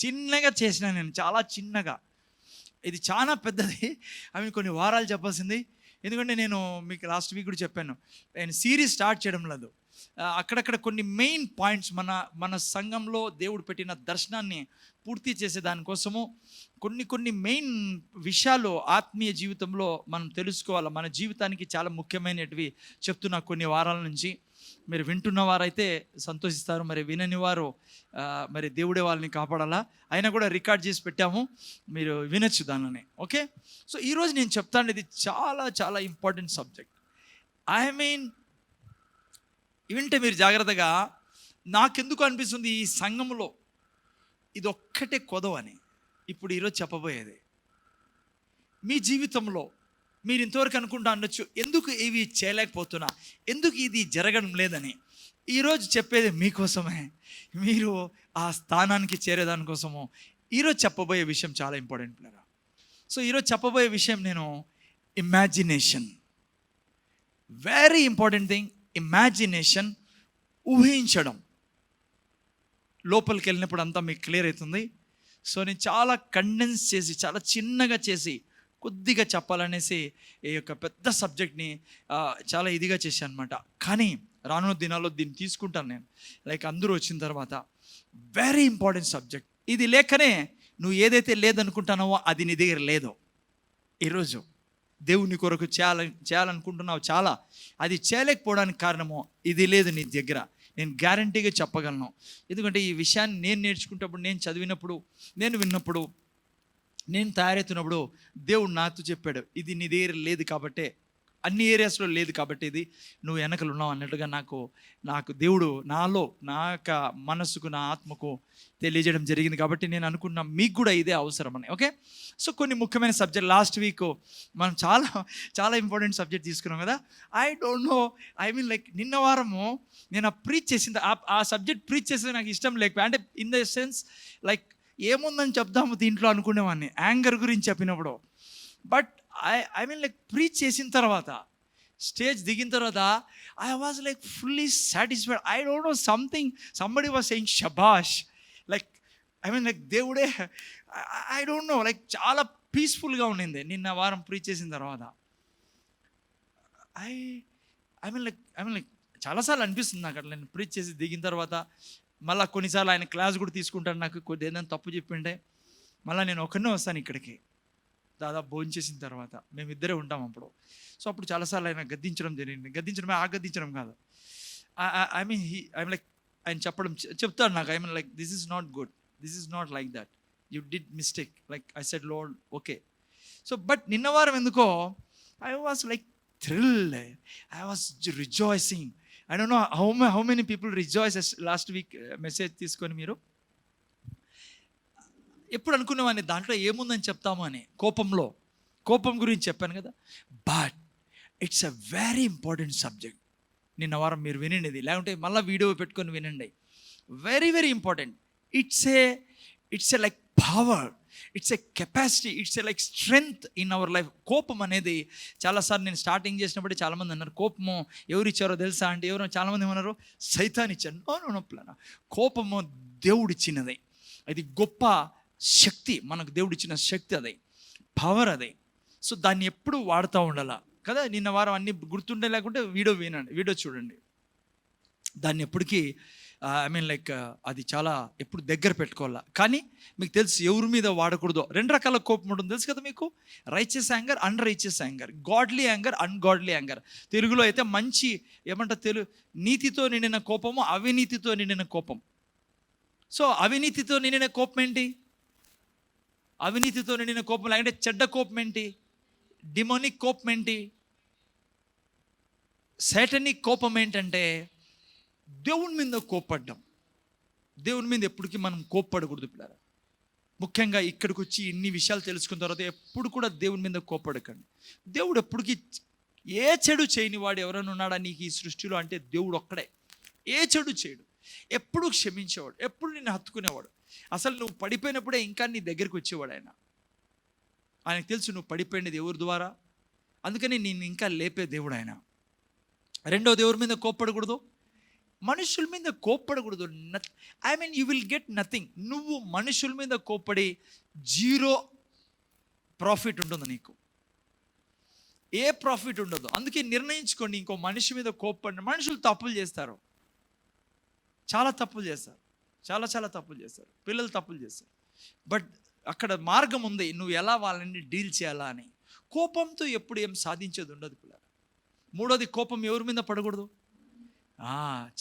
చిన్నగా చేసిన నేను, చాలా చిన్నగా. ఇది చాలా పెద్దది. కొన్ని వారాలు చెప్పాల్సింది. ఎందుకంటే నేను మీకు లాస్ట్ వీక్ కూడా చెప్పాను, నేను సిరీస్ స్టార్ట్ చేయడం లేదు. అక్కడక్కడ కొన్ని మెయిన్ పాయింట్స్ మన మన సంఘంలో దేవుడు పెట్టిన దర్శనాన్ని పూర్తి చేసే దానికోసము కొన్ని మెయిన్ విషయాలు ఆత్మీయ జీవితంలో మనం తెలుసుకోవాలి. మన జీవితానికి చాలా ముఖ్యమైనటివి చెప్తున్నా కొన్ని వారాల నుంచి. మీరు వింటున్న వారైతే సంతోషిస్తారు, మరి వినని వారు మరి దేవుడే వాళ్ళని కాపాడాలా. అయినా కూడా రికార్డ్ చేసి పెట్టాము, మీరు వినొచ్చు దానిలోనే. ఓకే, సో ఈరోజు నేను చెప్తాను, ఇది చాలా చాలా ఇంపార్టెంట్ సబ్జెక్ట్. ఐ మీన్ వింటే మీరు జాగ్రత్తగా. నాకెందుకు అనిపిస్తుంది ఈ సంఘంలో ఇది ఒక్కటే కొదవని ఇప్పుడు ఈరోజు చెప్పబోయేది. మీ జీవితంలో మీరు ఇంతవరకు అనుకుంటా అనొచ్చు, ఎందుకు ఇవి చేయలేకపోతున్నా, ఎందుకు ఇది జరగడం లేదని. ఈరోజు చెప్పేది మీకోసమే, మీరు ఆ స్థానానికి చేరేదానికోసము. ఈరోజు చెప్పబోయే విషయం చాలా ఇంపార్టెంట్ పిల్లరా. సో ఈరోజు చెప్పబోయే విషయం నేను imagination. Very important thing. Imagination, ఊహించడం. లోపలికి వెళ్ళినప్పుడు అంతా మీకు క్లియర్ అవుతుంది. సో నేను చాలా కండెన్స్ చేసి, చాలా చిన్నగా చేసి, కొద్దిగా చెప్పాలనేసి ఈ యొక్క పెద్ద సబ్జెక్ట్ని చాలా ఇదిగా చేశాను అనమాట. కానీ రానున్న దినాల్లో దీన్ని తీసుకుంటాను నేను, లైక్ అందరూ వచ్చిన తర్వాత. Very important subject. ఇది లేకనే నువ్వు ఏదైతే లేదనుకుంటున్నావో అది నీ దగ్గర లేదో. ఈరోజు దేవుని కొరకు చేయాలనుకుంటున్నావు చాలా, అది చేయలేకపోవడానికి కారణము ఇది లేదు నీ దగ్గర. నేను గ్యారంటీగా చెప్పగలను. ఎందుకంటే ఈ విషయాన్ని నేను నేర్చుకుంటప్పుడు, నేను చదివినప్పుడు, నేను విన్నప్పుడు, నేను తయారవుతున్నప్పుడు దేవుడు నాతో చెప్పాడు, ఇది నీ దగ్గర లేదు కాబట్టే, అన్ని ఏరియాస్లో లేదు కాబట్టి ఇది నువ్వు వెనకలు ఉన్నావు అన్నట్టుగా నాకు దేవుడు నాలో, నా యొక్క మనసుకు, నా ఆత్మకు తెలియజేయడం జరిగింది. కాబట్టి నేను అనుకున్నా మీకు కూడా ఇదే అవసరం అని. ఓకే, సో కొన్ని ముఖ్యమైన సబ్జెక్ట్. లాస్ట్ వీక్ మనం చాలా చాలా ఇంపార్టెంట్ సబ్జెక్ట్ తీసుకున్నాం కదా. ఐ డోంట్ నో, లైక్ నిన్న వారము నేను ప్రీచ్ చేసింది, ఆ సబ్జెక్ట్ ప్రీచ్ చేసేది నాకు ఇష్టం లేకపోయి, అంటే ఇన్ ద సెన్స్ లైక్ ఏముందని చెప్దాము దీంట్లో అనుకునేవాడిని, యాంగర్ గురించి చెప్పినప్పుడు. బట్ లైక్ ప్రీచ్ చేసిన తర్వాత, స్టేజ్ దిగిన తర్వాత, I was like fully satisfied. I don't know, somebody was saying షబాష్. లైక్ లైక్ దేవుడే, ఐ డోంట్ నో, లైక్ చాలా పీస్ఫుల్గా ఉండింది నిన్న వారం ప్రీచ్ చేసిన తర్వాత. లైక్ చాలాసార్లు అనిపిస్తుంది నాకు అట్లా, నేను ప్రీచ్ చేసి దిగిన తర్వాత. మళ్ళీ కొన్నిసార్లు ఆయన క్లాస్ కూడా తీసుకుంటాడు, నాకు కొద్ది ఏదైనా తప్పు చెప్పిండే మళ్ళీ నేను ఒక్కనే వస్తాను ఇక్కడికి. దాదాపు భోజనం చేసిన తర్వాత మేమిద్దరే ఉంటాం అప్పుడు. సో అప్పుడు చాలాసార్లు ఆయన గద్దించడం జరిగింది. గద్దించడం కాదు, లైక్ ఆయన చెప్తాడు నాకు, like this is not good, this is not like that, you did mistake. Like I said lord okay. So but నిన్న వారం ఎందుకో I was like thrilled, I was rejoicing. I don't know how many people rejoice as last week message తీసుకొని మీరు. ఎప్పుడు అనుకునేవాడిని దాంట్లో ఏముందని చెప్తాము అని, కోపం గురించి చెప్పాను కదా. But it's a very important subject. నిన్న వారం మీరు వినండి ఇది, లేకుంటే మళ్ళీ వీడియో పెట్టుకొని వినండి. Very very important. It's a like power, it's a capacity, it's a like strength in our life. కోపం అనేది చాలాసార్లు నేను స్టార్టింగ్ చేసినప్పుడు చాలామంది అన్నారు, కోపము ఎవరు ఇచ్చారో తెలుసా అంటే, ఎవరో చాలామంది ఏమన్నారు, సైతాన్ ఇచ్చారు. నొప్పులన్నా, కోపము దేవుడిచ్చినది. అది గొప్ప శక్తి, మనకు దేవుడిచ్చిన శక్తి, అది పవర్, అది. సో దాన్ని ఎప్పుడు వాడుతూ ఉండాలా కదా. నిన్న వారం అన్నీ గుర్తుండే, లేకుంటే వీడియో చూడండి. దాన్ని ఎప్పటికీ లైక్ అది చాలా ఎప్పుడు దగ్గర పెట్టుకోవాలా. కానీ మీకు తెలుసు ఎవరి మీద వాడకూడదు. 2 రకాల కోపం ఉంటుంది తెలుసు కదా మీకు, righteous anger, unrighteous anger, godly anger, ungodly anger. తెలుగులో అయితే మంచి ఏమంటారు, నీతితో నిండిన కోపము, అవినీతితో నిండిన కోపం. సో అవినీతితో నిండిన కోపం ఏంటి? అవినీతితో నిండిన కోపం, లేకంటే చెడ్డ కోపం ఏంటి? డిమోనిక్ కోపం ఏంటి? సాటనిక్ కోపం ఏంటంటే దేవుని మీద కోప్పడ్డం. దేవుని మీద ఎప్పటికీ మనం కోప్పడకూడదు పిల్లరా. ముఖ్యంగా ఇక్కడికి వచ్చి ఇన్ని విషయాలు తెలుసుకున్న తర్వాత ఎప్పుడు కూడా దేవుని మీద కోప్పడకండి. దేవుడు ఎప్పటికీ ఏ చెడు చేయని వాడు ఎవరైనా ఉన్నాడా నీకు ఈ సృష్టిలో అంటే దేవుడు ఒక్కడే. ఏ చెడు చేయడు, ఎప్పుడు క్షమించేవాడు, ఎప్పుడు నిన్ను హత్తుకునేవాడు. అసలు నువ్వు పడిపోయినప్పుడే ఇంకా నీ దగ్గరికి వచ్చేవాడు ఆయనకు తెలుసు నువ్వు పడిపోయినది ఎవరి ద్వారా, అందుకని నేను ఇంకా లేపే దేవుడు ఆయన. రెండో, దేవుడి మీద కోప్పడకూడదు. మనుషుల మీద కోప్పడకూడదు. I mean you will get nothing. నువ్వు మనుషుల మీద కోప్పడి జీరో ప్రాఫిట్ ఉంటుంది నీకు, ఏ ప్రాఫిట్ ఉండదు. అందుకే నిర్ణయించుకోండి, ఇంకో మనిషి మీద కోప్పడిన. మనుషులు తప్పులు చేస్తారు, చాలా తప్పులు చేస్తారు, చాలా తప్పులు చేస్తారు, పిల్లలు తప్పులు చేస్తారు. బట్ అక్కడ మార్గం ఉంది, నువ్వు ఎలా వాళ్ళని డీల్ చేయాలా అని. కోపంతో ఎప్పుడు ఏం సాధించేది ఉండదు పిల్లలు. మూడోది, కోపం ఎవరి మీద పడకూడదు.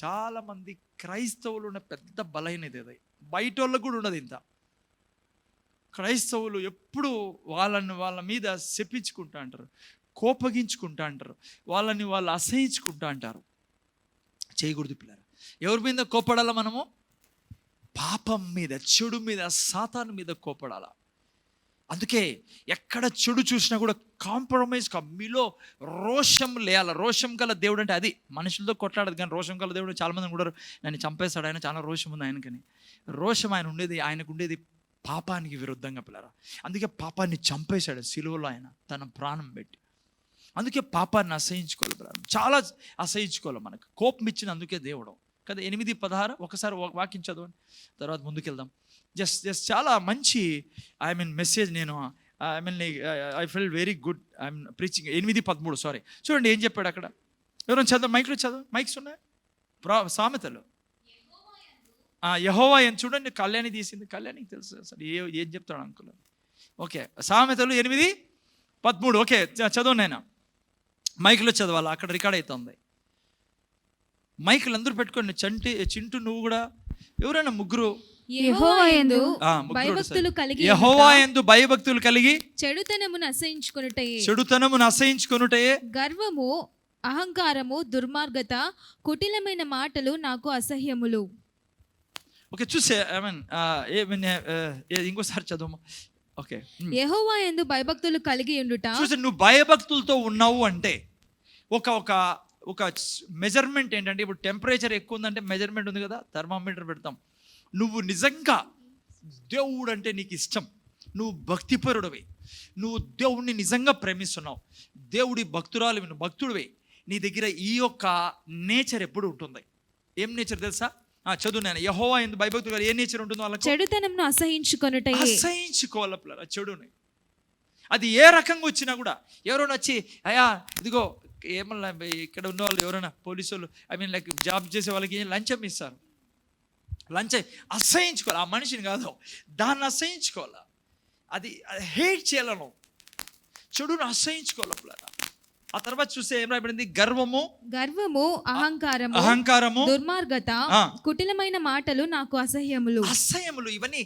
చాలామంది క్రైస్తవులు ఉన్న పెద్ద బలహీనత ఇది. బయట వాళ్ళకు కూడా ఉండదు ఇంత. క్రైస్తవులు ఎప్పుడు వాళ్ళ మీద శపించుకుంటా అంటారు, కోపగించుకుంటా అంటారు, వాళ్ళని వాళ్ళు అసహించుకుంటా అంటారు. చేయకూడదు పిల్లలు. ఎవరి మీద కోపడాలా మనము? పాపం మీద, చెడు మీద, సాతాను మీద కోపడాలా. అందుకే ఎక్కడ చెడు చూసినా కూడా కాంప్రమైజ్ మీలో రోషం లేయాల. రోషం గల దేవుడు అంటే అది. మనుషులతో కొట్లాడదు, కానీ రోషం గల దేవుడు. చాలామంది కూడా నన్ను చంపేస్తాడు, ఆయన చాలా రోషం ఉంది ఆయనకని. రోషం ఆయనకు ఉండేది పాపానికి విరుద్ధంగా పిల్లరా. అందుకే పాపాన్ని చంపేశాడు సిలువలో ఆయన తన ప్రాణం పెట్టి. అందుకే పాపాన్ని అసహించుకోవాలి పిల్లరా, చాలా అసహించుకోవాలి. మనకు కోపం ఇచ్చిన అందుకే దేవుడు కదా. 8:16 ఒకసారి వాక్యం చదవండి, తర్వాత ముందుకెళ్దాం. జస్ట్ చాలా మంచి మెసేజ్. నేను I feel very good. Preaching 8:13 sorry. చూడండి ఏం చెప్పాడు అక్కడ. ఎవరైనా చదవ, మైక్లో చదవ, మైక్స్ ఉన్నాయి. సామెతలు యెహోవా అని చూడండి. కళ్యాణి తీసింది, కళ్యాణికి తెలుసు అసలు ఏం చెప్తాడు అంకుల్. ఓకే, సామెతలు 8:13. ఓకే చదవండి. నేను మైక్లో చదవాలి, అక్కడ రికార్డ్ అవుతుంది. మైకులు అందరూ పెట్టుకోండి. చింటూ నువ్వు కూడా, ఎవరైనా ముగ్గురు. యెహోవా యందు భయభక్తులు కలిగి చెడుతనమును అసహించుకొనుటయే గర్వము, అహంకారము, దుర్మార్గత, కుటిలమైన మాటలు నాకు అసహ్యములు. ఓకే చూసే ఇంకోసారి చదువు. ఓకే, యెహోవా యందు భయభక్తులు కలిగి ఉండుట. చూసే నువ్వు భయభక్తులతో ఉన్నావు అంటే ఒక మెజర్మెంట్ ఏంటంటే, ఇప్పుడు టెంపరేచర్ ఎక్కువ ఉందంటే మెజర్మెంట్ ఉంది కదా, థర్మామీటర్ పెడతాం. నువ్వు నిజంగా దేవుడు అంటే నీకు ఇష్టం, నువ్వు భక్తిపరుడివి, నువ్వు దేవుడిని నిజంగా ప్రేమిస్తున్నావు, దేవుడి భక్తుడివి, నీ దగ్గర ఈ యొక్క నేచర్ ఎప్పుడు ఉంటుంది. ఏం నేచర్ తెలుసా? చదువు నేను. యెహోవా యందు భయభక్తులు ఏ నేచర్ ఉంటుందో వాళ్ళకి? చెడుతనమును అసహించుకోవాలి పిల్లరా చెడుని. అది ఏ రకంగా వచ్చినా కూడా. ఎవరైనా వచ్చి అయ్యా ఇదిగో ఏమన్నా ఇక్కడ ఉన్న వాళ్ళు ఎవరైనా పోలీసు వాళ్ళు లైక్ జాబ్ చేసే వాళ్ళకి లంచం ఇస్తారు. లంచం అసహించుకోవాలి. ఆ మనిషిని కాదు, దాన్ని అసహించుకోవాలి. అది హేట్ చేయాలను, చెడును అసహించుకోవాలి పిల్లరా. ఆ తర్వాత చూస్తే ఏం రాయబడింది? గర్వము, అహంకారము, దుర్మార్గత, కుటిలమైన మాటలు నాకు అసహ్యములు. ఇవన్నీ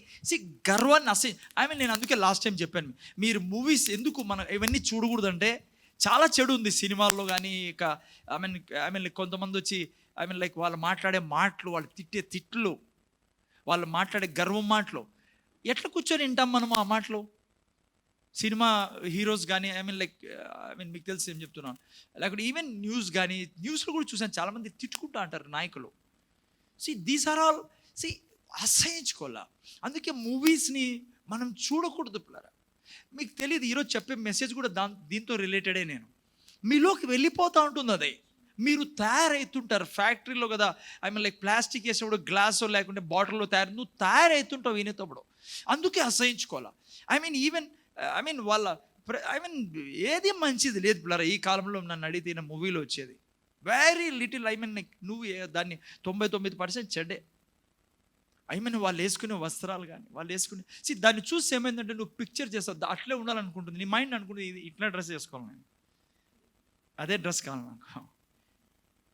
గర్వాన్ని నేను అందుకే లాస్ట్ టైం చెప్పాను, మీరు మూవీస్ ఎందుకు మనం ఇవన్నీ చూడకూడదంటే చాలా చెడు ఉంది సినిమాల్లో. కానీ ఇక కొంతమంది వచ్చి లైక్ వాళ్ళు మాట్లాడే మాటలు, వాళ్ళు తిట్టే తిట్లు, వాళ్ళు మాట్లాడే గర్వం మాటలు ఎట్లా కూర్చొని వింటాం మనం ఆ మాటలు? సినిమా హీరోస్ కానీ మీకు తెలిసి ఏం చెప్తున్నాను, లేకపోతే ఈవెన్ న్యూస్లో కూడా చూసాను, చాలామంది తిట్టుకుంటూ అంటారు నాయకులు. దీస్ ఆర్ ఆల్ అసహించుకోవాలా. అందుకే మూవీస్ని మనం చూడకూడదు పిల్లరా. మీకు తెలియదు, ఈరోజు చెప్పే మెసేజ్ కూడా దీంతో రిలేటెడే. నేను మీలోకి వెళ్ళిపోతూ ఉంటుంది అది. మీరు తయారవుతుంటారు ఫ్యాక్టరీలో కదా, లైక్ ప్లాస్టిక్ వేసినప్పుడు గ్లాస్ లేకుంటే బాటిల్లో నువ్వు తయారవుతుంటావు వినేటప్పుడు. అందుకే అసహించుకోవాలా. వాళ్ళ ఏది మంచిది లేదు పిల్లరా ఈ కాలంలో. నన్ను అడిగితే మూవీలో వచ్చేది వెరీ లిటిల్. నువ్వు దాన్ని 99% చెడ్డే. వాళ్ళు వేసుకునే వస్త్రాలు కానీ, వాళ్ళు వేసుకునే దాన్ని చూసి ఏమైందంటే నువ్వు పిక్చర్ చేస్తావు, అట్లే ఉండాలనుకుంటుంది నీ మైండ్. అనుకుంటుంది ఇది ఇట్లా డ్రెస్ వేసుకోవాలి, నేను అదే డ్రెస్ కావాలి నాకు.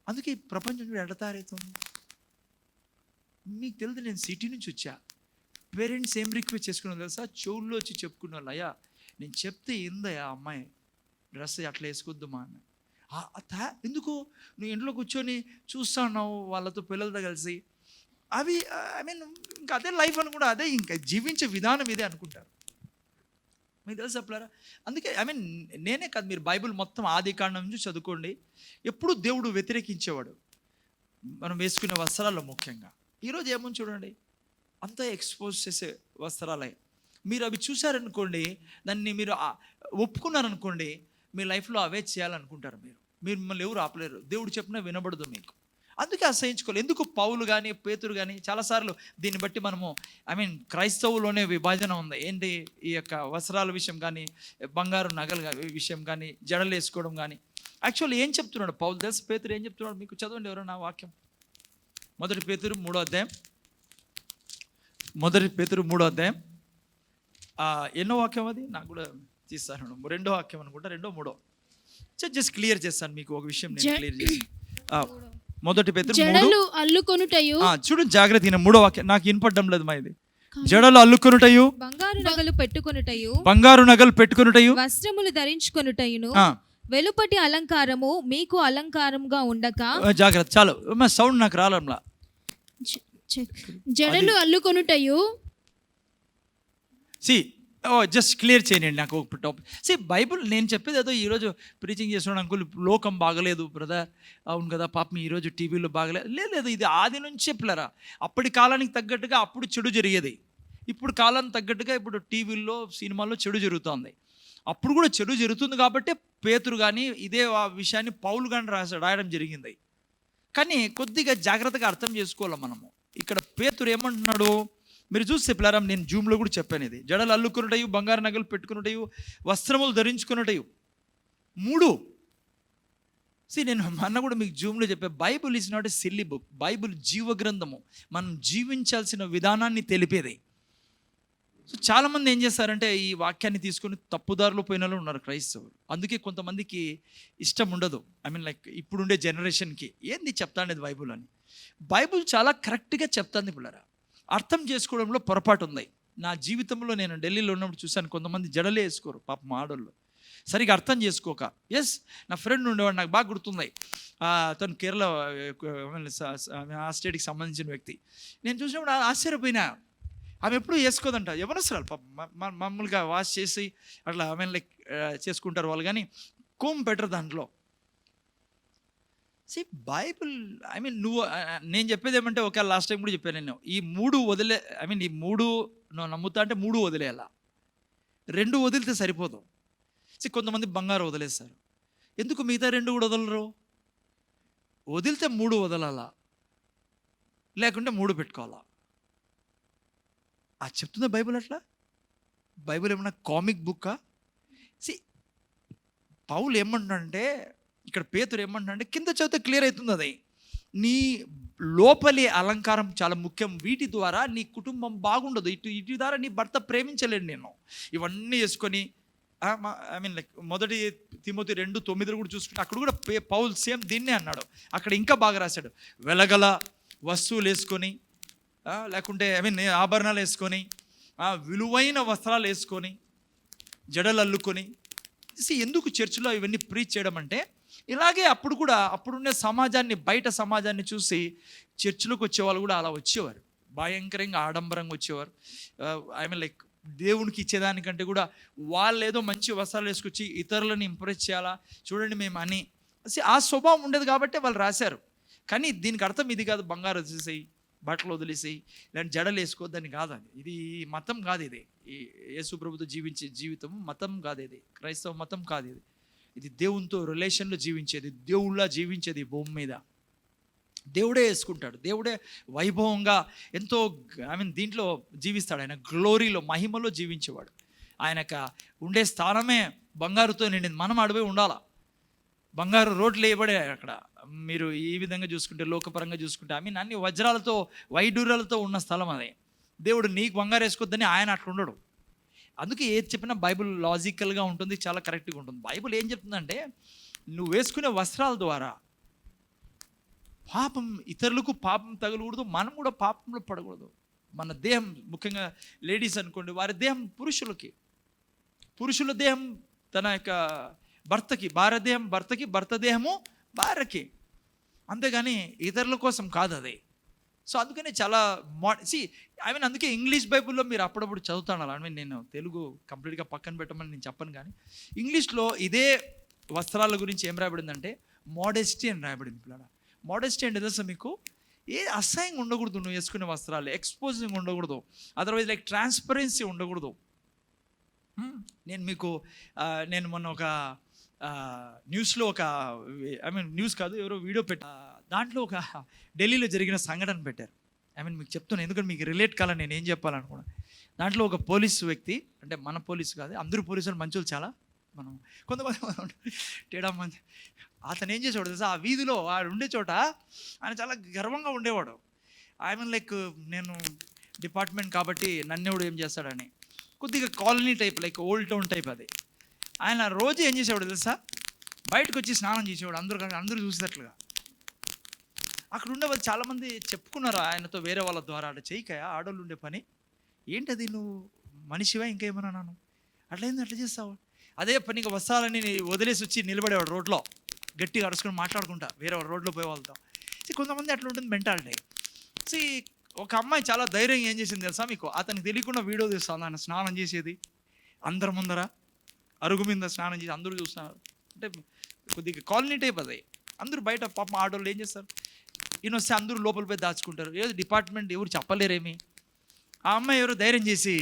అందుకే ఈ ప్రపంచం చూడు ఎట్లా తయారవుతుంది. మీకు తెలియదు, నేను సిటీ నుంచి వచ్చా. పేరెంట్స్ ఏం రిక్వెస్ట్ చేసుకున్నాను తెలుసా? చెవుల్లో వచ్చి చెప్పుకున్న వాళ్ళు, అయ్యా నేను చెప్తే ఏందయ్యా అమ్మాయి డ్రెస్ అట్లా వేసుకొద్దుమా అని. ఎందుకు నువ్వు ఇంట్లో కూర్చొని చూస్తా ఉన్నావు వాళ్ళతో, పిల్లలతో కలిసి. అవి ఇంకా అదే లైఫ్ అని కూడా, అదే ఇంకా జీవించే విధానం ఇదే అనుకుంటారు. మీకు తెలుసు చెప్పలేరా? అందుకే నేనే కాదు, మీరు బైబిల్ మొత్తం ఆదికాండం నుంచి చదువుకోండి. ఎప్పుడు దేవుడు వ్యతిరేకించేవాడు మనం వేసుకునే వస్త్రాల్లో ముఖ్యంగా. ఈరోజు ఏమని చూడండి, అంతా ఎక్స్పోజ్ చేసే వస్త్రాలే. మీరు అవి చూసారనుకోండి, దాన్ని మీరు ఒప్పుకున్నారనుకోండి, మీ లైఫ్లో అవే చేయాలనుకుంటారు. మీరు మిమ్మల్ని ఎవరు ఆపలేరు. దేవుడు చెప్పినా వినబడదు మీకు. అందుకే అసహించుకోవాలి. ఎందుకు పౌలు కానీ పేతురు కానీ చాలాసార్లు దీన్ని బట్టి మనము క్రైస్తవులోనే విభజన ఉంది. ఏంటి, ఈ యొక్క వస్త్రాల విషయం కానీ, బంగారు నగలు విషయం కానీ, జడలు వేసుకోవడం కానీ. యాక్చువల్లీ ఏం చెప్తున్నాడు పౌలు తెలుసు? పేతురు ఏం చెప్తున్నాడు మీకు చదవండి ఎవరైనా వాక్యం. 1 పేతురు 3వ అధ్యాయం. 1 పేతురు 3వ అధ్యాయం ఎన్నో వాక్యం అది? నాకు కూడా తీస్తాను. 2వ వాక్యం అనుకుంటా, 2వ 3వ. జస్ట్ క్లియర్ చేస్తాను మీకు ఒక విషయం, నేను క్లియర్ చేస్తాను. 1 పేతురు 3 జడలు అల్లుకొనుటయు. చూడు జాగ్రత్త, 3వ వాక్యం నాకు వినపడడం లేదు మా ఇది. జడలు అల్లుకొనుటయు, బంగారు నగలు పెట్టుకొనుటయు, బంగారు నగలు పెట్టుకొనుటయు, వస్త్రములు ధరించుకొనుటయును, వెలుపటి అలంకారము మీకు అలంకారముగా ఉండక. జాగ్రత్త, చాలు సౌండ్ నాకు రాలంలా. జడలు అల్లుకొనుటయు. జస్ట్ క్లియర్ చేయండి నాకు ఒక టాపిక్. బైబుల్ నేను చెప్పేది ఏదో ఈరోజు ప్రీచింగ్ చేస్తున్నాడు అంకుల్, లోకం బాగలేదు బ్రదర్, అవును కదా పాపం ఈరోజు టీవీలో బాగలేదు, లేదు. ఇది ఆది నుంచి చెప్పలేరా. అప్పటి కాలానికి తగ్గట్టుగా అప్పుడు చెడు జరిగేది, ఇప్పుడు కాలానికి తగ్గట్టుగా ఇప్పుడు టీవీల్లో సినిమాల్లో చెడు జరుగుతుంది. అప్పుడు కూడా చెడు జరుగుతుంది కాబట్టి పేతురు కానీ ఇదే విషయాన్ని పౌలు కానీ రాయడం జరిగింది. కానీ కొద్దిగా జాగ్రత్తగా అర్థం చేసుకోవాలి మనము. ఇక్కడ పేతురు ఏమంటున్నాడు మీరు చూస్తే పిల్లరా, నేను జూమ్లో కూడా చెప్పాను ఇది. జడలు అల్లుకున్నటయు, బంగారు నగలు పెట్టుకున్నటయు, వస్త్రములు ధరించుకున్నటయు. 3. నేను అన్న కూడా మీకు జూమ్లో చెప్పా, Bible is not a silly book. Bible జీవ గ్రంథము, మనం జీవించాల్సిన విధానాన్ని తెలిపేది. చాలామంది ఏం చేస్తారంటే ఈ వాక్యాన్ని తీసుకొని తప్పుదారులు పోయిన వాళ్ళు ఉన్నారు క్రైస్తవులు. అందుకే కొంతమందికి ఇష్టం ఉండదు. ఇప్పుడుండే జనరేషన్కి ఏంది చెప్తాండేది బైబుల్ అని. బైబుల్ చాలా కరెక్ట్గా చెప్తాంది పిల్లరా. అర్థం చేసుకోవడంలో పొరపాటు ఉంది. నా జీవితంలో నేను ఢిల్లీలో ఉన్నప్పుడు చూశాను, కొంతమంది జడలే వేసుకోరు పాపం ఆడోళ్ళు, సరిగా అర్థం చేసుకోక. నా ఫ్రెండ్ ఉండేవాడు, నాకు బాగా గుర్తుంది. తను కేరళ ఆ స్టేట్కి సంబంధించిన వ్యక్తి. నేను చూసినప్పుడు ఆశ్చర్యపోయినా. ఆమె ఎప్పుడు వేసుకోదంట, ఎవరసలు మామూలుగా వాష్ చేసి అట్లా చేసుకుంటారు వాళ్ళు, కానీ కోమ్ పెట్టరు దాంట్లో. బైబుల్ నువ్వు నేను చెప్పేది ఏమంటే, ఒకవేళ లాస్ట్ టైం కూడా చెప్పాను నేను, ఈ 3 వదిలే ఈ 3 నువ్వు నమ్ముతా అంటే 3 వదిలేయాలా, 2 వదిలితే సరిపోదు. కొంతమంది బంగారు వదిలేస్తారు, ఎందుకు మిగతా 2 కూడా వదలరు? వదిలితే 3 వదలాలా, లేకుంటే 3 పెట్టుకోవాలా? అది చెప్తుందా బైబుల్ అట్లా? బైబుల్ ఏమన్నా కామిక్ బుక్కా? పౌలు ఏమంటున్నాడంటే, ఇక్కడ పేతురు ఏమంటున్నాడంటే, కింద చదివితే క్లియర్ అవుతుంది అది. నీ లోపలి అలంకారం చాలా ముఖ్యం. వీటి ద్వారా నీ కుటుంబం బాగుండదు, ఇటు ద్వారా నీ భర్త ప్రేమించలేడు నేను. ఇవన్నీ వేసుకొని 1 తిమోతి 2:9 కూడా చూసుకుంటే అక్కడ కూడా పౌలు సేమ్ దీన్నే అన్నాడు. అక్కడ ఇంకా బాగా రాశాడు, వెలగల వస్తువులు వేసుకొని, లేకుంటే ఆభరణాలు వేసుకొని, విలువైన వస్త్రాలు వేసుకొని, జడలు అల్లుకొని. ఎందుకు చర్చిలో ఇవన్నీ ప్రీచ్ చేయడం అంటే, ఇలాగే అప్పుడు కూడా అప్పుడున్న సమాజాన్ని, బయట సమాజాన్ని చూసి చర్చిలోకి వచ్చేవాళ్ళు కూడా అలా వచ్చేవారు, భయంకరంగా ఆడంబరంగా వచ్చేవారు. దేవునికి ఇచ్చేదానికంటే కూడా వాళ్ళు ఏదో మంచి వస్త్రాలు వేసుకొచ్చి ఇతరులను ఇంప్రెస్ చేయాలా, చూడండి మేము అని. ఆ స్వభావం ఉండేది కాబట్టి వాళ్ళు రాశారు. కానీ దీనికి అర్థం ఇది కాదు, బంగారు వదిలేసేయి, బట్టలు వదిలేసేయి, ఇలాంటి జడలు వేసుకోవద్దని కాదు. ఇది మతం కాదు. ఇది యేసు ప్రభుతో జీవించే జీవితం మతం కాదు. ఇది క్రైస్తవ మతం కాదు. ఇది దేవునితో రిలేషన్లో జీవించేది, దేవుళ్ళ జీవించేది. భూమి మీద దేవుడే వేసుకుంటాడు, దేవుడే వైభవంగా ఎంతో దీంట్లో జీవిస్తాడు. ఆయన గ్లోరీలో, మహిమలో జీవించేవాడు. ఆయనకు ఉండే స్థానమే బంగారుతో నిండింది. మనం అడిపోయి ఉండాలా. బంగారు రోడ్లు వేయబడే అక్కడ. మీరు ఈ విధంగా చూసుకుంటే, లోకపరంగా చూసుకుంటే అన్ని వజ్రాలతో, వైడూర్యాలతో ఉన్న స్థలం అది. దేవుడు నీకు బంగారు వేసుకోవద్దని ఆయన అట్లా ఉండడు. అందుకే ఏది చెప్పినా బైబిల్ లాజికల్గా ఉంటుంది, చాలా కరెక్ట్గా ఉంటుంది. బైబిల్ ఏం చెప్తుందంటే, నువ్వు వేసుకునే వస్త్రాల ద్వారా ఇతరులకు పాపం తగలకూడదు, మనం కూడా పాపంలో పడకూడదు. మన దేహం, ముఖ్యంగా లేడీస్ అనుకోండి, వారి దేహం పురుషుల దేహం తన యొక్క భర్తకి, భార్య దేహం భర్తకి, భర్త దేహము భార్యకి, అంతేగాని ఇతరుల కోసం కాదు అది. అందుకనే చాలా అందుకే ఇంగ్లీష్ బైబుల్లో మీరు అప్పుడప్పుడు చదువుతాను. నేను తెలుగు కంప్లీట్గా పక్కన పెట్టమని నేను చెప్పను, కానీ ఇంగ్లీష్లో ఇదే వస్త్రాల గురించి ఏం రాయబడిందంటే మోడెస్టీ అని రాయబడింది. పిల్లల మోడెస్టీ అంటే తెలుసా మీకు? అసహ్యంగా ఉండకూడదు, నువ్వు వేసుకునే వస్త్రాలు ఎక్స్పోజింగ్ ఉండకూడదు, అదర్వైజ్ ట్రాన్స్పరెన్సీ ఉండకూడదు. నేను మొన్న ఒక న్యూస్లో న్యూస్ కాదు, ఎవరో వీడియో దాంట్లో ఒక ఢిల్లీలో జరిగిన సంఘటన పెట్టారు. మీకు చెప్తున్నాను ఎందుకంటే మీకు రిలేట్ కాలని నేను ఏం చెప్పాలనుకున్నాను. దాంట్లో ఒక పోలీసు వ్యక్తి, అంటే మన పోలీసు కాదు, అందరూ పోలీసులు మంచోళ్ళు చాలా, మనం కొంతమంది తేడా మంది. అతను ఏం చేసేవాడు తెలుసా, ఆ వీధిలో ఆడు ఉండే చోట ఆయన చాలా గర్వంగా ఉండేవాడు. లైక్ నేను డిపార్ట్మెంట్ కాబట్టి నన్నెవడు ఏం చేస్తాడని, కొద్దిగా colony type, like old town type అది. ఆయన రోజు ఏం చేసేవాడు తెలుసా, బయటకు వచ్చి స్నానం చేసేవాడు, అందరూ చూసేటట్లుగా. అక్కడ ఉండే వాళ్ళు చాలామంది చెప్పుకున్నారు ఆయనతో వేరే వాళ్ళ ద్వారా, అట్లా చేయకయా ఆడోళ్ళు ఉండే పని, ఏంటది నువ్వు మనిషివా ఇంకేమన్నా నాను అట్లయింది అట్లా చేస్తావు. అదే పనిగా వస్తాలని వదిలేసి వచ్చి నిలబడేవాడు రోడ్లో, గట్టిగా అరుచుకొని మాట్లాడుకుంటా వేరే రోడ్లో పోయే వాళ్ళతో. కొంతమంది అట్లా ఉంటుంది మెంటాలిటీ. ఒక అమ్మాయి చాలా ధైర్యంగా ఏం చేసింది తెలుసా మీకు, అతనికి తెలియకుండా వీడియో తీస్తాను ఆయన స్నానం చేసేది, అందరి ముందర అరుగు మీద స్నానం చేసి అందరూ చూస్తున్నారు. అంటే కొద్దిగా కాలనీ టైప్ అది, అందరూ బయట పాపం ఆడవాళ్ళు ఏం చేస్తారు, ఈయన వస్తే అందరూ లోపల పోయి దాచుకుంటారు, ఏదో డిపార్ట్మెంట్ ఎవరు చెప్పలేరేమి. ఆ అమ్మాయి ఎవరో ధైర్యం చేసి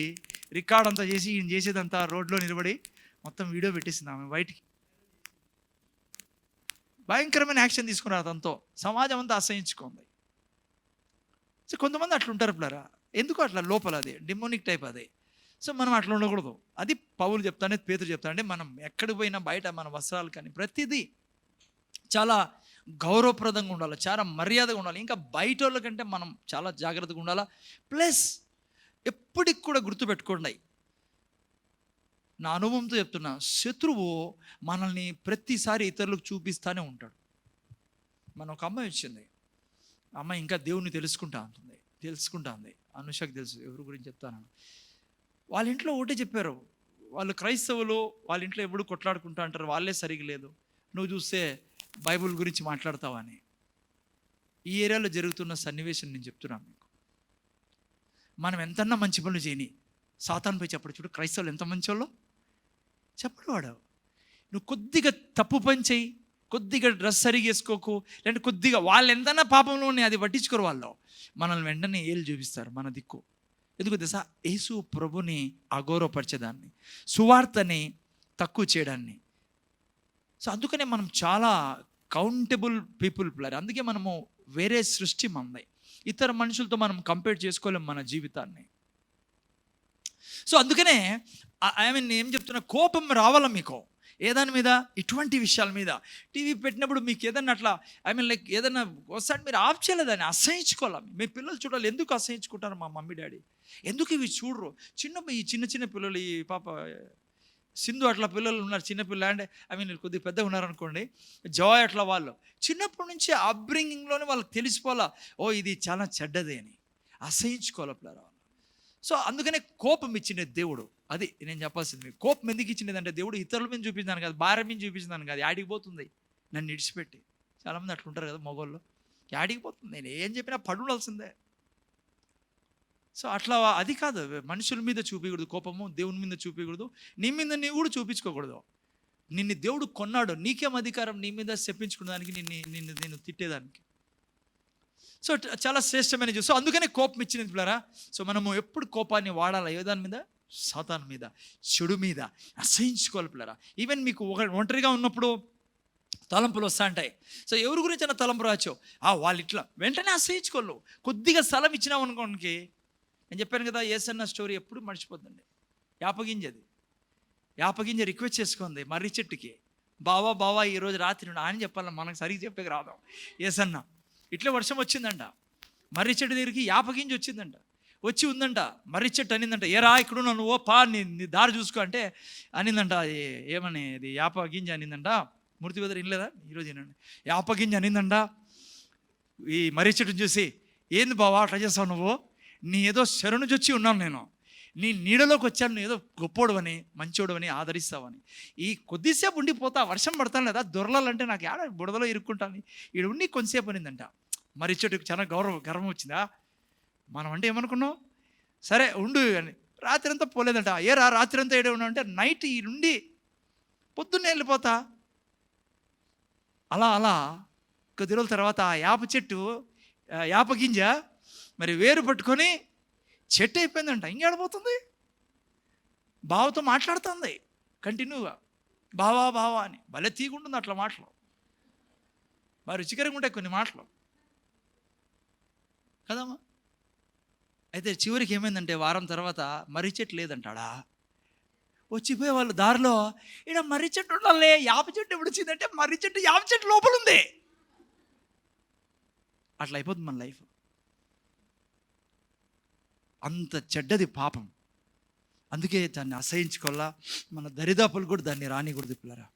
రికార్డ్ అంతా చేసి ఈయన చేసేదంతా రోడ్లో నిలబడి మొత్తం వీడియో పెట్టేసింది ఆమె బయటికి. భయంకరమైన యాక్షన్ తీసుకున్నారు అతనితో, సమాజం అంతా అసహించుకుంది. కొంతమంది అట్లా ఉంటారు పిల్లరా, ఎందుకు అట్లా లోపల అది డిమోనిక్ టైప్ అది. మనం అట్లా ఉండకూడదు. అది పౌలు చెప్తానే, పేతురు చెప్తానంటే మనం ఎక్కడికి పోయినా బయట మన వస్త్రాలు కానీ ప్రతిదీ చాలా గౌరవప్రదంగా ఉండాలి, చాలా మర్యాదగా ఉండాలి. ఇంకా బయట వాళ్ళ కంటే మనం చాలా జాగ్రత్తగా ఉండాలా. ప్లస్ ఎప్పటికి కూడా గుర్తుపెట్టుకోండి, నా అనుభవంతో చెప్తున్నా, శత్రువు మనల్ని ప్రతిసారి ఇతరులకు చూపిస్తూనే ఉంటాడు. ఒక అమ్మాయి వచ్చింది, అమ్మాయి ఇంకా దేవుణ్ణి తెలుసుకుంటా ఉంది. అనుషకు తెలుసు ఎవరి గురించి చెప్తాను. వాళ్ళ ఇంట్లో ఒకటే చెప్పారు, వాళ్ళు క్రైస్తవులు, వాళ్ళ ఇంట్లో ఎప్పుడు కొట్లాడుకుంటా అంటారు, వాళ్ళే సరిగా లేదు, నువ్వు చూస్తే బైబుల్ గురించి మాట్లాడతావని. ఈ ఏరియాలో జరుగుతున్న సన్నివేశం నేను చెప్తున్నాను మీకు. మనం ఎంతన్నా మంచి పనులు చేయని సాతానుపై చెప్పడు, చూడు క్రైస్తవులు ఎంత మంచోళ్ళో చెప్పడు వాడు. నువ్వు కొద్దిగా తప్పు పని చేయి, కొద్దిగా డ్రెస్ సరిగా వేసుకోకు, లేదంటే కొద్దిగా వాళ్ళు ఎంతన్నా పాపంలో ఉన్నాయి అది పట్టించుకోరు, వాళ్ళు మనల్ని వెంటనే ఏళ్ళు చూపిస్తారు మన దిక్కు. ఎందుకు తెలుసా, యేసు ప్రభుని అగౌరవపరిచేదాన్ని, సువార్తని తక్కువ చేయడాన్ని. అందుకనే మనం చాలా కౌంటబుల్ పీపుల్ ప్లేయర్. అందుకే మనము వేరే సృష్టి మంది, ఇతర మనుషులతో మనం కంపేర్ చేసుకోలేం మన జీవితాన్ని. అందుకనే ఏం చెప్తున్నా, కోపం రావాలా మీకు ఏదాని మీద, ఇటువంటి విషయాల మీద. టీవీ పెట్టినప్పుడు మీకు ఏదన్నా అట్లా లైక్ ఏదన్నా వస్తాడు, మీరు ఆఫ్ చేయలేదని అసహించుకోవాలి. మీ పిల్లలు చూడాలి, ఎందుకు అసహించుకుంటారు మా మమ్మీ డాడీ, ఎందుకు ఇవి చూడరు. ఈ చిన్న పిల్లలు, ఈ పాప సింధు అట్లా పిల్లలు ఉన్నారు, చిన్నపిల్ల అంటే కొద్దిగా పెద్దగా ఉన్నారనుకోండి, జాయ్ అట్లా వాళ్ళు చిన్నప్పటి నుంచి అప్బ్రింగింగ్లోనే వాళ్ళకి తెలిసిపోవాలా, ఓ ఇది చాలా చెడ్డది అని అసహించుకోవాలి పిల్లలు. అందుకనే కోపం ఇచ్చిండే దేవుడు. అది నేను చెప్పాల్సింది మీకు. కోపం ఎందుకు ఇచ్చిండేదంటే దేవుడు ఇతరుల మీద చూపించాను కాదు, భార్య మీద చూపించాను కాదు, యాడికి పోతుంది నన్ను ఇడిచిపెట్టి. చాలామంది అట్లా ఉంటారు కదా మగవాళ్ళు, యాడికి పోతుంది, నేను ఏం చెప్పినా పడుండాల్సిందే. అట్లా అది కాదు, మనుషుల మీద చూపించకూడదు కోపము, దేవుని మీద చూపించకూడదు, నీ మీద నీవు కూడా చూపించుకోకూడదు. నిన్ను దేవుడు కొన్నాడు, నీకేం అధికారం నీ మీద చెప్పించుకునేదానికి, నిన్ను తిట్టేదానికి. చాలా శ్రేష్టమైన చూసి అందుకనే కోపం ఇచ్చినది పిల్లరా. మనము ఎప్పుడు కోపాన్ని వాడాలా, ఏదాని మీద, సాతాను మీద, చెడు మీద అసహించుకోవాలి పిల్లరా. ఈవెన్ మీకు ఒంటరిగా ఉన్నప్పుడు తలంపులు వస్తూ ఉంటాయి. ఎవరి గురించి అయినా తలంపు రాచో, వాళ్ళు ఇట్లా వెంటనే అసహించుకోళ్ళు. కొద్దిగా స్థలం ఇచ్చినావు అనుకోనికి, నేను చెప్పాను కదా యేసన్న స్టోరీ ఎప్పుడు మర్చిపోద్దండి. యాపగింజ రిక్వెస్ట్ చేసుకుంది మర్రి చెట్టుకి, బావా ఈరోజు రాత్రి ఆయన చెప్పాలి, మనకు సరిగ్గా చెప్పేకి రాదాం. యేసన్న ఇట్లా వర్షం వచ్చిందంట, మర్రి చెట్టు దగ్గరికి యాపగింజ వచ్చిందంట, వచ్చి ఉందంట. మర్రి చెట్టు అనిందంట, ఏరా ఇక్కడ నువ్వు పా, నీ దారి చూసుకో అంటే అనిందంట. ఏమని ఇది యాపగింజ అనిందంట. మూర్తి వెదర్ వినలేదా ఈరోజు? ఏనండి యాపగింజ అనిందంట. ఈ మర్రి చెట్టుని చూసి, ఏంది బావా అట్లా చేస్తావు నువ్వు, నీ ఏదో శరణు నుంచి వచ్చి ఉన్నాను, నేను నీ నీడలోకి వచ్చాను, నువ్వు ఏదో గొప్పోడు అని మంచోడు అని ఆదరిస్తావని. ఈ కొద్దిసేపు ఉండిపోతా, వర్షం పడతాను లేదా, దొరలాలంటే నాకు ఏడ బుడదలో ఇరుక్కుంటాను, ఈడ ఉండి కొంతసేపు అనిందంట. మర్రి చెట్టుకు చాలా గర్వం వచ్చిందా. మనం అంటే ఏమనుకున్నావు, సరే ఉండు అని. రాత్రి అంతా పోలేదంట. రాత్రి అంతా ఏడే ఉన్నావు అంటే, నైట్ ఈ నుండి పొద్దున్నే వెళ్ళిపోతా. అలా కొద్ది రోజుల తర్వాత ఆ యాపగింజ మరి వేరు పట్టుకొని చెట్టు అయిపోయిందంట. ఇంకేడిపోతుంది, బావతో మాట్లాడుతుంది కంటిన్యూగా, బావా అని. భలే తీగుంటుంది అట్లా మాటలు. బాగా రుచికరంగా ఉంటాయి కొన్ని మాటలు కదమ్మా. అయితే చివరికి ఏమైందంటే వారం తర్వాత మర్రి చెట్టు లేదంటాడా. వచ్చిపోయే వాళ్ళు దారిలో ఇక్కడ మర్రి చెట్టు ఉండాలే, యాప చెట్టు ఎప్పుడు వచ్చిందంటే మర్రి చెట్టు యాప చెట్టు లోపల ఉంది. అట్లా అయిపోతుంది మన లైఫ్. అంత చెడ్డది పాపం. అందుకే దాన్ని అసహించుకోవాలా, మన దరిదాపులు కూడా దాన్ని రానికూడదు పిల్లరా.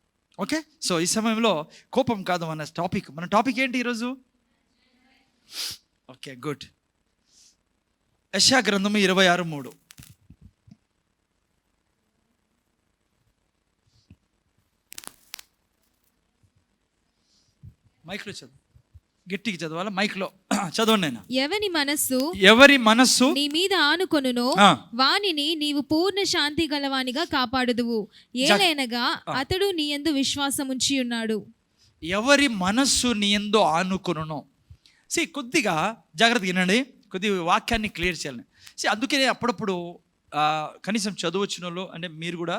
ఓకే, సో ఈ సమయంలో కోపం కాదు మన టాపిక్ ఏంటి ఈరోజు? Okay, good. యెషయా గ్రంథము 26:3. మైక్లో చదువు, గట్టిగా చదవాలా, మైక్లో చదవండి. నేను ఎవరి మనస్సు నీ మీద ఆనుకొనునో వానిని నీవు పూర్ణ శాంతి గలవానిగా కాపాడుదువు, ఏలైనగా అతడు నీ యందు విశ్వాసం ఉంచి ఉన్నాడు. ఎవరి మనస్సు నీ యందు ఆనుకొనునో. కొద్దిగా జాగ్రత్తగా వినండి, కొద్దిగా వాక్యాన్ని క్లియర్ చేయాలి. అందుకే అప్పుడప్పుడు కనీసం చదువచ్చిన వాళ్ళు అంటే మీరు కూడా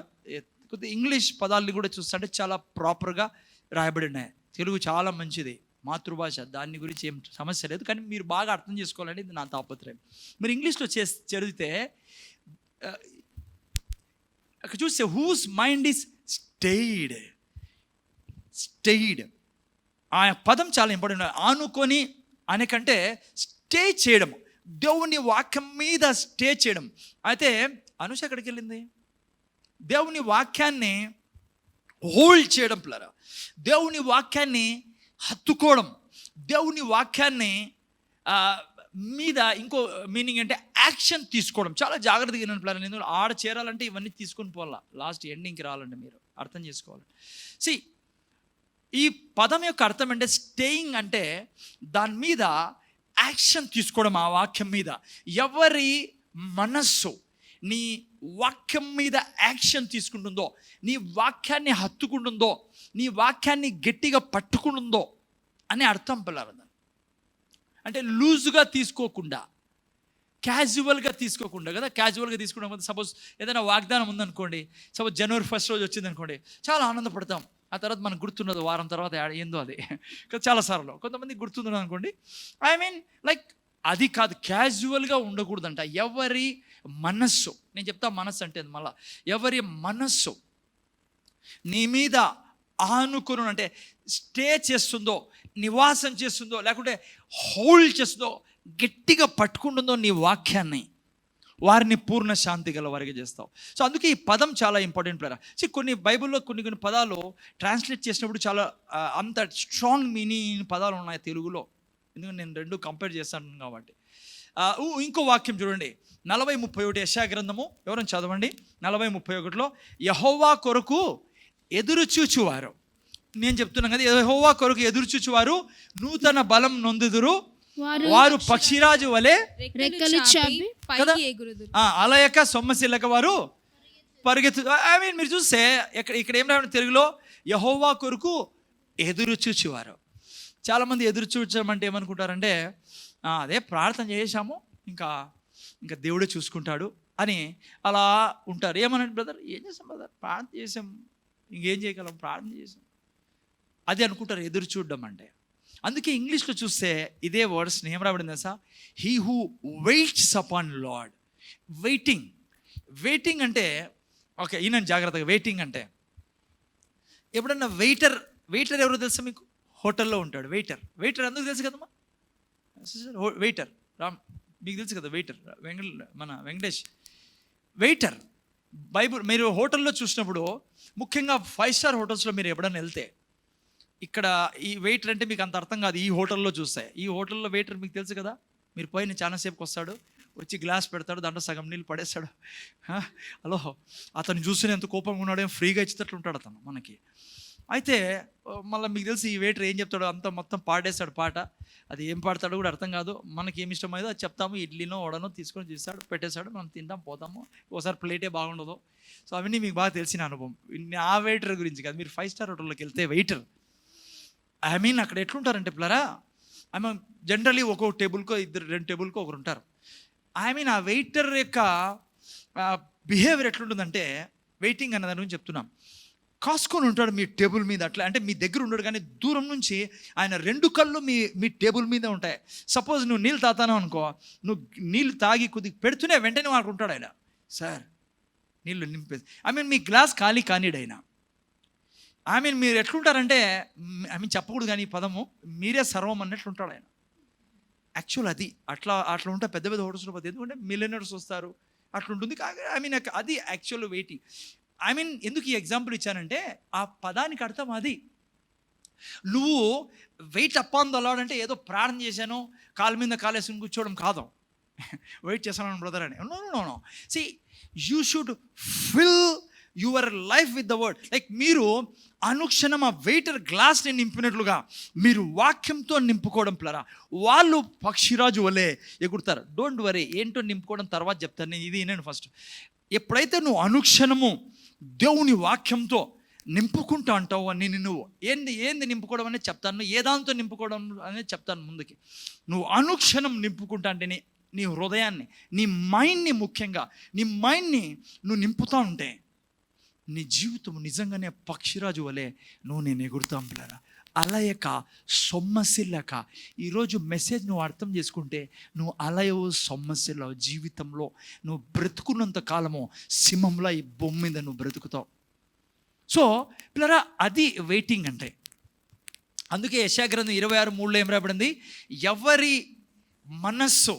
కొద్దిగా ఇంగ్లీష్ పదాలని కూడా చూస్తుంటే చాలా ప్రాపర్గా రాయబడి ఉన్నాయి. తెలుగు చాలా మంచిది, మాతృభాష, దాని గురించి ఏం సమస్య లేదు. కానీ మీరు బాగా అర్థం చేసుకోవాలని ఇది నా తాపత్రయం. మీరు ఇంగ్లీష్లో చదివితే అక్కడ చూస్తే హూస్ మైండ్ ఈస్ స్టేయిడ్. ఆ పదం చాలా ఇంపార్టెంట్. ఆనుకొని అనే కంటే స్టే చేయడం, దేవుని వాక్యం మీద స్టే చేయడం. అయితే అనుష ఎక్కడికి వెళ్ళింది? దేవుని వాక్యాన్ని హోల్డ్ చేయడం పిల్లరా, దేవుని వాక్యాన్ని హత్తుకోవడం, దేవుని వాక్యాన్ని మీద ఇంకో మీనింగ్ అంటే యాక్షన్ తీసుకోవడం. చాలా జాగ్రత్తగా వినండి పిల్లరా. నేను ఆడ చేరాలంటే ఇవన్నీ తీసుకొని పోవాలా, లాస్ట్ ఎండింగ్కి రావాలంటే మీరు అర్థం చేసుకోవాలి. ఈ పదం యొక్క అర్థం అంటే స్టేయింగ్ అంటే దాని మీద యాక్షన్ తీసుకోవడం. ఆ వాక్యం మీద ఎవరి మనస్సు నీ వాక్యం మీద యాక్షన్ తీసుకుంటుందో, నీ వాక్యాన్ని హత్తుకుంటుందో, నీ వాక్యాన్ని గట్టిగా పట్టుకుంటుందో అనే అర్థం పిల్లలు. అంటే లూజుగా తీసుకోకుండా, క్యాజువల్గా తీసుకోకుండా కదా. క్యాజువల్గా తీసుకోవడం, సపోజ్ ఏదైనా వాగ్దానం ఉందనుకోండి, సపోజ్ జనవరి 1 రోజు వచ్చిందనుకోండి, చాలా ఆనందపడతాం. ఆ తర్వాత మనకు గుర్తున్నది వారం తర్వాత ఏందో అది చాలాసార్లు. కొంతమంది గుర్తున్నది అనుకోండి. లైక్ అది కాదు, క్యాజువల్గా ఉండకూడదంట. ఎవరి మనస్సు, నేను చెప్తా మనస్సు అంటే మళ్ళా, ఎవరి మనస్సు నీ మీద ఆనుకును అంటే స్టే చేస్తుందో, నివాసం చేస్తుందో, లేకుంటే హోల్డ్ చేస్తుందో, గట్టిగా పట్టుకుంటుందో నీ వాక్యాన్ని, వారిని పూర్ణ శాంతి గల వారికి చేస్తావు. అందుకే ఈ పదం చాలా ఇంపార్టెంట్ ప్లేరా. కొన్ని బైబిల్లో కొన్ని పదాలు ట్రాన్స్లేట్ చేసినప్పుడు చాలా అంత స్ట్రాంగ్ మీనింగ్ పదాలు ఉన్నాయి తెలుగులో. ఎందుకంటే నేను రెండు కంపేర్ చేస్తాను కాబట్టి. ఇంకో వాక్యం చూడండి, 40:31 యెషయా గ్రంథము, ఎవరైనా చదవండి. 40:31లో యెహోవా కొరకు ఎదురు చూచువారు, నేను చెప్తున్నాను కదా, యెహోవా కొరకు ఎదురు చూచువారు నూతన బలం నొందుదురు, వారు పక్షిరాజు వలె రెక్కలు చాపి పైకి ఎగురుదురు, అలయక సొమ్మసిల్లక వారు పరిగెత్తు. మీరు చూస్తే ఇక్కడ ఏం రావడం తెలుగులో, యెహోవా కొరకు ఎదురు చూచువారు. చాలామంది ఎదురు చూచడం అంటే ఏమనుకుంటారంటే, అదే ప్రార్థన చేసాము, ఇంకా దేవుడే చూసుకుంటాడు అని అలా ఉంటారు. ఏమనంటే బ్రదర్, ఏం చేసాం బ్రదర్, ప్రార్థన చేసాం, ఇంకేం చేయగలం, ప్రార్థన చేసాం, అది అనుకుంటారు ఎదురు చూడడం అంటే. అందుకే ఇంగ్లీష్లో చూస్తే ఇదే వర్డ్స్ని ఏం రాబడింది తెలుసా, he who weights upon lord. Waiting అంటే, ఓకే ఈయన జాగ్రత్తగా, వెయిటింగ్ అంటే ఎప్పుడన్నా వెయిటర్ ఎవరో తెలుసా మీకు? హోటల్లో ఉంటాడు వెయిటర్ అందరూ తెలుసు కదమ్మా. వెయిటర్ మీకు తెలుసు కదా, వెయిటర్ మన వెంకటేష్ వెయిటర్. బైబుల్ మీరు హోటల్లో చూసినప్పుడు, ముఖ్యంగా 5 స్టార్ హోటల్స్లో మీరు ఎప్పుడన్నా వెళ్తే, ఇక్కడ ఈ వెయిటర్ అంటే మీకు అంత అర్థం కాదు. ఈ హోటల్లో చూస్తే, ఈ హోటల్లో వెయిటర్ మీకు తెలుసు కదా, మీరు పోయిన చాలాసేపుకి వస్తాడు, వచ్చి గ్లాస్ పెడతాడు, దాంట్లో సగం నీళ్ళు పడేస్తాడు. హలో, అతను చూస్తేనే ఎంత కోపంగా ఉన్నాడో, ఫ్రీగా ఇచ్చేటట్లు ఉంటాడు అతను మనకి. అయితే మళ్ళీ మీకు తెలిసి ఈ వెయిటర్ ఏం చెప్తాడో అంత మొత్తం పాడేస్తాడు పాట. అది ఏం పాడతాడో కూడా అర్థం కాదు. మనకి ఏమి ఇష్టమైందో అది చెప్తాము, ఇడ్లీనో వడనో తీసుకొని చూస్తాడు, పెట్టేస్తాడు, మనం తింటాం, పోతాము. ఒకసారి ప్లేటే బాగుండదు. అవన్నీ మీకు బాగా తెలిసిన అనుభవం. ఆ వెయిటర్ గురించి కాదు, మీరు 5 స్టార్ హోటల్లోకి వెళ్తే వెయిటర్ అక్కడ ఎట్లుంటారంటే పిల్లరా, జనరలీ ఒక్కొక్క టేబుల్కో 2 టేబుల్కో ఒకరు ఉంటారు. ఆ వెయిటర్ యొక్క బిహేవియర్ ఎట్లుంటుందంటే, వెయిటింగ్ అన్న దాని గురించి చెప్తున్నాం, కాసుకొని ఉంటాడు మీ టేబుల్ మీద. అట్లా అంటే మీ దగ్గర ఉండడు, కానీ దూరం నుంచి ఆయన 2 కళ్ళు మీ టేబుల్ మీద ఉంటాయి. సపోజ్ నువ్వు నీళ్ళు తాతాను అనుకో, నువ్వు నీళ్ళు తాగి కొద్దిగా పెడుతూనే వెంటనే వాడు ఉంటాడు ఆయన, సార్ నీళ్ళు నింపేది. మీ గ్లాస్ ఖాళీ కానీడు ఆయన. మీరు ఎట్లుంటారంటే, చెప్పకూడదు కానీ ఈ పదము, మీరే సర్వం అన్నట్లు ఉంటాడు ఆయన. యాక్చువల్ అది అట్లా ఉంటే పెద్ద పెద్ద హోటల్స్లో పోతే, ఎందుకంటే మిలియనర్స్ వస్తారు, అట్లా ఉంటుంది. అది యాక్చువల్ వెయిటీ. ఎందుకు ఈ ఎగ్జాంపుల్ ఇచ్చానంటే, ఆ పదానికి అర్థం అది. నువ్వు wait up on the Lord అంటే ఏదో ప్రార్థన చేశాను, కాళ్ళ మీద కాలేసుకుని కూర్చోవడం కాదు. వెయిట్ చేశాను బ్రదర్ అని, no. See you should fill your life with the word. Like మీరు అనుక్షణం ఆ వెయిటర్ గ్లాస్ని నింపినట్లుగా మీరు వాక్యంతో నింపుకోవడం ప్లరా. వాళ్ళు పక్షిరాజు వలె ఎగురుతారు. డోంట్ వరీ, ఏంటో నింపుకోవడం తర్వాత చెప్తాను. నేను ఇది నేను ఫస్ట్. ఎప్పుడైతే నువ్వు అనుక్షణము దేవుని వాక్యంతో నింపుకుంటా అంటావు అని నువ్వు ఏంది నింపుకోవడం అనేది చెప్తాను, ఏ దాంతో నింపుకోవడం అనేది చెప్తాను ముందుకి. నువ్వు అనుక్షణం నింపుకుంటా అంటే నీ హృదయాన్ని, నీ మైండ్ని, ముఖ్యంగా నీ మైండ్ని నువ్వు నింపుతూ ఉంటే నీ జీవితం నిజంగానే పక్షిరాజు వలె నేను ఎగురుతాం పిల్లరా. అలయక సొమ్మసిల్లక. ఈరోజు మెసేజ్ నువ్వు అర్థం చేసుకుంటే నువ్వు అలయవు, సొమ్మసిల్లవు. జీవితంలో నువ్వు బ్రతుకున్నంత కాలము సింహంలో ఈ భూమి మీద నువ్వు బ్రతుకుతావు. సో పిల్లరా, అది వెయిటింగ్ అంటే. అందుకే యెషయా గ్రంథం 26:3 ఏం రాబడింది? ఎవరి మనస్సు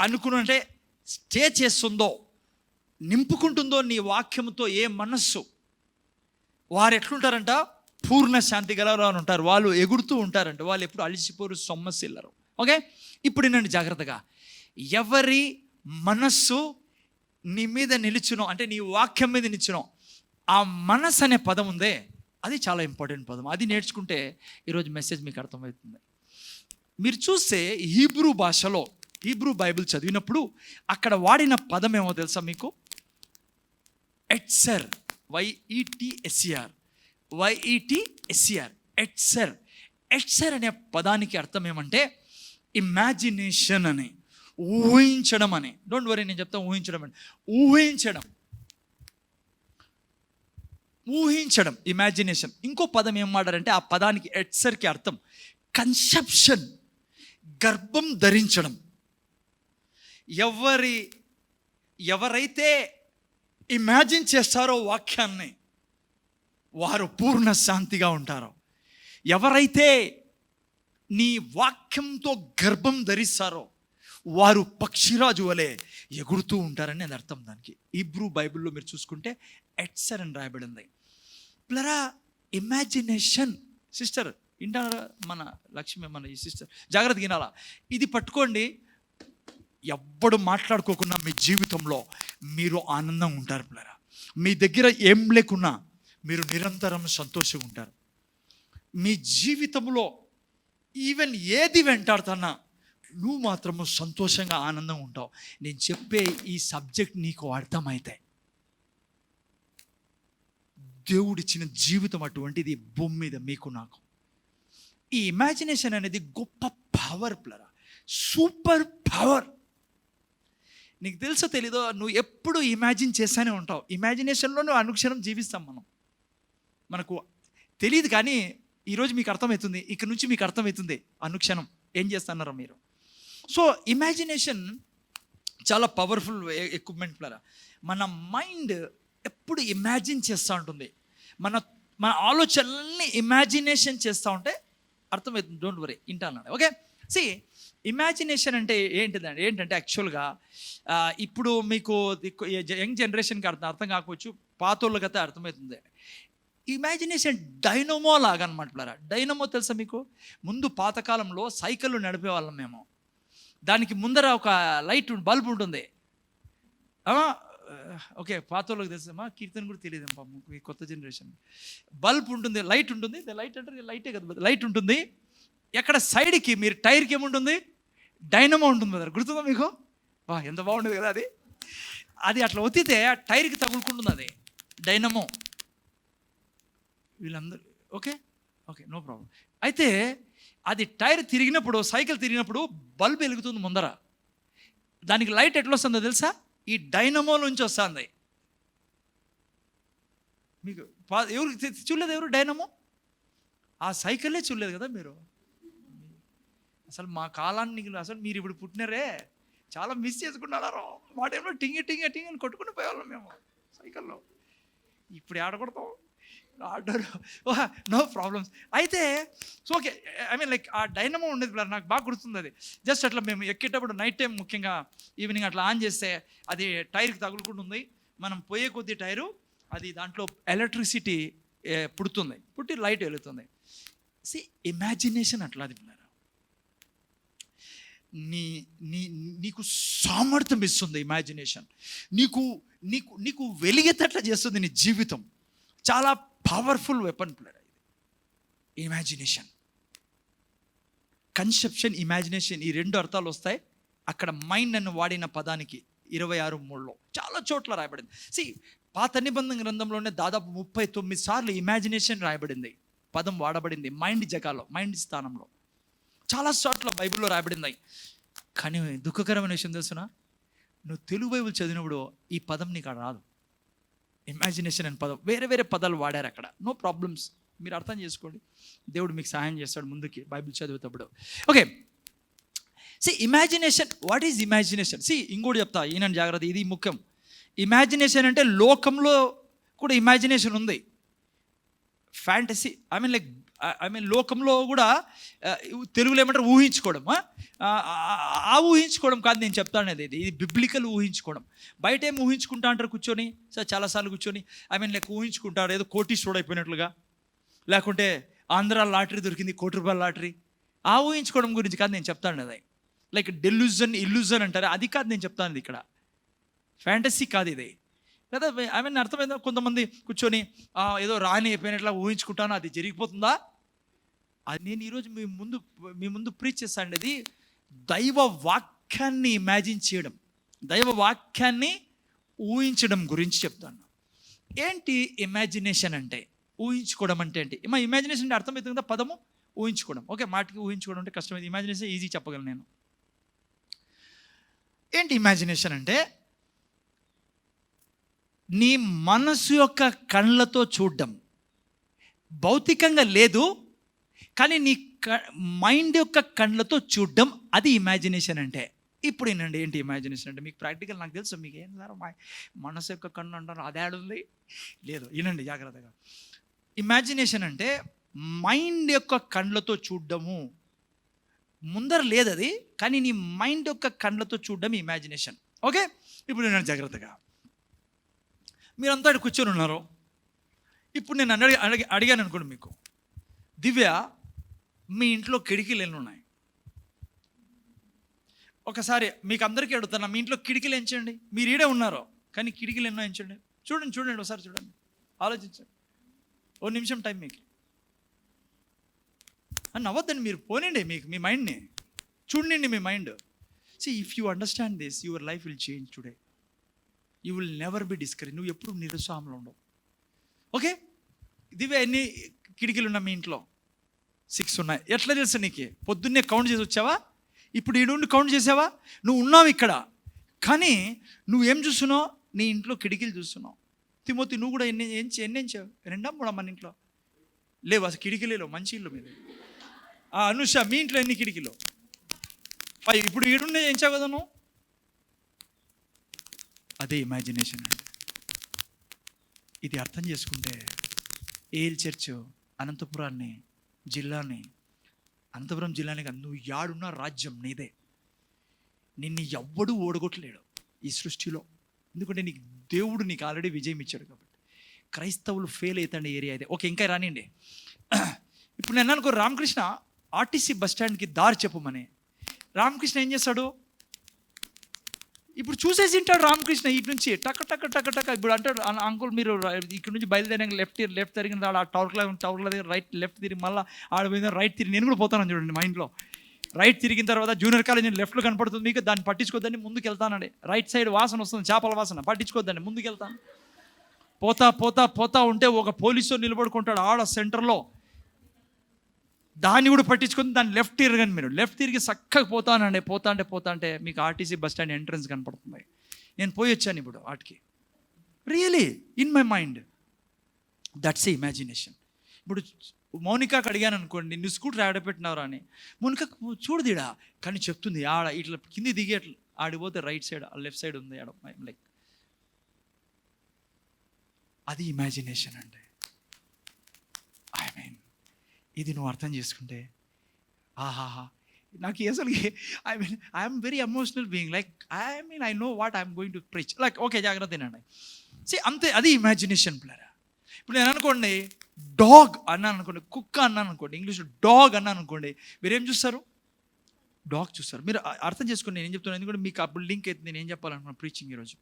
అనుకున్నంటే స్టే చేస్తుందో, నింపుకుంటుందో నీ వాక్యంతో ఏ మనస్సు, వారు ఎట్లుంటారంట? పూర్ణ శాంతి గలవారు అని ఉంటారు. వాళ్ళు ఎగురుతూ ఉంటారంట. వాళ్ళు ఎప్పుడు అలిసిపోరు, సొమ్మసిల్లరు. ఓకే, ఇప్పుడు నేను జాగ్రత్తగా, ఎవరి మనస్సు నీ మీద నిలుచునో, అంటే నీ వాక్యం మీద నిలుచునో, ఆ మనస్సు అనే పదం ఉందే, అది చాలా ఇంపార్టెంట్ పదం. అది నేర్చుకుంటే ఈరోజు మెసేజ్ మీకు అర్థమవుతుంది. మీరు చూస్తే హీబ్రూ భాషలో, హీబ్రూ బైబిల్ చదివినప్పుడు అక్కడ వాడిన పదం ఏమో తెలుసా మీకు? ఎట్సర్, వైఈటిఎస్ఈఆర్, ఎట్సర్ అనే పదానికి అర్థం ఏమంటే ఇమాజినేషన్ అని, ఊహించడం అని. డోంట్ వరీ, నేను చెప్తాను ఊహించడం అని. ఊహించడం, ఇమాజినేషన్. ఇంకో పదం ఏం మాట్లాడారంటే, ఆ పదానికి ఎట్సర్కి అర్థం కన్సెప్షన్, గర్భం ధరించడం. ఎవరైతే ఇమాజిన్ చేస్తారో వాక్యాన్ని, వారు పూర్ణ శాంతిగా ఉంటారు. ఎవరైతే నీ వాక్యంతో గర్భం ధరిస్తారో వారు పక్షిరాజు వలె ఎగురుతూ ఉంటారని అది అర్థం. దానికి హీబ్రూ బైబిల్లో మీరు చూసుకుంటే ఎట్సర్ అని రాయబడింది. ప్లరా ఇమాజినేషన్. సిస్టర్ వింటారా? మన లక్ష్మి, మన ఈ సిస్టర్ జాగ్రత్తగా వినాలా. ఇది పట్టుకోండి. ఎవ్వడు మాట్లాడుకోకుండా మీ జీవితంలో మీరు ఆనందంగా ఉంటారు పిల్లరా. మీ దగ్గర ఏం లేకున్నా మీరు నిరంతరం సంతోషంగా ఉంటారు. మీ జీవితంలో ఈవెన్ ఏది వెంటాడుతున్నా నువ్వు మాత్రము సంతోషంగా ఆనందంగా ఉంటావు. నేను చెప్పే ఈ సబ్జెక్ట్ నీకు అర్థమైతే, దేవుడిచ్చిన జీవితం అటువంటిది భూమి మీద మీకు నాకు. ఈ ఇమాజినేషన్ అనేది గొప్ప పవర్ పిల్లరా, సూపర్ పవర్. నీకు తెలుసో తెలీదో, నువ్వు ఎప్పుడు ఇమాజిన్ చేస్తూనే ఉంటావు. ఇమాజినేషన్లో నువ్వు అనుక్షణం జీవిస్తాం. మనకు తెలియదు, కానీ ఈరోజు మీకు అర్థమవుతుంది. ఇక్కడ నుంచి మీకు అర్థమవుతుంది అనుక్షణం ఏం చేస్తున్నారో మీరు. సో ఇమాజినేషన్ చాలా పవర్ఫుల్ ఎక్విప్మెంట్ ప్లరా. మన మైండ్ ఎప్పుడు ఇమాజిన్ చేస్తూ ఉంటుంది. మన ఆలోచనల్ని ఇమాజినేషన్ చేస్తూ ఉంటే అర్థమవుతుంది. డోంట్ వరీ, వింటాను. ఓకే, సి ఇమాజినేషన్ అంటే ఏంటంటే యాక్చువల్గా ఇప్పుడు మీకు యంగ్ జనరేషన్కి అర్థం కాకపోవచ్చు, పాతోళ్ళకి అయితే అర్థమవుతుంది. ఇమాజినేషన్ డైనమో లాగా అనమాట పిల్లరా. డైనమో తెలుసా మీకు? ముందు పాతకాలంలో సైకిళ్ళు నడిపేవాళ్ళం మేము. దానికి ముందర ఒక లైట్ బల్బ్ ఉంటుంది. ఓకే, పాతోళ్ళకి తెలుసమ్మా, కీర్తన కూడా తెలియదు ఈ కొత్త జనరేషన్. బల్బ్ ఉంటుంది, లైట్ ఉంటుంది. లైట్ అంటే లైటే కదా, లైట్ ఉంటుంది. ఎక్కడ సైడ్కి మీరు టైర్కి ఏముంటుంది? డైనమో ఉంటుంది కదా, గుర్తుందా మీకు? ఎంత బాగుంటుంది కదా అది. అది అట్లా ఒత్తితే టైర్కి తగులుకుంటుంది, అది డైనమో. వీళ్ళందరూ ఓకే, నో ప్రాబ్లం. అయితే అది టైర్ తిరిగినప్పుడు, సైకిల్ తిరిగినప్పుడు బల్బ్ వెలుగుతుంది ముందర. దానికి లైట్ ఎట్లా వస్తుందో తెలుసా? ఈ డైనమో నుంచి వస్తుంది. మీకు ఎవరు చూడలేదు, ఎవరు డైనమో ఆ సైకిల్లే చూడలేదు కదా మీరు. అసలు మా కాలాన్ని అసలు మీరు ఇప్పుడు పుట్టినారే చాలా మిస్ చేసుకున్నారా. మా టైంలో టింగి టింగి టింగి అని కొట్టుకుని పోయేవాళ్ళం మేము సైకిల్లో. ఇప్పుడు ఆడకూడతాం ఆడరు, నో ప్రాబ్లమ్స్. అయితే so okay, I mean like ఆ డైనమో ఉండేది బ్రదర్, నాకు బాగా గుర్తుంది అది. జస్ట్ అట్లా మేము ఎక్కేటప్పుడు నైట్ టైం ముఖ్యంగా ఈవినింగ్ అట్లా ఆన్ చేస్తే అది టైర్కి తగులుకుంటుంది. మనం పోయే కొద్ది టైరు అది దాంట్లో ఎలక్ట్రిసిటీ పుడుతుంది, పుట్టి లైట్ వెలుగుతుంది. సి ఇమాజినేషన్ అట్లా అది బ్రదర్. నీకు సామర్థ్యం ఇస్తుంది ఇమాజినేషన్. నీకు నీకు నీకు వెలిగేటట్లా చేస్తుంది నీ జీవితం. చాలా పవర్ఫుల్ వెపన్ ప్లేయర్ ఇది ఇమాజినేషన్. కన్సెప్షన్, ఇమాజినేషన్, ఈ రెండు అర్థాలు వస్తాయి అక్కడ మైండ్ అని వాడిన పదానికి 26:3 చాలా చోట్ల రాయబడింది. సి పాత నిబంధన గ్రంథంలోనే దాదాపు 39 సార్లు ఇమాజినేషన్ రాయబడింది, పదం వాడబడింది మైండ్ జగాలో, మైండ్ స్థానంలో చాలా చోట్ల బైబిల్లో రాయబడింది. కానీ దుఃఖకరమైన విషయం తెలుసునా, నువ్వు తెలుగు బైబిల్ చదివినప్పుడు ఈ పదం నీకు అక్కడ రాదు. ఇమాజినేషన్ అనే పదం, వేరే వేరే పదాలు వాడారు అక్కడ. నో ప్రాబ్లమ్స్, మీరు అర్థం చేసుకోండి, దేవుడు మీకు సహాయం చేస్తాడు ముందుకి బైబిల్ చదివేటప్పుడు. Okay, see imagination, what is imagination? See ఇంకోటి చెప్తా, ఈయన జాగ్రత్త, ఇది ముఖ్యం. ఇమాజినేషన్ అంటే లోకంలో కూడా ఇమాజినేషన్ ఉంది, ఫ్యాంటసీ, ఐ మీన్ లోకంలో కూడా తెలుగులో ఏమంటారు ఊహించుకోవడం. ఆ ఊహించుకోవడం కాదు నేను చెప్తాను అనేది, ఇది బిబ్లికల్ ఊహించుకోవడం. బయట ఏం ఊహించుకుంటా అంటారు కూర్చొని, సార్ చాలాసార్లు కూర్చొని లైక్ ఊహించుకుంటారు ఏదో కోటీశ్వరుడు అయిపోయినట్లుగా, లేకుంటే ఆంధ్ర లాటరీ దొరికింది, ₹1,00,00,000 లాటరీ. ఆ ఊహించుకోవడం గురించి కాదు నేను చెప్తాను అది. లైక్ డెల్యూజన్, ఇల్యూజన్ అంటారు, అది కాదు నేను చెప్తాను ఇక్కడ. ఫ్యాంటసీ కాదు ఇది. లేదా అర్థమైందా? కొంతమంది కూర్చొని ఏదో రాని అయిపోయినట్లా ఊహించుకుంటాను, అది జరిగిపోతుందా? అది నేను ఈరోజు మీ ముందు ప్రీచ్ చేస్తాను. అది దైవ వాక్యాన్ని ఇమాజిన్ చేయడం, దైవ వాక్యాన్ని ఊహించడం గురించి చెప్తాను. ఏంటి ఇమాజినేషన్ అంటే? ఊహించుకోవడం అంటే ఏంటి? ఇమాజినేషన్ అంటే అర్థమవుతుంది కదా పదము, ఊహించుకోవడం. ఓకే, మాటకి ఊహించుకోవడం అంటే కష్టమైంది, ఇమాజినేషన్ ఈజీ చెప్పగలను నేను. ఏంటి ఇమాజినేషన్ అంటే? నీ మనసు యొక్క కళ్ళతో చూడడం, భౌతికంగా లేదు కానీ నీ మైండ్ యొక్క కళ్ళతో చూడడం, అది ఇమాజినేషన్ అంటే. ఇప్పుడు ఏంటండి ఏంటి ఇమాజినేషన్ అంటే? మీకు ప్రాక్టికల్ నాకు తెలుసు, మీకు ఏం సార్ మనసు యొక్క కన్ను అంటారు, అదే ఆడుంది లేదు. వినండి జాగ్రత్తగా. ఇమాజినేషన్ అంటే మైండ్ యొక్క కళ్ళతో చూడడము, ముందర లేదు అది, కానీ నీ మైండ్ యొక్క కళ్ళతో చూడడం ఇమాజినేషన్. ఓకే, ఇప్పుడు నేను జాగ్రత్తగా, మీరంతా కూర్చొని ఉన్నారు. ఇప్పుడు నేను అడిగాను అనుకోండి మీకు, దివ్య మీ ఇంట్లో కిటికీలు ఎన్ని ఉన్నాయి? ఒకసారి మీకు అందరికీ అడుగుతాను, మీ ఇంట్లో కిటికీలు ఎంచండి. మీరు ఈడే ఉన్నారు కానీ కిటికీలు ఎన్నో ఎంచండి. చూడండి ఒకసారి చూడండి, ఆలోచించండి. 1 నిమిషం టైం మీకు. నవ్వద్దండి, మీరు పోనండి, మీ మైండ్ని చూడండి, మీ mind. See, if you understand this, your life will change today. You will never be discouraged. నువ్వు ఎప్పుడు నిరుత్సాహంలో ఉండవు. ఓకే, దివ్య ఎన్ని కిటికీలు ఉన్నాయి మీ ఇంట్లో? 6 ఉన్నాయి. ఎట్లా తెలుసు నీకు? పొద్దున్నే కౌంట్ చేసి వచ్చావా? ఇప్పుడు ఈ నుండి కౌంట్ చేసావా? నువ్వు ఉన్నావు ఇక్కడ, కానీ నువ్వేం చూస్తున్నావు? నీ ఇంట్లో కిటికీలు చూస్తున్నావు. తిమోతి, నువ్వు కూడా ఎన్ని ఎంచావు? 2 3 మన ఇంట్లో లేవు అసలు కిటికీలు లేవు, మంచి ఇల్లు మీద. అనుష, మీ ఇంట్లో ఎన్ని కిటికీలు? 5. ఇప్పుడు ఈడుండే ఎంచావు కదా నువ్వు. అదే ఇమాజినేషన్ అంటే. ఇది అర్థం చేసుకుంటే ఏల్ చర్చ్ అనంతపురం జిల్లాని కాదు, నువ్వు యాడున్న రాజ్యం నీదే. నిన్ను ఎవ్వడూ ఓడగొట్టలేడు ఈ సృష్టిలో, ఎందుకంటే నీకు దేవుడు నీకు ఆల్రెడీ విజయం ఇచ్చాడు కాబట్టి. క్రైస్తవులు ఫెయిల్ అవుతాండే ఏరియా అయితే. ఓకే, ఇంకా రానిండి. ఇప్పుడు నేను అనుకో, రామకృష్ణ ఆర్టీసీ బస్ స్టాండ్కి దారి చెప్పమని. రామకృష్ణ ఏం చేస్తాడు? ఇప్పుడు చూసేసి ఉంటాడు రామకృష్ణ, ఇటు నుంచి టక్ టక్ టక్ టక్. ఇప్పుడు అంటాడు, అంకుల్ మీరు ఇక్కడ నుంచి బయలుదేరాక లెఫ్ట్ తిరిగిన ఆ టవర్ల దగ్గర లెఫ్ట్ తిరిగి మళ్ళీ ఆడ పోయిన రైట్ తిరిగి, నేను కూడా పోతాను చూడండి మా ఇంట్లో. రైట్ తిరిగిన తర్వాత జూనియర్ కాలేజ్ లెఫ్ట్లో కనపడుతుంది మీకు, దాన్ని పట్టించుకోద్దని ముందుకు వెళ్తానండి. రైట్ సైడ్ వాసన వస్తుంది, చేపల వాసన, పట్టించుకోద్దండి, ముందుకు వెళ్తాను. పోతా ఉంటే ఒక పోలీసు నిలబడుకుంటాడు ఆడ సెంటర్లో, దాన్ని కూడా పట్టించుకొని దాన్ని లెఫ్ట్ తిరగండి. మీరు లెఫ్ట్ తిరిగి చక్కగా పోతా అంటే మీకు ఆర్టీసీ బస్ స్టాండ్ ఎంట్రన్స్ కనపడుతుంది. నేను పోయి వచ్చాను ఇప్పుడు వాటికి, really in my mind. That's a imagination. ఇప్పుడు మౌనికాకి అడిగాను అనుకోండి, నువ్వు స్కూటర్ ఆడపెట్టినవరా అని, మౌనిక చూడదిడా కానీ చెప్తుంది ఆడ ఇట్లా కింది దిగి అట్లా ఆడిపోతే రైట్ సైడ్ లెఫ్ట్ సైడ్ ఉంది ఆడ, లైక్ అది ఇమాజినేషన్ అండి. ఐ మీన్ ఇది నువ్వు అర్థం చేసుకుంటే ఆహాహా, నాకు అసలు I'm very emotional being, like I know what I'm going to preach, like okay జాగ్రత్త తినండి. అంతే, అది ఇమాజినేషన్ ప్లేరా. ఇప్పుడు నేను అనుకోండి డాగ్ అన్నాను అనుకోండి, కుక్క అన్నాను అనుకోండి, ఇంగ్లీష్లో డాగ్ అన్నాను అనుకోండి, మీరేం చూస్తారు? డాగ్ చూస్తారు. మీరు అర్థం చేసుకోండి నేను ఏం చెప్తున్నాను, ఎందుకంటే మీకు అప్పుడు లింక్ అయితే నేను ఏం చెప్పాలనుకున్నాను ప్రీచింగ్ ఈరోజు.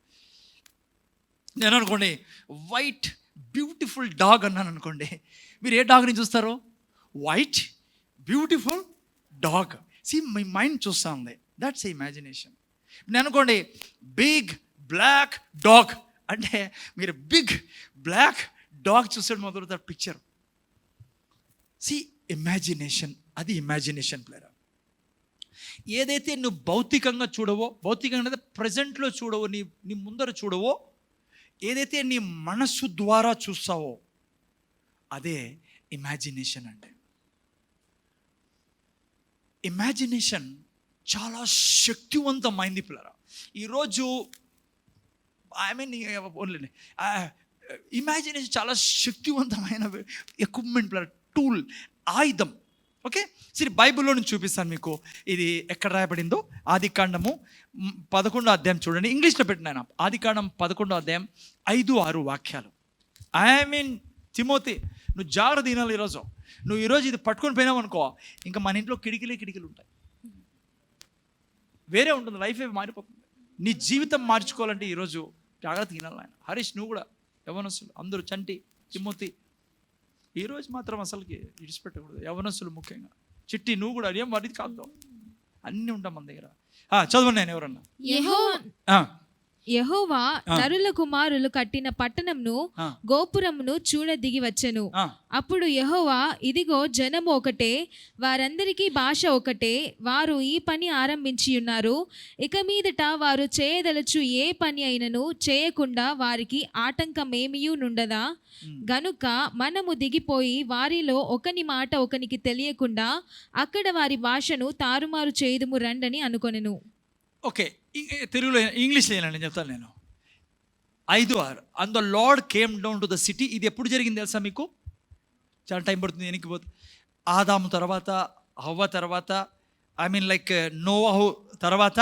నేను అనుకోండి వైట్ బ్యూటిఫుల్ డాగ్ అన్నాను అనుకోండి, మీరు ఏ డాగ్ని చూస్తారు? White beautiful dog. మీ మైండ్ చూస్తూ ఉంది, దట్స్ ఏ ఇమాజినేషన్. నేను అనుకోండి బిగ్ బ్లాక్ డాగ్ అంటే మీరు బిగ్ బ్లాక్ డాగ్ చూసాడు మొదలుతారు పిక్చర్. ఇమాజినేషన్, అది ఇమాజినేషన్ ప్లేరా. ఏదైతే నువ్వు భౌతికంగా చూడవో, భౌతికంగా అంటే ప్రజెంట్లో చూడవో, నీ ముందర చూడవో, ఏదైతే నీ మనస్సు ద్వారా చూస్తావో అదే ఇమాజినేషన్ అంటే. ఇమాజినేషన్ చాలా శక్తివంతమైంది పిల్లరా. ఈరోజు ఓన్లీ ఇమాజినేషన్ చాలా శక్తివంతమైన ఎక్విప్మెంట్ పిల్లరా, టూల్, ఆయుధం. ఓకే, సరే బైబిల్లో నుంచి చూపిస్తాను మీకు. ఇది ఎక్కడ రాయబడిందో, ఆదికాండము 11వ అధ్యాయం చూడండి, ఇంగ్లీష్లో పెట్టినాను. ఆదికాండం 11వ అధ్యాయం 5-6 వాక్యాలు. తిమోతి, నువ్వు జాగ్రత్త తినాలి. నువ్వు ఈరోజు ఇది పట్టుకొని పోయినావు అనుకో, ఇంకా మన ఇంట్లో కిటికీలు ఉంటాయి, వేరే ఉంటుంది, లైఫ్ మారిపోతుంది. నీ జీవితం మార్చుకోవాలంటే ఈరోజు జాగ్రత్త తినాలి ఆయన. హరీష్, నువ్వు కూడా, యవనస్తులు అందరూ, చంటి, తిమోతి, ఈరోజు మాత్రం అసలుకి విడిచిపెట్టకూడదు, యవనస్తులు ముఖ్యంగా. చిట్టి, నువ్వు కూడా ఏం వాటిది కాదు, అన్నీ ఉంటాం మన దగ్గర. చదవండి, నేను ఎవరన్నా. యెహోవా నరుల కుమారులు కట్టిన పట్టణంను గోపురమును చూడ దిగి వచ్చెను. అప్పుడు యెహోవా, ఇదిగో జనము ఒకటే, వారందరికీ భాష ఒకటే, వారు ఈ పని ఆరంభించి ఉన్నారు. ఇక మీదట వారు చేయదలచు ఏ పని అయినను చేయకుండా వారికి ఆటంకమేమియూ నుండదా? గనుక మనము దిగిపోయి వారిలో ఒకని మాట ఒకనికి తెలియకుండా అక్కడ వారి భాషను తారుమారు చేయుదుము రండని అనుకొనెను. ఓకే, తెలుగులో ఇంగ్లీష్లో నేను చెప్తాను. నేను 5:6 and the Lord came down to the city. ఇది ఎప్పుడు జరిగింది తెలుసా మీకు? చాలా టైం పడుతుంది వెనక్కిపోతుంది. ఆదాము తర్వాత, హవ్వ తర్వాత, లైక్ నోవాహు తర్వాత,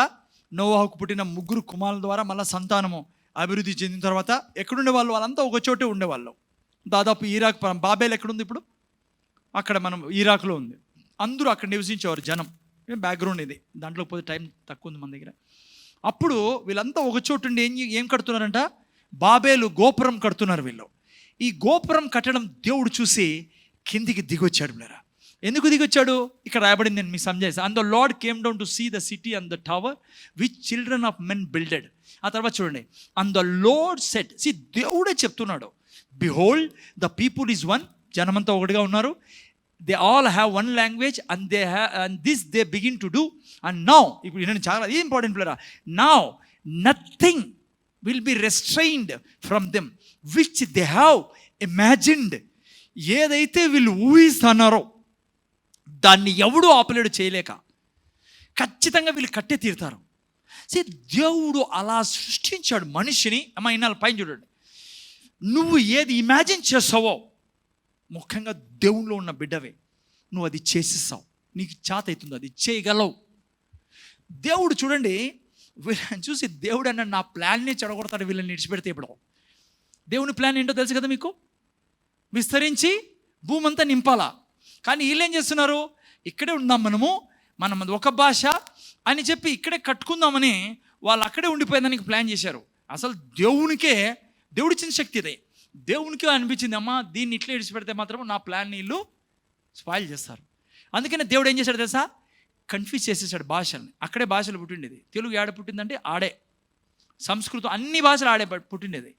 నోవాహుకు పుట్టిన 3 కుమారుల ద్వారా మళ్ళీ సంతానము అభివృద్ధి చెందిన తర్వాత ఎక్కడుండే వాళ్ళు? వాళ్ళంతా ఒక చోటే ఉండేవాళ్ళు. దాదాపు ఇరాక్, బాబేల్ ఎక్కడుంది ఇప్పుడు? అక్కడ మనం ఇరాక్లో ఉంది. అందరూ అక్కడ నివసించేవారు జనం. బ్యాక్గ్రౌండ్ ఇది, దాంట్లో పోతే టైం తక్కువ ఉంది మన దగ్గర. అప్పుడు వీళ్ళంతా ఒక చోటు ఉండి ఏం కడుతున్నారంట? బాబేలు గోపురం కడుతున్నారు వీళ్ళు. ఈ గోపురం కట్టడం దేవుడు చూసి కిందికి దిగొచ్చాడు. లేరా, ఎందుకు దిగొచ్చాడు? ఇక్కడ రాయబడింది, నేను మీకు సంజాయిస్తాను. And the Lord came down to see the city and the tower which children of men builded. ఆ తర్వాత చూడండి, అండ్ ద లార్డ్ సెడ్, దేవుడే చెప్తున్నాడు, behold the people is one, జనమంతా ఒకటిగా ఉన్నారు. They all have one language and this they begin to do. And now, ఇప్పుడు నేను చాలా important ప్లేరా, now nothing will be restrained from them which they have imagined. ఏదైతే వీళ్ళు ఊహిస్తున్నారో దాన్ని ఎవడూ ఆపలేడు, చేయలేక. ఖచ్చితంగా వీళ్ళు కట్టే తీరుతారు. దేవుడు అలా సృష్టించాడు మనిషిని. ఇన్నాళ్ళు పైన చూడండి, నువ్వు ఏది ఇమాజిన్ చేస్తావో, ముఖ్యంగా దేవునిలో ఉన్న బిడ్డవే, నువ్వు అది చేసేస్తావు. నీకు చేత అవుతుంది, అది చేయగలవు. దేవుడు చూడండి, వీళ్ళని చూసి దేవుడు అన్న నా ప్లాన్ని చెడగొడతాడు వీళ్ళని విడిచిపెడితే. ఇప్పుడు దేవుని ప్లాన్ ఏంటో తెలుసు కదా మీకు? విస్తరించి భూమి అంతా నింపాలా. కానీ వీళ్ళు ఏం చేస్తున్నారు? ఇక్కడే ఉందాం మనం ఒక భాష అని చెప్పి ఇక్కడే కట్టుకుందామని వాళ్ళు అక్కడే ఉండిపోయేదానికి ప్లాన్ చేశారు. అసలు దేవుడు ఇచ్చిన శక్తి ఇదే. దేవునికి అనిపించింది, అమ్మా దీన్ని ఇట్లా విడిచిపెడితే మాత్రం నా ప్లాన్ వీళ్ళు స్పాయిల్ చేస్తారు. అందుకనే దేవుడు ఏం చేశాడు తెలుసా? కన్ఫ్యూజ్ చేసేసాడు భాషల్ని. అక్కడే భాషలు పుట్టిండేది. తెలుగు ఆడ పుట్టిందంటే ఆడే, సంస్కృతం అన్ని భాషలు ఆడే పుట్టిండేది.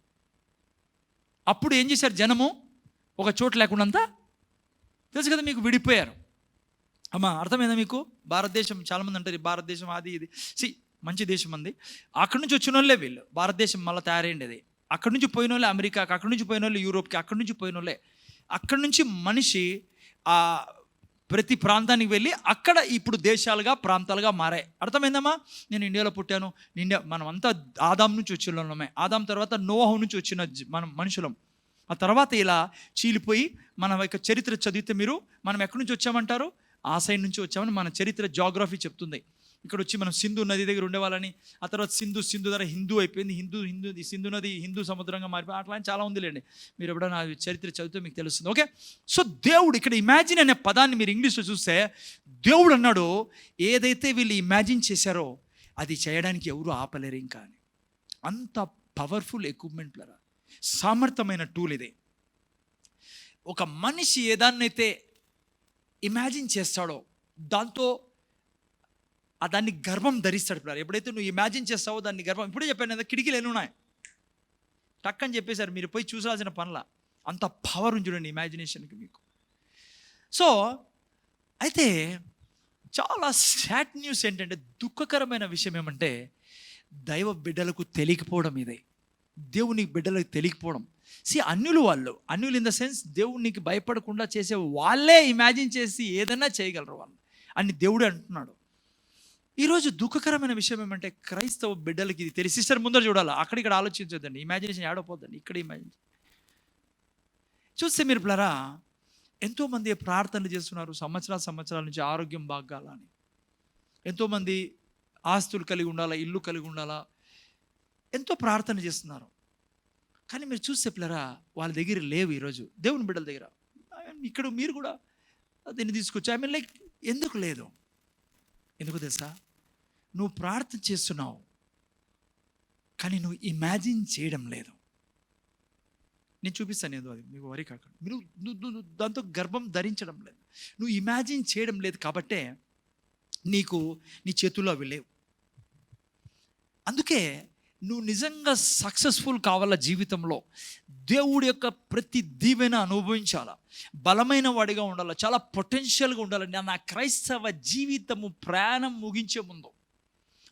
అప్పుడు ఏం చేశారు? జనము ఒక చోటు లేకుండా తెలుసు కదా మీకు, విడిపోయారు. అమ్మా అర్థమైందా మీకు? భారతదేశం చాలామంది అంటారు భారతదేశం అది ఇది. మంచి దేశం అంది. అక్కడి నుంచి వచ్చిన వాళ్ళే వీళ్ళు. భారతదేశం మళ్ళీ తయారైండేది. అక్కడి నుంచి పోయిన వాళ్ళే అమెరికాకి, అక్కడి నుంచి పోయిన వాళ్ళు యూరోప్కి, అక్కడి నుంచి పోయిన వాళ్ళే. అక్కడి నుంచి మనిషి ప్రతి ప్రాంతానికి వెళ్ళి అక్కడ ఇప్పుడు దేశాలుగా ప్రాంతాలుగా మారాయి. అర్థమైందమ్మా? నేను ఇండియాలో పుట్టాను, ఇండియా మనం అంతా ఆదాం నుంచి వచ్చిన వాళ్ళమే. ఆదాం తర్వాత నోవహు నుంచి వచ్చిన మనం మనుషులం. ఆ తర్వాత ఇలా చీలిపోయి మన యొక్క చరిత్ర చదివితే మీరు మనం ఎక్కడి నుంచి వచ్చామంటారు? ఆ సైడ్ నుంచి వచ్చామని మన చరిత్ర జాగ్రఫీ చెప్తుంది. ఇక్కడ వచ్చి మనం సింధు నది దగ్గర ఉండేవాళ్ళని, ఆ తర్వాత సింధు ద్వారా హిందూ అయిపోయింది, సింధు నది హిందూ సముద్రంగా మారిపోయి అట్లా చాలా ఉందిలేండి. మీరు ఎప్పుడైనా చరిత్ర చదివితే మీకు తెలుస్తుంది. ఓకే, సో దేవుడు ఇక్కడ ఇమాజిన్ అనే పదాన్ని మీరు ఇంగ్లీష్లో చూస్తే దేవుడు అన్నాడు, ఏదైతే వీళ్ళు ఇమాజిన్ చేశారో అది చేయడానికి ఎవరు ఆపలేరు ఇంకా అని. అంత పవర్ఫుల్ ఎక్విప్మెంట్లరా, సామర్థ్యమైన టూల్ ఇదే. ఒక మనిషి ఏదాన్నైతే ఇమాజిన్ చేస్తాడో దాంతో దాన్ని గర్వం ధరిస్తాడు. పిల్లలు ఎప్పుడైతే నువ్వు ఇమాజిన్ చేస్తావో దాన్ని గర్వం. ఇప్పుడే చెప్పాను కదా, కిటికీలు ఎన్ని ఉన్నాయి టక్ అని చెప్పేశారు, మీరు పోయి చూసాల్సిన పనుల. అంత పవర్ ఉంది చూడండి ఇమాజినేషన్కి మీకు. సో అయితే చాలా సాడ్ న్యూస్ ఏంటంటే, దుఃఖకరమైన విషయం ఏమంటే దైవ బిడ్డలకు తెలియకపోవడం ఇదే. దేవుని బిడ్డలకు తెలియకపోవడం. అన్యులు ఇన్ ద సెన్స్ దేవునికి భయపడకుండా చేసే వాళ్ళే ఇమాజిన్ చేసి ఏదైనా చేయగలరు వాళ్ళు అని దేవుడే అంటున్నాడు. ఈరోజు దుఃఖకరమైన విషయం ఏమంటే క్రైస్తవ బిడ్డలకి ఇది తెలిసి, సిస్టర్ ముందర చూడాలి, అక్కడిక్కడ ఆలోచించొద్దండి, ఇమాజినేషన్ ఆడపోద్దండి, ఇక్కడ ఇమాజిన్ చూస్తే మీరు పిల్లరా ఎంతోమంది ప్రార్థనలు చేస్తున్నారు సంవత్సరాల నుంచి ఆరోగ్యం బాగాలని. ఎంతోమంది ఆస్తులు కలిగి ఉండాలా, ఇల్లు కలిగి ఉండాలా, ఎంతో ప్రార్థన చేస్తున్నారు. కానీ మీరు చూస్తే పిల్లరా వాళ్ళ దగ్గర లేవు. ఈరోజు దేవుని బిడ్డల దగ్గర ఇక్కడ మీరు కూడా దీన్ని తీసుకొచ్చి లైక్ ఎందుకు లేదు? ఎందుకు తెలుసా? నువ్వు ప్రార్థన చేస్తున్నావు కానీ నువ్వు ఇమాజిన్ చేయడం లేదు. నేను చూపిస్తాను ఏదో, అది మీకు వరి కాకండి. నువ్వు దాంతో గర్భం ధరించడం లేదు, నువ్వు ఇమాజిన్ చేయడం లేదు కాబట్టే నీ చేతుల్లో అవి లేవు. అందుకే నువ్వు నిజంగా సక్సెస్ఫుల్ కావాలా జీవితంలో, దేవుడి యొక్క ప్రతి దీవెన అనుభవించాలా, బలమైన వాడిగా ఉండాలా, చాలా పొటెన్షియల్గా ఉండాలి. నా క్రైస్తవ జీవితము ప్రయాణం ముగించే ముందు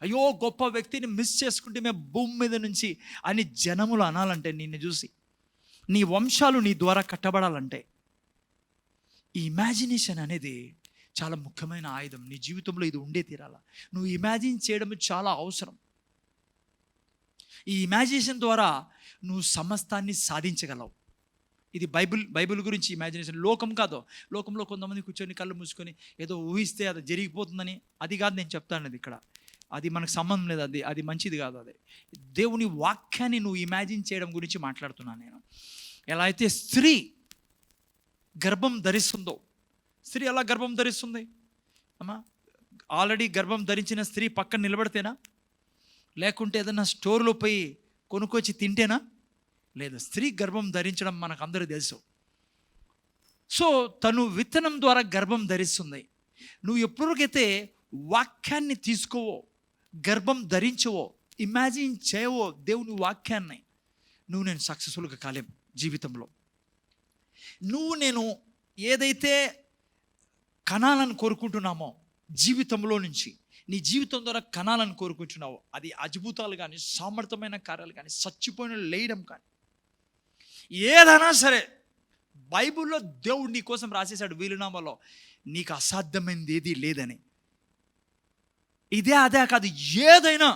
అయ్యో గొప్ప వ్యక్తిని మిస్ చేసుకుంటే మేము భూమి మీద నుంచి అని జనములు అనాలంటే, నిన్ను చూసి నీ వంశాలు నీ ద్వారా కట్టబడాలంటే ఈ ఇమాజినేషన్ అనేది చాలా ముఖ్యమైన ఆయుధం. నీ జీవితంలో ఇది ఉండే తీరాలా. నువ్వు ఇమాజిన్ చేయడం చాలా అవసరం. ఈ ఇమాజినేషన్ ద్వారా నువ్వు సమస్తాన్ని సాధించగలవు. ఇది బైబిల్ గురించి ఇమాజినేషన్, లోకం కాదు. లోకంలో కొంతమంది కూర్చొని కళ్ళు మూసుకొని ఏదో ఊహిస్తే అది జరిగిపోతుందని, అది కాదు నేను చెప్తాను. ఇక్కడ అది మనకు సంబంధం లేదు, అది మంచిది కాదు. అది దేవుని వాక్యాన్ని నువ్వు ఇమాజిన్ చేయడం గురించి మాట్లాడుతున్నాను నేను. ఎలా అయితే స్త్రీ గర్భం ధరిస్తుందో, స్త్రీ ఎలా గర్భం ధరిస్తుంది అమ్మా? ఆల్రెడీ గర్భం ధరించిన స్త్రీ పక్కన నిలబడితేనా, లేకుంటే ఏదన్నా స్టోర్లో పోయి కొనుక్కొచ్చి తింటేనా? లేదు. స్త్రీ గర్భం ధరించడం మనకు అందరూ తెలుసు. సో తను విత్తనం ద్వారా గర్భం ధరిస్తుంది. నువ్వు ఎప్పటికైతే వాక్యాన్ని తీసుకోవో, గర్భం ధరించవో, ఇమాజిన్ చేయవో దేవుని వాక్యాన్ని, నేను సక్సెస్ఫుల్గా కాలేం జీవితంలో. నేను ఏదైతే కణాలను కోరుకుంటున్నామో జీవితంలో నుంచి, నీ జీవితం ద్వారా కణాలను కోరుకుంటున్నావు, అది అద్భుతాలు కానీ, సామర్థ్యమైన కార్యాలు కానీ, చచ్చిపోయిన లేయడం కానీ, ఏదైనా సరే బైబిల్లో దేవుడు నీ కోసం రాసేశాడు వీలునామాలో, నీకు అసాధ్యమైనది ఏది లేదని. అదే కాదు, ఏదైనా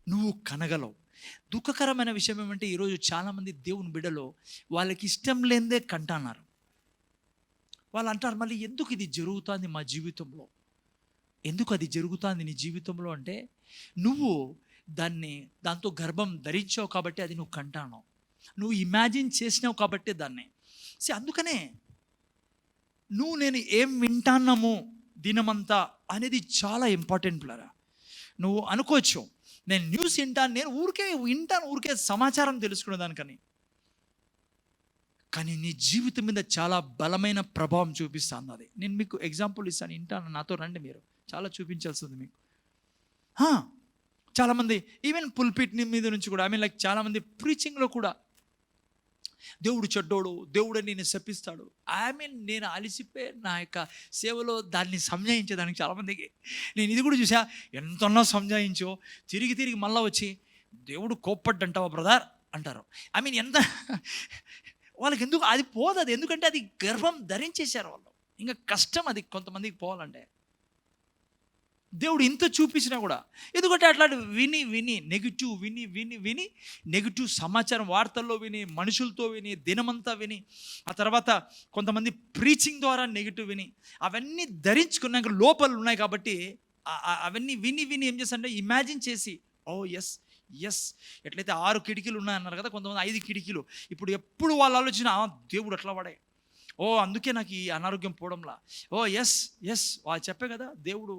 నువ్వు కనగలవు. దుఃఖకరమైన విషయం ఏమంటే ఈరోజు చాలామంది దేవుని బిడ్డలో వాళ్ళకి ఇష్టం లేనిదే కంటున్నారు. వాళ్ళు అంటారు, మళ్ళీ ఎందుకు ఇది జరుగుతుంది మా జీవితంలో, ఎందుకు అది జరుగుతుంది నీ జీవితంలో అంటే, నువ్వు దాంతో గర్భం ధరించావు కాబట్టి అది నువ్వు కంటాను, నువ్వు ఇమాజిన్ చేసినావు కాబట్టి దాన్ని. అందుకనే నేను ఏం వింటాన్నాము దినమంతా అనేది చాలా ఇంపార్టెంట్ పిల్లరా. నువ్వు అనుకోవచ్చు నేను న్యూస్ వింటాను, నేను ఊరికే సమాచారం తెలుసుకునే దానికని, కానీ నీ జీవితం మీద చాలా బలమైన ప్రభావం చూపిస్తుంది అది. నేను మీకు ఎగ్జాంపుల్ ఇస్తాను, వింటాను, నాతో రండి, మీరు చాలా చూపించాల్సింది మీకు. చాలామంది ఈవెన్ పుల్పిట్ మీద నుంచి కూడా, లైక్ చాలామంది ప్రీచింగ్లో కూడా దేవుడు చెడ్డోడు, దేవుడు నేను శపిస్తాడు. నేను అలిసిపోయి నా యొక్క సేవలో దాన్ని సంజాయించేదానికి చాలామందికి నేను ఇది కూడా చూసా. ఎంతన్నా సంజాయించో తిరిగి మళ్ళీ వచ్చి దేవుడు కోప్పడ్డంటావా బ్రదర్ అంటారు. ఐ మీన్ ఎంత వాళ్ళకి ఎందుకు అది పోదు, అది ఎందుకంటే అది గర్భం ధరించేశారు వాళ్ళు. ఇంకా కష్టం అది కొంతమందికి పోవాలంటే. దేవుడు ఇంత చూపించినా కూడా ఎందుకంటే అట్లాంటి విని నెగిటివ్ విని నెగిటివ్ సమాచారం వార్తల్లో విని, మనుషులతో విని, దినమంతా విని, ఆ తర్వాత కొంతమంది ప్రీచింగ్ ద్వారా నెగిటివ్ విని అవన్నీ ధరించుకున్నాక లోపల ఉన్నాయి కాబట్టి అవన్నీ విని ఏం చేస్తారంటే ఇమాజిన్ చేసి, ఓ ఎస్ ఎట్లయితే 6 కిటికీలు ఉన్నాయన్నారు కదా, కొంతమంది 5 కిటికీలు. ఇప్పుడు ఎప్పుడు వాళ్ళ ఆలోచన దేవుడు అట్లా వాడే, అందుకే నాకు ఈ అనారోగ్యం పోవడంలా, వాళ్ళు చెప్పే కదా దేవుడు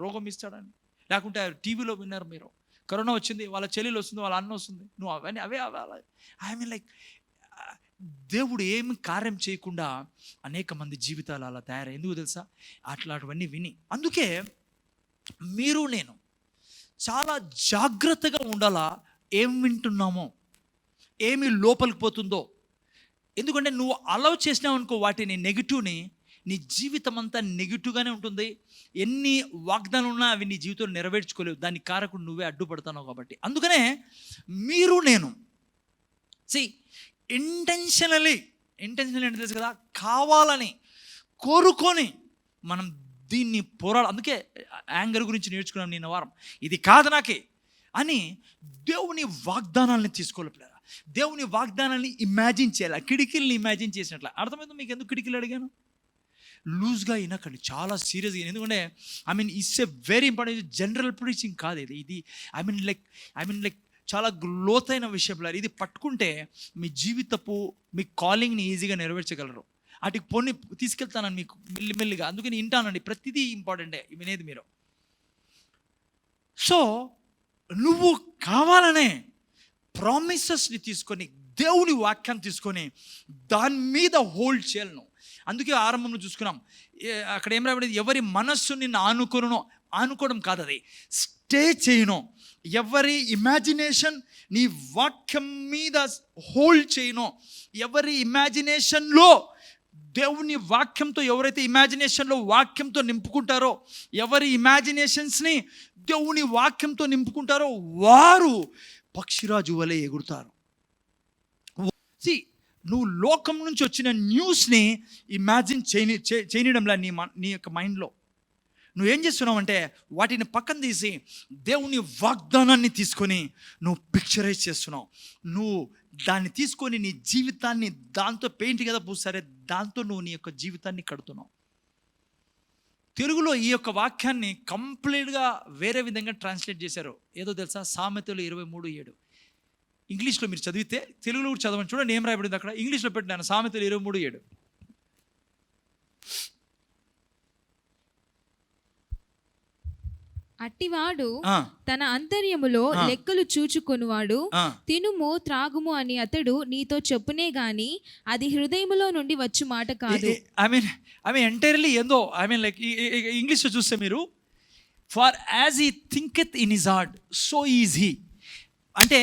రోగం ఇస్తాడని. లేకుంటే టీవీలో విన్నారు మీరు, కరోనా వచ్చింది, వాళ్ళ చెల్లెలు వస్తుంది, వాళ్ళ అన్న వస్తుంది, నువ్వు అవన్నీ అవే ఐ మీన్ లైక్ దేవుడు ఏమి కార్యం చేయకుండా అనేక మంది జీవితాలు అలా తయారై, ఎందుకు తెలుసా, అట్లాంటివన్నీ విని. అందుకే మీరు నేను చాలా జాగ్రత్తగా ఉండాలా, ఏం వింటున్నామో, ఏమి లోపలికి పోతుందో. ఎందుకంటే నువ్వు అలౌ చేసినావు అనుకో వాటిని, నెగిటివ్ని, నీ జీవితం అంతా నెగిటివ్గానే ఉంటుంది. ఎన్ని వాగ్దానాలు ఉన్నా అవి నీ జీవితంలో నెరవేర్చుకోలేవు, దానికి కారకుడు నువ్వే అడ్డుపడతావు కాబట్టి. అందుకనే మీరు నేను ఇంటెన్షనల్లీ ఏంటి తెలుసు కదా, కావాలని కోరుకొని మనం దీన్ని అందుకే యాంగర్ గురించి నేర్చుకున్నాం నిన్న వారం. ఇది కాదు నాకే అని దేవుని వాగ్దానాలని తీసుకోలేరు, దేవుని వాగ్దానాన్ని ఇమాజిన్ చేయాలి, కిటికీలని ఇమాజిన్ చేసినట్ల. అర్థమైంది మీకు ఎందుకు కిటికీలు అడిగాను? లూజ్గా వినకండి, చాలా సీరియస్గా. ఎందుకంటే I mean it's a very important, general preaching కాదు ఇది. ఐ మీన్ లైక్ చాలా లోతైన విషయం. ఇది పట్టుకుంటే మీ జీవితపు మీ కాలింగ్ని ఈజీగా నెరవేర్చగలరు. వాటికి పొన్ని తీసుకెళ్తానని మీకు మెల్లిమెల్లిగా. అందుకని వింటానండి, ప్రతిదీ ఇంపార్టెంటే వినేది మీరు. సో నువ్వు కావాలనే ప్రామిసెస్ని తీసుకొని, దేవుని వాక్యాన్ని తీసుకొని దాని మీద హోల్డ్ చేయాలి నువ్వు. అందుకే ఆరంభంలో చూసుకున్నాం, అక్కడ ఏం రాబడింది, ఎవరి మనస్సు నిన్ను ఆనుకోవడం కాదు, అది స్టే చేయను. ఎవరి ఇమాజినేషన్ నీ వాక్యం మీద హోల్డ్ చేయను, ఎవరి ఇమాజినేషన్లో దేవుని వాక్యంతో, ఎవరైతే ఇమాజినేషన్లో వాక్యంతో నింపుకుంటారో, ఎవరి ఇమాజినేషన్స్ని దేవుని వాక్యంతో నింపుకుంటారో వారు పక్షిరాజు వలె ఎగురుతారు. నువ్వు లోకం నుంచి వచ్చిన న్యూస్ని ఇమాజిన్ చేయడంలా నీ యొక్క మైండ్లో నువ్వేం చేస్తున్నావు అంటే వాటిని పక్కన తీసి దేవుని వాగ్దానాన్ని తీసుకొని నువ్వు పిక్చరైజ్ చేస్తున్నావు. నువ్వు దాన్ని తీసుకొని నీ జీవితాన్ని, దాంతో పెయింట్ కదా పూసారే, దాంతో నువ్వు నీ యొక్క జీవితాన్ని కడుతున్నావు. తెలుగులో ఈ యొక్క వాక్యాన్ని కంప్లీట్గా వేరే విధంగా ట్రాన్స్లేట్ చేశారు. ఏదో తెలుసా, సామెతలు 23:7. ఇంగ్లీష్లో మీరు చదివితే తెలుగులో కూడా చదవండి, చూడండి ఏం రాయబడింది అక్కడ. ఇంగ్లీష్లో పెట్టినాను, సామెతలు 23:7. అట్టివాడు తన అంతర్యములో లెక్కలు చూచుకొనువాడు, తినుము త్రాగుము అని అతడు నీతో చెప్పునే గాని అది హృదయములో నుండి వచ్చు మాట కాదు. ఐ మీన్ ఎంటైర్లీ ఏందో, ఐ మీన్ లైక్ ఇంగ్లీష్లో చూస్తే మీరు, for as he thinketh in his heart so is he. అంటే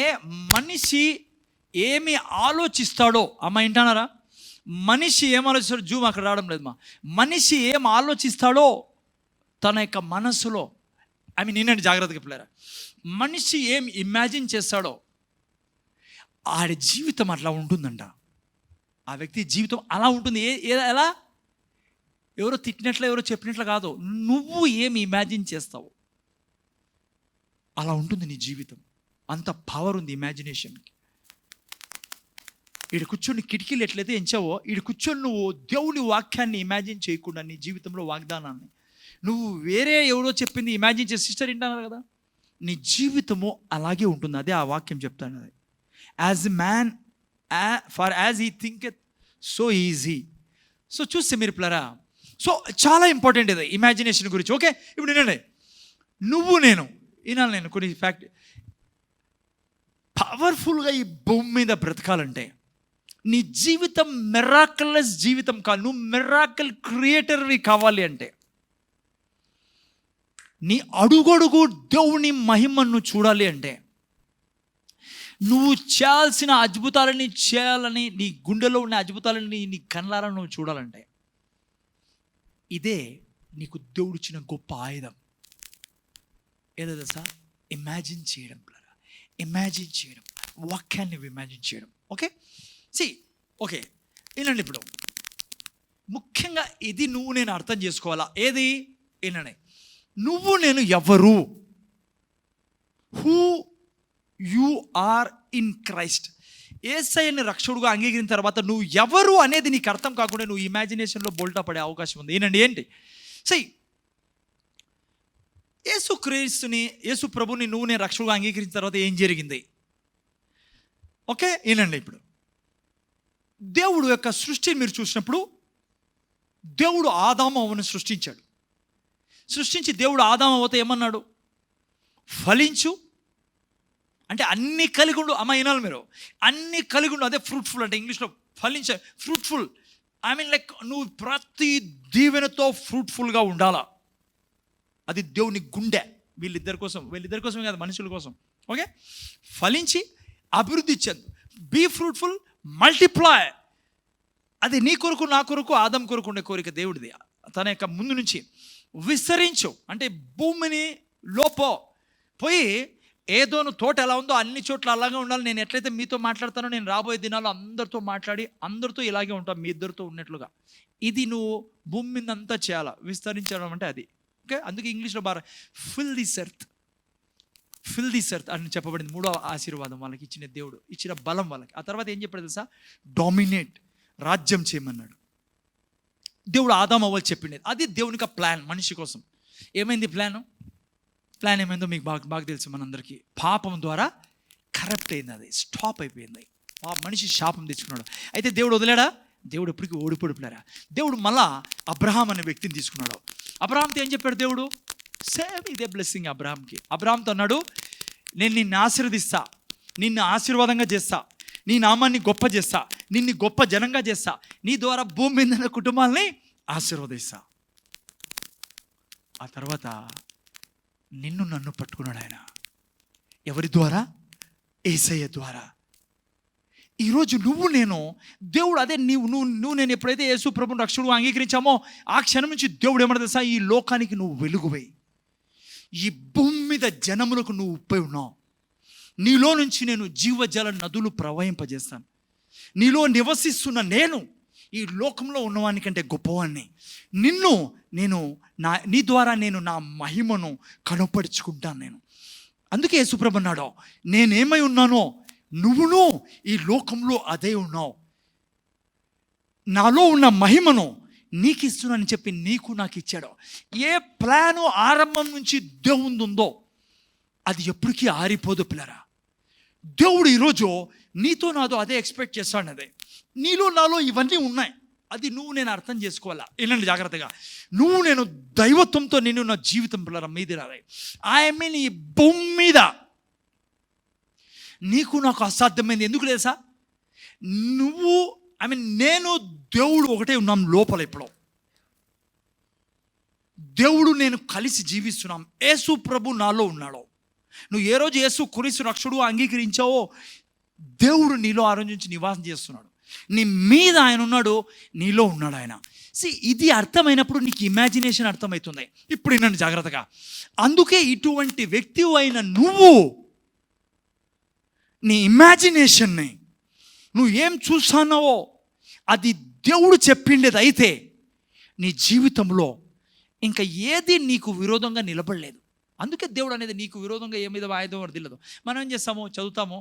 మనిషి ఏమి ఆలోచిస్తాడో, అమ్మ వింటున్నారా, మనిషి ఏం ఆలోచిస్తాడో, జూమ్ అక్కడ రావడం లేదు మా, మనిషి ఏం ఆలోచిస్తాడో తన యొక్క మనస్సులో, ఐ మీన్ నేనండి జాగ్రత్తగా పిల్లరా, మనిషి ఏం ఇమాజిన్ చేస్తాడో ఆడి జీవితం అట్లా ఉంటుందంట. ఆ వ్యక్తి జీవితం అలా ఉంటుంది. ఎలా, ఎవరో తిట్టినట్లు, ఎవరో చెప్పినట్లు కాదు, నువ్వు ఏమి ఇమాజిన్ చేస్తావు అలా ఉంటుంది నీ జీవితం. అంత పవర్ ఉంది ఇమాజినేషన్కి. ఈడ కూర్చొని కిటికీలు ఎట్లయితే ఎంచావో, ఈడ కూర్చొని నువ్వు దేవుని వాక్యాన్ని ఇమాజిన్ చేయకుండా నీ జీవితంలో వాగ్దానాన్ని నువ్వు వేరే ఎవరో చెప్పింది ఇమాజిన్ చేసి, సిస్టర్ వింటున్నారు కదా, నీ జీవితము అలాగే ఉంటుంది. అదే ఆ వాక్యం చెప్తాను, అది as a man for as he thinketh so is he. So చూస్తే మీరు పిల్లరా, సో చాలా ఇంపార్టెంట్ ఇది ఇమాజినేషన్ గురించి. ఓకే, ఇప్పుడు వినండి, నువ్వు నేను వినాలి. నేను కొన్ని ఫ్యాక్ట్ పవర్ఫుల్గా ఈ భూమి మీద బ్రతకాలంటే నీ జీవితం మిరాకిల్లస్ జీవితం కాదు, నువ్వు మిరాకిల్ క్రియేటర్వి కావాలి అంటే నీ అడుగడుగు దేవుని మహిమను చూడాలి అంటే నువ్వు చేయాల్సిన అద్భుతాలని చేయాలని, నీ గుండెలో ఉన్న అద్భుతాలని నీ కళ్ళారా నువ్వు చూడాలంటే ఇదే నీకు దేవుడిచ్చిన గొప్ప ఆయుధం. ఏదో సార్, ఇమాజిన్ చేయడం. వాక్యాన్ని నువ్వు ఇమాజిన్ చేయడం. ఓకే ఓకే వినండి. ఇప్పుడు ముఖ్యంగా ఇది నువ్వు నేను అర్థం చేసుకోవాలా. ఏది వినండి, నువ్వు నేను ఎవరు, who you are in Christ. యేసయ్యని రక్షకుడుగా అంగీకరించిన తర్వాత నువ్వు ఎవరు అనేది నీకు అర్థం కాకుండా నువ్వు ఇమాజినేషన్లో బోల్టా పడే అవకాశం ఉంది. ఏనండి ఏంటి యేసు ప్రభుని నువ్వు నేను రక్షకుడుగా అంగీకరించిన తర్వాత ఏం జరిగింది? ఓకే ఏనండి, ఇప్పుడు దేవుడు యొక్క సృష్టిని మీరు చూసినప్పుడు దేవుడు ఆదాము అవ్వను సృష్టించాడు. సృష్టించి దేవుడు ఆదాము అవ్వతో ఏమన్నాడు? ఫలించు, అంటే అన్ని కలిగి ఉండు. అమ్మ వినాలి మీరు, అన్ని కలిగి ఉండు. అదే ఫ్రూట్ఫుల్ అంటే ఇంగ్లీష్లో ఫలించే ఫ్రూట్ఫుల్. ఐ మీన్ లైక్ నువ్వు ప్రతి దీవెనతో ఫ్రూట్ఫుల్గా ఉండాలా. అది దేవుని గుండె వీళ్ళిద్దరి కోసం కాదు, మనుషుల కోసం. ఓకే, ఫలించి అభివృద్ధి చెందు, బీ ఫ్రూట్ఫుల్, మల్టిప్లై. అది నీ కొరకు నా కొరకు ఆదం కొరకు ఉండే కోరిక దేవుడిది. తన యొక్క ముందు నుంచి విస్తరించు అంటే భూమిని పోయి ఏదోను తోట ఎలా ఉందో అన్ని చోట్ల అలాగే ఉండాలి. నేను ఎట్లయితే మీతో మాట్లాడతానో నేను రాబోయే దినాల్లో అందరితో మాట్లాడి అందరితో ఇలాగే ఉంటాను, మీ ఇద్దరితో ఉన్నట్లుగా. ఇది నువ్వు భూమి మీద అంతా చేయాలా, విస్తరించడం అంటే అది. ఓకే, అందుకే ఇంగ్లీష్లో బాగా ఫిల్ దిస్ ఎర్త్ అని చెప్పబడింది. 3వ ఆశీర్వాదం వాళ్ళకి ఇచ్చిన దేవుడు ఇచ్చిన బలం వాళ్ళకి. ఆ తర్వాత ఏం చెప్పాడు తెలుసా? డామినేట్, రాజ్యం చేయమన్నాడు. దేవుడు ఆదాము అవ్వాలి చెప్పిండేది. అది దేవునికి ప్లాన్ మనిషి కోసం. ఏమైంది ప్లాన్ ఏమైందో మీకు బాగా తెలుసు మనందరికీ. పాపం ద్వారా కరప్ట్ అయింది, అది స్టాప్ అయిపోయింది. మనిషి శాపం తెచ్చుకున్నాడు. అయితే దేవుడు వదిలేడా? దేవుడు ఎప్పటికీ ఓడిపోడుపులేరా. దేవుడు మళ్ళా అబ్రహాం అనే వ్యక్తిని తీసుకున్నాడు. అబ్రహాంతో ఏం చెప్పాడు దేవుడు? సేమ్ ఇదే బ్లెస్సింగ్ అబ్రహాంకి. అబ్రహాంతో అన్నాడు, నేను నిన్ను ఆశీర్వదిస్తా, నిన్ను ఆశీర్వాదంగా చేస్తా, నీ నామాన్ని గొప్ప చేస్తా, నిన్ను గొప్ప జనంగా చేస్తా, నీ ద్వారా భూమి మీద ఉన్న కుటుంబాలని ఆశీర్వదిస్తా. ఆ తర్వాత నిన్ను నన్ను పట్టుకున్నాడు ఆయన. ఎవరి ద్వారా? యేసయ్య ద్వారా. ఈరోజు నువ్వు నేను దేవుడు అదే నువ్వు నేను ఎప్పుడైతే యేసు ప్రభువుని రక్షకుడుగా అంగీకరించామో ఆ క్షణం నుంచి దేవుడు ఏమన్నా తెలుసా? ఈ లోకానికి నువ్వు వెలుగువై, ఈ భూమి మీద జనములకు నువ్వు ఉప్పై ఉన్నావు. నీలో నుంచి నేను జీవజల నదులు ప్రవహింపజేస్తాను. నీలో నివసిస్తున్న నేను ఈ లోకంలో ఉన్నవాని కంటే గొప్పవాడిని. నీ ద్వారా నేను నా మహిమను కనపరుచుకుంటాను నేను. అందుకే యేసుప్రభు అన్నాడు, నేనేమై ఉన్నానో నువ్వును ఈ లోకంలో అదే ఉన్నావు. నాలో ఉన్న మహిమను నీకు ఇస్తున్నానని చెప్పి నీకు నాకు ఇచ్చాడు. ఏ ప్లాను ఆరంభం నుంచి దేవుంది ఉందో అది ఎప్పటికీ ఆరిపోదు పిల్లరా. దేవుడు ఈరోజు నీతో నాతో అదే ఎక్స్పెక్ట్ చేస్తాడు. అదే నీలో నాలో ఇవన్నీ ఉన్నాయి. అది నువ్వు నేను అర్థం చేసుకోవాలా. వినండి జాగ్రత్తగా. నువ్వు నేను దైవత్వంతో నిన్ను నా జీవితం పిల్లరా మీది రాలే. ఐ మీన్ ఈ భూమి మీద నీకు నాకు అసాధ్యమైంది ఎందుకు తెలుసా? నేను దేవుడు ఒకటే ఉన్నాం లోపల. ఇప్పుడు దేవుడు నేను కలిసి జీవిస్తున్నాం. యేసు ప్రభు నాలో ఉన్నాడు. నువ్వు ఏ రోజు యేసు క్రీస్తు రక్షకుడు అంగీకరించావో దేవుడు నీలో ఆ రోజు నుంచి నివాసం చేస్తున్నాడు. నీ మీద ఆయన ఉన్నాడు, నీలో ఉన్నాడు ఆయన. ఇది అర్థమైనప్పుడు నీకు ఇమాజినేషన్ అర్థమవుతుంది. ఇప్పుడు వినండి జాగ్రత్తగా. అందుకే ఇటువంటి వ్యక్తి అయిన నువ్వు నీ ఇమాజినేషన్ని నువ్వు ఏం చూస్తున్నావో అది దేవుడు చెప్పిండేది అయితే నీ జీవితంలో ఇంకా ఏది నీకు విరోధంగా నిలబడలేదు. అందుకే దేవుడు అనేది నీకు విరోధంగా ఏ మీద ఆయుధం వరదిల్లదు. మనం ఏం చేస్తామో చదువుతామో,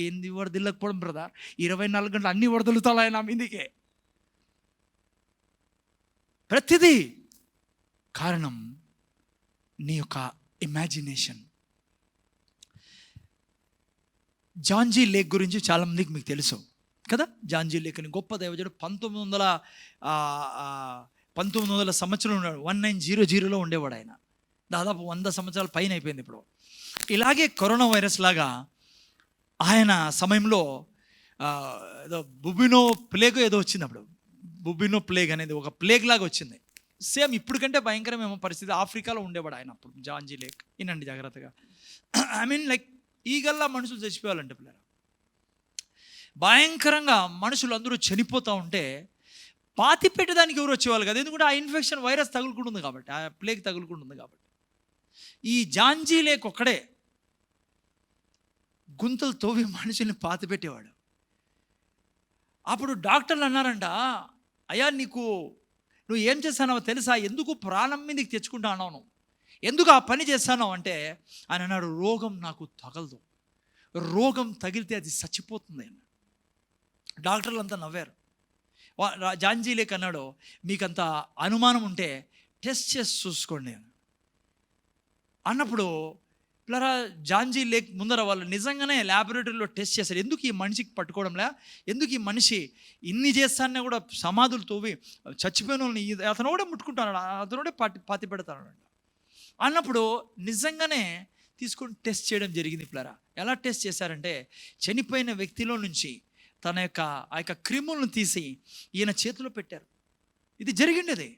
ఏంది వరదిల్లకపోవడం బ్రదర్, 24 గంటలు అన్ని వరదలుతాయి ఆయన మీదికే. ప్రతిదీ కారణం నీ యొక్క ఇమాజినేషన్. జాంజీ లేక్ గురించి చాలామందికి మీకు తెలుసు కదా. జాంజీ లేక్ అని గొప్ప దైవజనుడు 1900 సంవత్సరం ఉన్నాడు. 1900లో ఉండేవాడు ఆయన. దాదాపు 100 సంవత్సరాల పైన అయిపోయింది ఇప్పుడు. ఇలాగే కరోనా వైరస్ లాగా ఆయన సమయంలో ఏదో బుబినో ప్లేగ్ ఏదో వచ్చింది. అప్పుడు బుబినో ప్లేగ్ అనేది ఒక ప్లేగ్ లాగా వచ్చింది. సేమ్ ఇప్పుడు కంటే భయంకరమేమో పరిస్థితి. ఆఫ్రికాలో ఉండేవాడు ఆయన అప్పుడు. జాంజీ లేక్ వినండి జాగ్రత్తగా. ఐ మీన్ లైక్ ఈగల్లా మనుషులు చచ్చిపోవాలంటే పిల్లలు, భయంకరంగా మనుషులు అందరూ చనిపోతూ ఉంటే పాతి పెట్టడానికి ఎవరు వచ్చేవాళ్ళు కదా. ఎందుకంటే ఆ ఇన్ఫెక్షన్ వైరస్ తగులుకుంటుంది కాబట్టి, ఆ ప్లేగ్ తగులుకుంటుంది కాబట్టి. ఈ జాంజీ లేక్ ఒక్కడే గుంతలు తవ్వి మనుషుల్ని పాతిపెట్టేవాడు. అప్పుడు డాక్టర్లు అన్నారంట, అయ్యా నువ్వు ఏం చేస్తానో తెలుసా, ఎందుకు ప్రాణం మీదకి తెచ్చుకుంటా అన్నావు, ఎందుకు ఆ పని చేస్తానో అంటే ఆయన అన్నాడు, రోగం నాకు తగలదు, రోగం తగిలితే అది చచ్చిపోతుంది అని. డాక్టర్లు అంతా నవ్వారు. జాంజీ లేక్ అన్నాడు, మీకంత అనుమానం ఉంటే టెస్ట్ చేసి చూసుకోండి అన్నప్పుడు పిల్లరా జాంజీ లేక్ ముందర వాళ్ళు నిజంగానే ల్యాబొరేటరీలో టెస్ట్ చేశారు. ఎందుకు ఈ మనిషికి పట్టుకోవడంలే, ఎందుకు ఈ మనిషి ఇన్ని చేస్తానే కూడా సమాధులు తోవి చచ్చిపోయిన వాళ్ళని అతను కూడా ముట్టుకుంటాడు, అతను కూడా పాతి పెడతాడు అన్నప్పుడు నిజంగానే తీసుకొని టెస్ట్ చేయడం జరిగింది. పిల్లరా ఎలా టెస్ట్ చేశారంటే చనిపోయిన వ్యక్తిలో నుంచి ఆ యొక్క క్రిములను తీసి ఈయన చేతిలో పెట్టారు. ఇది జరిగింది.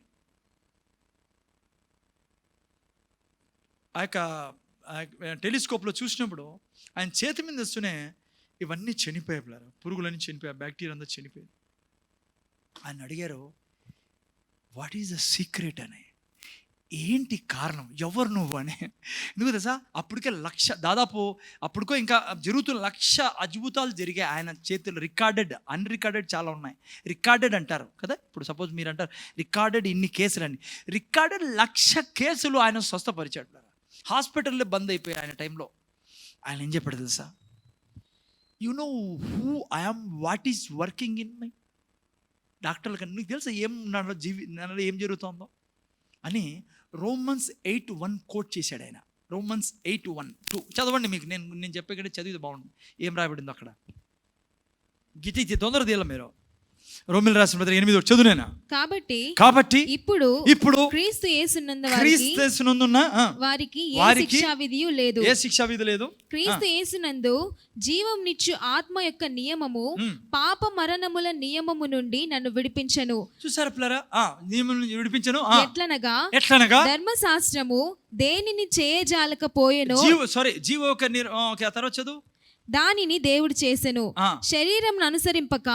ఆ యొక్క టెలిస్కోప్లో చూసినప్పుడు ఆయన చేతి మీద వస్తూనే ఇవన్నీ చనిపోయాయి, పిల్లరా పురుగులన్నీ చనిపోయాయి, బ్యాక్టీరియా అంతా చనిపోయింది. ఆయన అడిగారు, వాట్ ఈజ్ ద సీక్రెట్ అని, ఏంటి కారణం, ఎవరు నువ్వు అని. ఎందుకు తెలుసా, అప్పటికే దాదాపు అప్పటికో ఇంకా జరుగుతున్న 1,00,000 అద్భుతాలు జరిగాయి ఆయన చేతులు. రికార్డెడ్, అన్రికార్డెడ్ చాలా ఉన్నాయి. రికార్డెడ్ అంటారు కదా, ఇప్పుడు సపోజ్ మీరు అంటారు రికార్డెడ్ ఇన్ని కేసులు అని, రికార్డెడ్ 1,00,000 కేసులు ఆయన స్వస్థపరిచాడు. హాస్పిటల్లో బంద్ అయిపోయాయి ఆయన టైంలో. ఆయన ఏం చెప్పాడు తెలుసా, you know who I am, what is working in my. డాక్టర్లకి నీకు తెలుసా నాలో ఏం జరుగుతుందో అని Romans 8:1 కోట్ చేశాడు ఆయన. Romans 8:1-2 చదవండి, మీకు నేను చెప్పే కంటే చదివితే బాగుంటుంది. ఏం రాయబడిందో అక్కడ గిటి తొందర తీయాలి మీరు. రోమిల్ రాసిన పత్రిక 8 చదువునేనా. కాబట్టి ఇప్పుడు క్రీస్తు యేసునందున్న వారికి ఏ శిక్షా విధి లేదు. క్రీస్తు యేసునందు జీవమునిచ్చు ఆత్మ యొక్క నియమము పాప మరణముల నియమము నుండి నన్ను విడిపించెను. చూసారా పిల్లరా, నియమం నుండి విడిపించెను. ఎట్లనగా ధర్మశాస్త్రము దేనిని చేయజాలకపోయెనో, జీవ ఒక తర్వాత చదువు, దానిని దేవుడు చేసెను, శరీరం అనుసరింపక.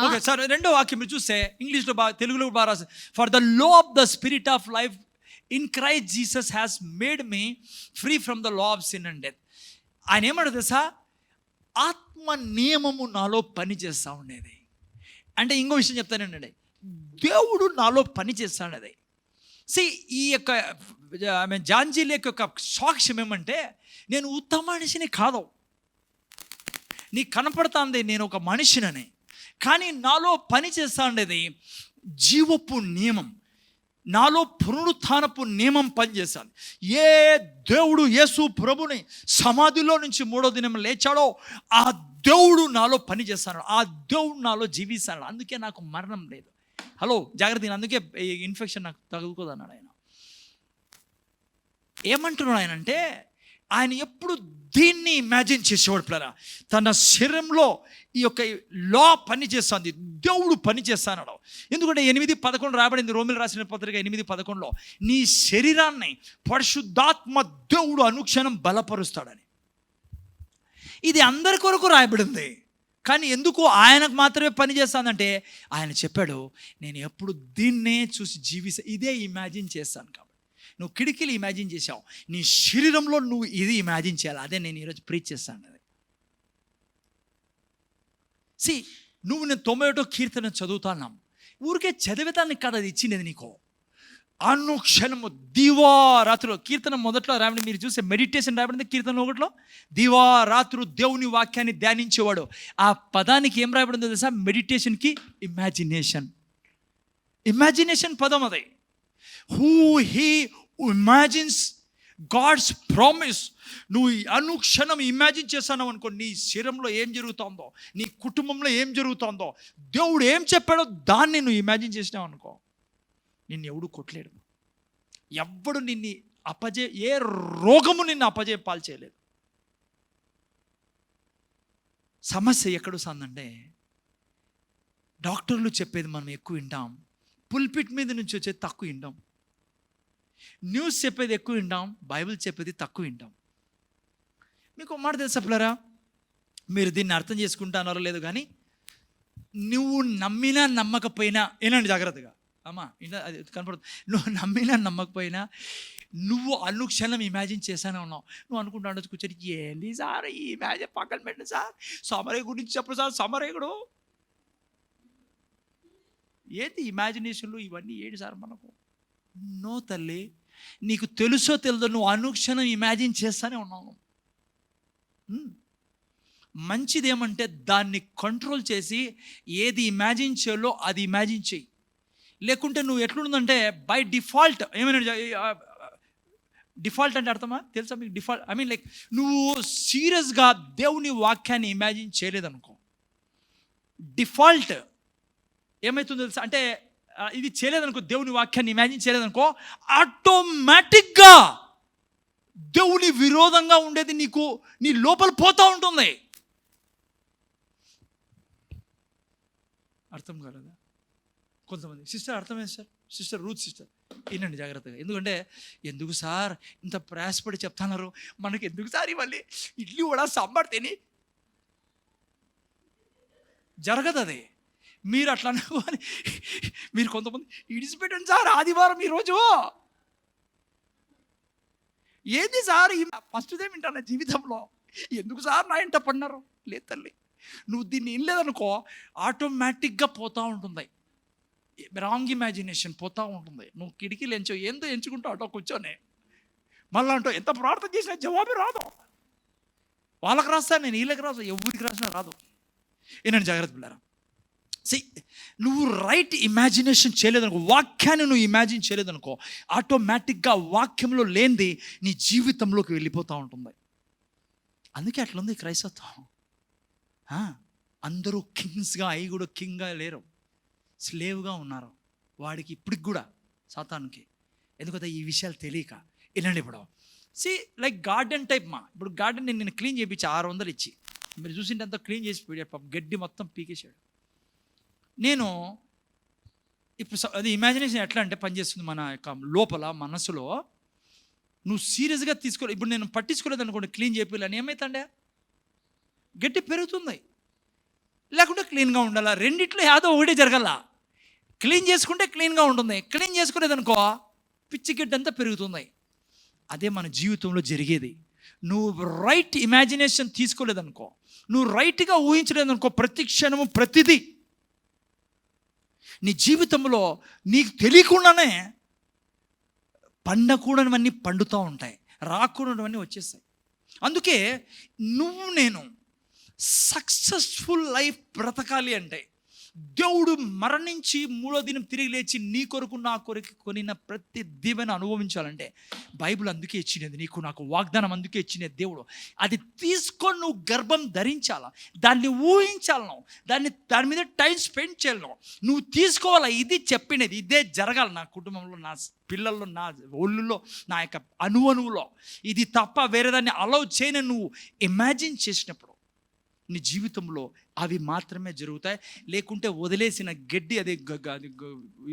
రెండో వాక్యం చూస్తే ఇంగ్లీష్లో తెలుగులో బాగా రాశారు, for the law of the spirit of life in Christ Jesus has made me free from the law of sin and death. ఆయన ఏమంటారు తెలుసా, ఆత్మ నియమము నాలో పని చేస్తూ ఉండేది అంటే, ఇంకో విషయం చెప్తానండి, దేవుడు నాలో పని చేస్తాడది. ఈ యొక్క జాంజీ లేక్ యొక్క సాక్ష్యం ఏమంటే, నేను ఉత్తమ మనిషిని కాదు, నీకు కనపడుతుంది నేను ఒక మనిషినని, కానీ నాలో పని చేస్తా ఉండేది జీవపు నియమం, నాలో పునరుత్థానపు నియమం పనిచేస్తాను. ఏ దేవుడు యేసు ప్రభుని సమాధిలో నుంచి 3వ దినం లేచాడో ఆ దేవుడు నాలో పని చేస్తాడు, ఆ దేవుడు నాలో జీవిస్తాడు. అందుకే నాకు మరణం లేదు. హలో జాగ్రత్త, అందుకే ఇన్ఫెక్షన్ నాకు తగులుకోదన్నాడు ఆయన. ఏమంటున్నాడు ఆయన అంటే, ఆయన ఎప్పుడు దీన్ని ఇమాజిన్ చేసేవాడు పిల్లరా, తన శరీరంలో ఈ యొక్క లా పని చేస్తుంది, దేవుడు పని చేస్తాడు. ఎందుకంటే 8:11 రాబడింది, రోమిల్ రాసిన పత్రిక 8:11, నీ శరీరాన్ని పరిశుద్ధాత్మ దేవుడు అనుక్షణం బలపరుస్తాడని. ఇది అందరి కొరకు రాయబడింది, కానీ ఎందుకు ఆయనకు మాత్రమే పని చేస్తానంటే, ఆయన చెప్పాడు, నేను ఎప్పుడు దీన్నే చూసి ఇదే ఇమాజిన్ చేస్తాను. కాబట్టి నువ్వు కిటికీలు ఇమాజిన్ చేసావు, నీ శరీరంలో నువ్వు ఇది ఇమాజిన్ చేయాలి. అదే నేను ఈరోజు ప్రీచ్ చేస్తాను. అది నువ్వు నేను 91వ కీర్తన చదువుతున్నాం, ఊరికే చదివేతానికి కాదు అది ఇచ్చినది నీకు. అనుక్షణము దివారాత్రులు, కీర్తన మొదట్లో రాబడి మీరు చూసే మెడిటేషన్ రాబడింది కీర్తన 1లో, దివారాత్రు దేవుని వాక్యాన్ని ధ్యానించేవాడు. ఆ పదానికి ఏం రాబడిందో తెలుసా, మెడిటేషన్కి ఇమాజినేషన్ పదం అది. Who he imagines God's promise. నువ్వు అనుక్షణం ఇమాజిన్ చేస్తావు అనుకో, నీ శరీరంలో ఏం జరుగుతుందో, నీ కుటుంబంలో ఏం జరుగుతుందో, దేవుడు ఏం చెప్పాడో దాన్ని నువ్వు ఇమాజిన్ చేసినావు అనుకో, నిన్ను ఎవడు కొట్టలేడు. ఎవ్వడు ఏ రోగము నిన్ను అపజయ చేయలేదు. సమస్య ఎక్కడ వస్తుందంటే, డాక్టర్లు చెప్పేది మనం ఎక్కువ వింటాం, పుల్పిట్ మీద నుంచి వచ్చేది తక్కువ వింటాం, న్యూస్ చెప్పేది ఎక్కువ వింటాం, బైబిల్ చెప్పేది తక్కువ వింటాం. మీకు మాట తెలుసా పిల్లరా, మీరు దీన్ని అర్థం చేసుకుంటున్నారో లేదు కానీ, నువ్వు నమ్మినా నమ్మకపోయినా, ఏనండి జాగ్రత్తగా అమ్మా, అది కనపడుతుంది, నువ్వు నమ్మినా నమ్మకపోయినా నువ్వు అనుక్షణం ఇమాజిన్ చేశానే ఉన్నావు. నువ్వు అనుకుంటా ఉండొచ్చు కూర్చొని, ఏంది సార్ ఈ ఇమాజిన్ పక్కన పెట్టండి సార్, సమరయ్య గురించి చెప్పు సార్, సమరయ్యడు ఏంటి ఇమాజినేషన్లు ఇవన్నీ ఏంటి సార్ మనకు? నో తల్లి, నీకు తెలుసో తెలియదో నువ్వు అనుక్షణం ఇమాజిన్ చేస్తానే ఉన్నావు. మంచిది ఏమంటే దాన్ని కంట్రోల్ చేసి ఏది ఇమాజిన్ చేయాలో అది ఇమాజిన్ చేయి. లేకుంటే నువ్వు ఎట్లుందంటే బై డిఫాల్ట్ ఏమైనా డిఫాల్ట్ అంటే అర్థమా తెలుసా మీకు? డిఫాల్ట్ ఐ మీన్ లైక్ నువ్వు సీరియస్గా దేవుని వాక్యాన్ని ఇమాజిన్ చేయలేదనుకో, డిఫాల్ట్ ఏమవుతుందో తెలుసా అంటే ఇది చేయలేదనుకో, దేవుని వాక్యాన్ని ఇమాజిన్ చేయలేదనుకో, ఆటోమేటిక్గా దేవుని విరోధంగా ఉండేది నీకు నీ లోపల పోతూ ఉంటుంది. అర్థం కాలేదా? కొంతమంది సిస్టర్ అర్థమైంది సార్, సిస్టర్ రూత్ సిస్టర్ వినండి జాగ్రత్తగా. ఎందుకంటే ఎందుకు సార్ ఇంత ప్రయాసపడి చెప్తున్నారు, మనకి ఎందుకు సార్ ఇవ్వాలి ఇడ్లీ కూడా సాంబార్ తిని జరగదు అది. మీరు అట్లా అనుకోని మీరు కొంతమంది ఇడిచిపెట్టండి సార్ ఆదివారం ఈరోజు, ఏంది సార్ ఫస్ట్ టైం వింటాను జీవితంలో, ఎందుకు సార్ నా ఇంట పడినారు? లేదు తల్లి, నువ్వు దీన్ని ఏం లేదనుకో ఆటోమేటిక్గా పోతూ ఉంటుంది, రాంగ్ ఇమాజినేషన్ పోతూ ఉంటుంది. నువ్వు కిటికీలు ఏందో ఎంచుకుంటావు అటో కూర్చొని, మళ్ళీ అంటావు ఎంత ప్రార్థన చేసినా జవాబే రాదు. వాళ్ళకి రాస్తా, నేను వీళ్ళకి రాస్తా, ఎవరికి రాసినా రాదు. ఏనండి జాగ్రత్త పిల్లరా. నువ్వు రైట్ ఇమాజినేషన్ చేయలేదనుకో, వాక్యాన్ని నువ్వు ఇమాజిన్ చేయలేదనుకో, ఆటోమేటిక్గా వాక్యంలో లేనిది నీ జీవితంలోకి వెళ్ళిపోతూ ఉంటుంది. అందుకే అట్లుంది క్రైస్తత్వం. అందరూ కింగ్స్గా అయి కూడా కింగ్గా లేరు, స్లేవ్గా ఉన్నారు. వాడికి ఇప్పటికి కూడా సాతానుకి, ఎందుకంటే ఈ విషయాలు తెలియక. వినండి ఇప్పుడు లైక్ గార్డెన్ టైప్ ఇప్పుడు గార్డెన్ నేను క్లీన్ చేయించి 600 ఇచ్చి, మీరు చూసింటే అంతా క్లీన్ చేసి గడ్డి మొత్తం పీకేసాడు. నేను ఇప్పుడు అది ఇమాజినేషన్ ఎట్లా అంటే పనిచేస్తుంది మన యొక్క లోపల మనసులో. నువ్వు సీరియస్గా తీసుకోవాలి. ఇప్పుడు నేను పట్టించుకోలేదు అనుకోండి, క్లీన్ చేయాలని ఏమవుతుండే గడ్డి పెరుగుతుంది, లేకుంటే క్లీన్గా ఉండాలా. రెండిట్లో ఏదో ఒకటే జరగాల. క్లీన్ చేసుకుంటే క్లీన్గా ఉంటుంది, క్లీన్ చేసుకోలేదనుకో పిచ్చి గడ్డి అంతా పెరుగుతుంది. అదే మన జీవితంలో జరిగేది. నువ్వు రైట్ ఇమాజినేషన్ తీసుకోలేదనుకో, నువ్వు రైట్గా ఊహించలేదనుకో, ప్రతి క్షణము ప్రతిదీ నీ జీవితంలో నీకు తెలియకుండానే పండకూడనివన్నీ పండుతూ ఉంటాయి, రాకూడనివన్నీ వచ్చేస్తాయి. అందుకే నేను సక్సెస్ఫుల్ లైఫ్ బ్రతకాలి అంటే దేవుడు మరణించి 3వ దినం తిరిగి లేచి నీ కొరకు నా కొరకు కొనిన ప్రతి దీవెన అనుభవించాలంటే బైబిల్ అందుకే ఇచ్చినది, నీకు నాకు వాగ్దానం అందుకే ఇచ్చినది దేవుడు. అది తీసుకొని నువ్వు గర్భం ధరించాలా, దాన్ని ఊహించాలను, దాని మీద టైం స్పెండ్ చేయాలను, నువ్వు తీసుకోవాలా. ఇది చెప్పినది ఇదే జరగాలి నా కుటుంబంలో, నా పిల్లల్లో, నా ఒళ్ళులో, నా యొక్క అణువులో. ఇది తప్ప వేరే దాన్ని అలౌ చేయని నువ్వు ఇమాజిన్ చేసినప్పుడు నీ జీవితంలో అవి మాత్రమే జరుగుతాయి. లేకుంటే వదిలేసిన గడ్డి అదే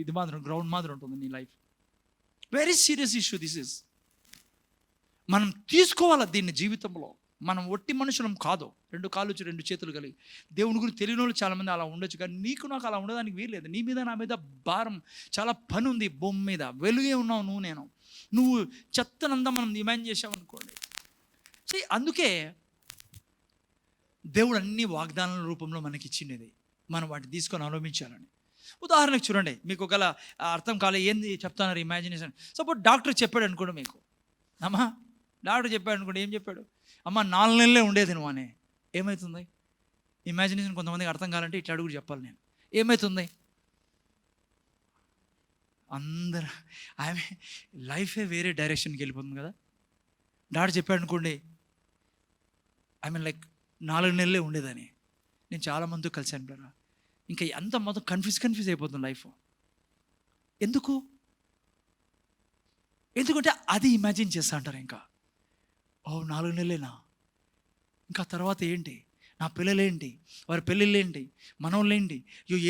ఇది మాత్రం గ్రౌండ్ మాత్రం ఉంటుంది నీ life. Very serious issue this is. మనం తీసుకోవాలి దీన్ని జీవితంలో. మనం ఒట్టి మనుషులం కాదు, 2 కాళ్ళు 2 చేతులు కలిగి. దేవుని గురించి తెలియని వాళ్ళు చాలామంది అలా ఉండొచ్చు, కానీ నీకు నాకు అలా ఉండడానికి వీల్లేదు. నీ మీద నా మీద భారం, చాలా పని ఉంది భూమి మీద. వెలుగే ఉన్నావు నువ్వు చెత్తనంతా మనం ఇమాజిన్ చేసామనుకోండి. అందుకే దేవుడు అన్ని వాగ్దానాల రూపంలో మనకి ఇచ్చినది, మనం వాటిని తీసుకొని అనుభవించాలని. ఉదాహరణకు చూడండి, మీకు ఒకవేళ అర్థం కాలే ఏంది చెప్తున్నారు ఇమాజినేషన్. సపోజ్ డాక్టర్ చెప్పాడు అనుకోండి మీకు, అమ్మా డాక్టర్ చెప్పాడు అనుకోండి, ఏం చెప్పాడు? అమ్మ 4 నెలలే ఉండేది నువ్వు అని. ఏమవుతుంది? ఇమాజినేషన్ కొంతమందికి అర్థం కావాలంటే ఇట్లా అడుగు చెప్పాలి నేను. ఏమవుతుంది? అందరూ ఆమె లైఫే వేరే డైరెక్షన్కి వెళ్ళిపోతుంది కదా. డాక్టర్ చెప్పాడు అనుకోండి, ఐ మీన్ లైక్ 4 నెలలే ఉండేదని. నేను చాలామందితో కలిసాను బ్రదర్, ఇంకా అంత మొత్తం కన్ఫ్యూజ్ అయిపోతుంది లైఫ్. ఎందుకంటే అది ఇమాజిన్ చేస్తా అంటారు. ఇంకా 4 నెలలేనా, ఇంకా తర్వాత ఏంటి, నా పిల్లలేంటి, వారి పెళ్ళిళ్ళు ఏంటి, మనోళ్ళేంటి,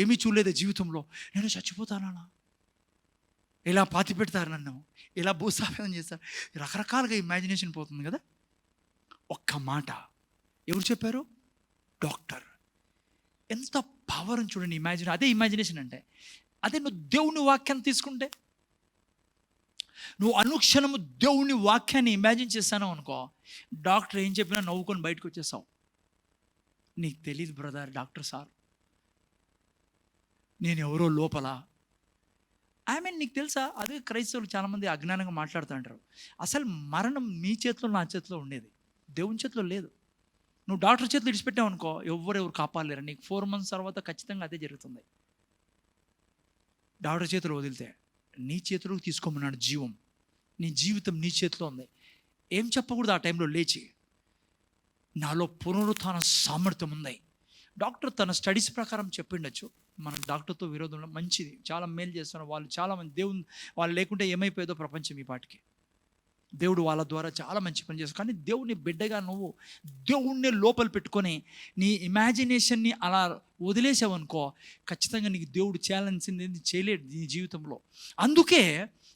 ఏమీ చూడలేదు జీవితంలో, నేను చచ్చిపోతానా, ఇలా పాతి పెడతారు నన్ను, ఇలా భూస్థాపనం చేస్తారు, రకరకాలుగా ఇమాజినేషన్ పోతుంది కదా. ఒక్క మాట ఎవరు చెప్పారు? డాక్టర్. ఎంత పవర్ అని చూడండి ఇమాజిన్. అదే ఇమాజినేషన్ అంటే. అదే నువ్వు దేవుని వాక్యాన్ని తీసుకుంటే నువ్వు అనుక్షణము దేవుని వాక్యాన్ని ఇమాజిన్ చేస్తాను అనుకో, డాక్టర్ ఏం చెప్పినా నవ్వుకొని బయటకు వచ్చేస్తావు. నీకు తెలియదు బ్రదర్, డాక్టర్ సార్ నేను ఎవరో లోపల. నీకు తెలుసా, అదే క్రైస్తవులు చాలామంది అజ్ఞానంగా మాట్లాడుతుంటారు. అసలు మరణం నీ చేతిలో నా చేతిలో ఉండేది, దేవుని చేతిలో లేదు. నువ్వు డాక్టర్ చేతిలో విడిచిపెట్టావు అనుకో, ఎవరెవరు కాపాడలేరు. నీకు 4 months తర్వాత ఖచ్చితంగా అదే జరుగుతుంది. డాక్టర్ చేతిలో వదిలితే నీ చేతిలోకి తీసుకోమన్నాడు జీవం. నీ జీవితం నీ చేతిలో ఉంది. ఏం చెప్పకూడదు ఆ టైంలో లేచి, నాలో పునరుత్థాన సామర్థ్యం ఉంది. డాక్టర్ తన స్టడీస్ ప్రకారం చెప్పిండొచ్చు, మనం డాక్టర్తో విరోధంలో మంచిది, చాలా మేలు చేస్తున్నారు వాళ్ళు, చాలామంది దేవుని వాళ్ళు లేకుంటే ఏమైపోయేదో ప్రపంచం ఈ పాటికి. దేవుడు వాళ్ళ ద్వారా చాలా మంచి పని చేస్తారు. కానీ దేవుని బిడ్డగా నువ్వు దేవుణ్ణి లోపల పెట్టుకొని నీ ఇమాజినేషన్ని అలా వదిలేసావనుకో, ఖచ్చితంగా నీకు దేవుడు చేయాల్సింది చేయలేడు నీ జీవితంలో. అందుకే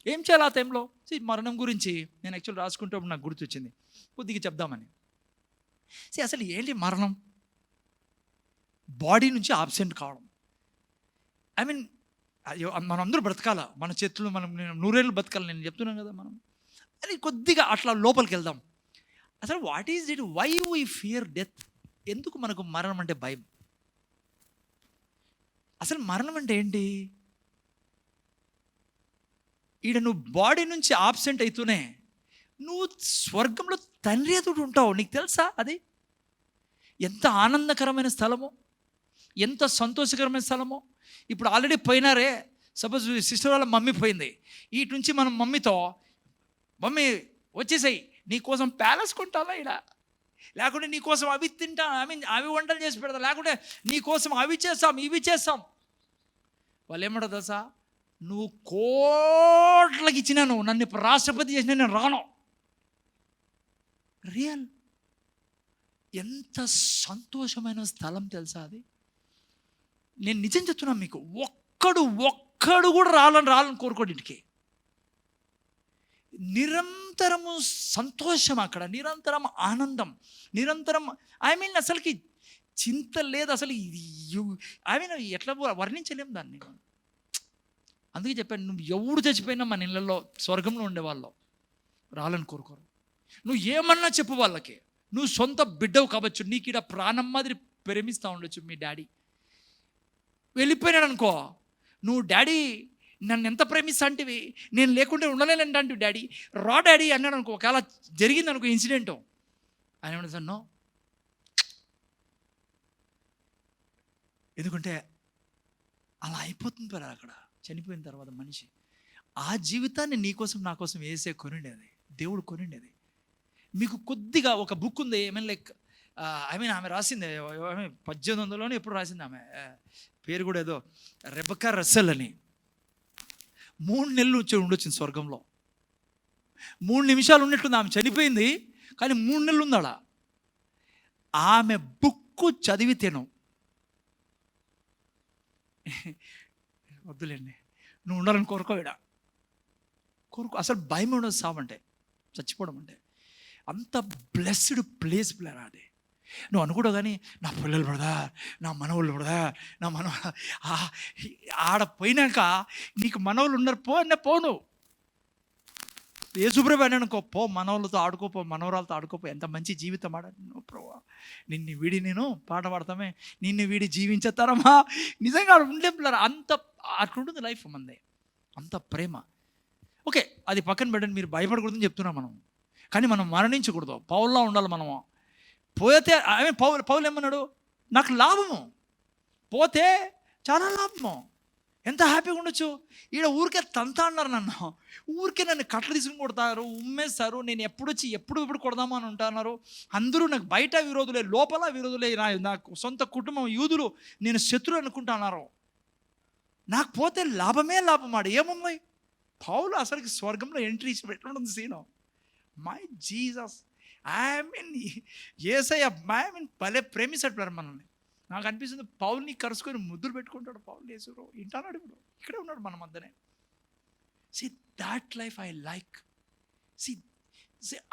ఏం చేయాలి ఆ టైంలో? మరణం గురించి నేను యాక్చువల్ రాసుకుంటప్పుడు నాకు గుర్తొచ్చింది, కొద్దిగా చెప్దామని. అసలు ఏంటి మరణం? బాడీ నుంచి ఆబ్సెంట్ కావడం. మనం అందరూ బ్రతకాల, మన చేతుల్లో మనం 100 ఏళ్ళు బతకాలి, నేను చెప్తున్నాను కదా. మనం అది కొద్దిగా అట్లా లోపలికి వెళ్దాం. అసలు what is it, why we fear death? ఎందుకు మనకు మరణం అంటే భయం? అసలు మరణం అంటే ఏంటి? ఈడ నువ్వు బాడీ నుంచి ఆబ్సెంట్ అవుతూనే నువ్వు స్వర్గంలో తండ్రి ఎదుడు ఉంటావు. నీకు తెలుసా అది ఎంత ఆనందకరమైన స్థలమో, ఎంత సంతోషకరమైన స్థలమో. ఇప్పుడు ఆల్రెడీ పోయినారే, సపోజ్ సిస్టర్ వాళ్ళ మమ్మీ పోయింది, వీటి నుంచి మనం మమ్మీతో, మమ్మీ వచ్చేసాయి నీకోసం ప్యాలెస్ కొంటావా ఇక్కడ, లేకుంటే నీకోసం అవి తింటా, అవి వంటలు చేసి పెడతా, లేకుంటే నీకోసం అవి చేస్తాం ఇవి చేస్తాం. వాళ్ళు ఏమంటారు తెలుసా, నువ్వు కోట్లకి ఇచ్చినా, నువ్వు నన్ను రాష్ట్రపతి చేసినా నేను రాను. రియల్ ఎంత సంతోషమైన స్థలం తెలుసా అది. నేను నిజం చెప్తున్నాను మీకు, ఒక్కడు కూడా రాలని కోరుకోండి ఇంటికి. నిరంతరము సంతోషం అక్కడ, నిరంతరం ఆనందం, నిరంతరం అసలుకి చింత లేదు అసలు. ఎట్లా వర్ణించలేము దాన్ని. అందుకే చెప్పాను, నువ్వు ఎవడు చచ్చిపోయినా మన ఇళ్ళల్లో స్వర్గంలో ఉండేవాళ్ళు రాలని కోరుకోరు. నువ్వు ఏమన్నా చెప్పు వాళ్ళకి, నువ్వు సొంత బిడ్డవు కావచ్చు, నీకు ఇక్కడ ప్రాణం మాదిరి ప్రేమిస్తూ ఉండొచ్చు మీ డాడీ, వెళ్ళిపోయినాడు అనుకో, నువ్వు డాడీ నన్ను ఎంత ప్రేమిస్తా అంటివి, నేను లేకుంటే ఉండలేనంటే డాడీ రా డాడీ అన్నాడు అనుకో, ఒకవేళ జరిగింది అనుకో ఇన్సిడెంట్, ఆయన ఏమన్నా నో. ఎందుకంటే అలా అయిపోతుంది కదా అక్కడ చనిపోయిన తర్వాత మనిషి. ఆ జీవితాన్ని నీకోసం నా కోసం వేసే కొనిండేది, దేవుడు కొనిండేది. మీకు కొద్దిగా ఒక బుక్ ఉంది, ఆమె రాసింది 1800లోనే ఎప్పుడు రాసింది, ఆమె పేరు కూడా ఏదో రెబెకా రస్సెల్ అని. 3 నెలలు ఉండొచ్చింది స్వర్గంలో. 3 నిమిషాలు ఉన్నట్టుంది, ఆమె చనిపోయింది కానీ 3 నెలలు ఉందాడ. ఆమె బుక్ చదివితేను వద్దులేండి, నువ్వు ఉండాలని కోరుకోవిడా, అసలు భయం ఉండదు సావంటే, చచ్చిపోవడం అంటే. అంత బ్లెస్డ్ ప్లేస్ ప్లేరా అది. నువ్వు అనుకోవడం కానీ నా పిల్లలు బ్రదర్, నా మనవాళ్ళు బ్రదర్, నా ఆడ పోయినాక నీకు మనవాళ్ళు ఉన్నారు పోను. ఏ శుభ్రభ అనుకో, పో మనవాళ్ళతో ఆడుకోపో, మనవరాలతో ఆడుకోపో, ఎంత మంచి జీవితం ఆడ. ప్రభా నిన్ను వీడి నేను పాట పాడతామే, నిన్ను వీడి జీవించేస్తారమ్మా. నిజంగా ఉండే పిల్లలు అంత అట్లుంటుంది లైఫ్ మంది, అంత ప్రేమ. ఓకే, అది పక్కన పెట్టండి, మీరు భయపడకూడదని చెప్తున్నాం మనం. కానీ మనం మరణించకూడదు, పౌల్లా ఉండాలి మనము. పోతే పౌలు ఏమన్నాడు, నాకు లాభము, పోతే చాలా లాభము, ఎంత హ్యాపీగా ఉండొచ్చు. ఈడ ఊరికే తంతా అన్నారు నన్ను, ఊరికే నన్ను కట్టలు తీసుకుని కొడతారు, ఉమ్మేస్తారు, నేను ఎప్పుడు కొడదామా అని ఉంటున్నారు. అందరూ నాకు బయట విరోధులే, లోపల విరోధులే, నాకు సొంత కుటుంబం యూదులు నేను శత్రువు అనుకుంటున్నారు. నాకు పోతే లాభమే లాభమాడు. ఏముంది పౌలు అసలుకి స్వర్గంలో ఎంట్రీ ఇచ్చి ఎట్లుంటుంది సీను. మై జీసస్, యేసయ్య భలే ప్రేమిస్తాడు మనల్ని. నాకు అనిపిస్తుంది పౌల్ని కరుసుకొని ముద్దులు పెట్టుకుంటాడు పౌలు. యేసురావు ఇంటాడు, ఇప్పుడు ఇక్కడే ఉన్నాడు మన మధ్యనే. That life I like.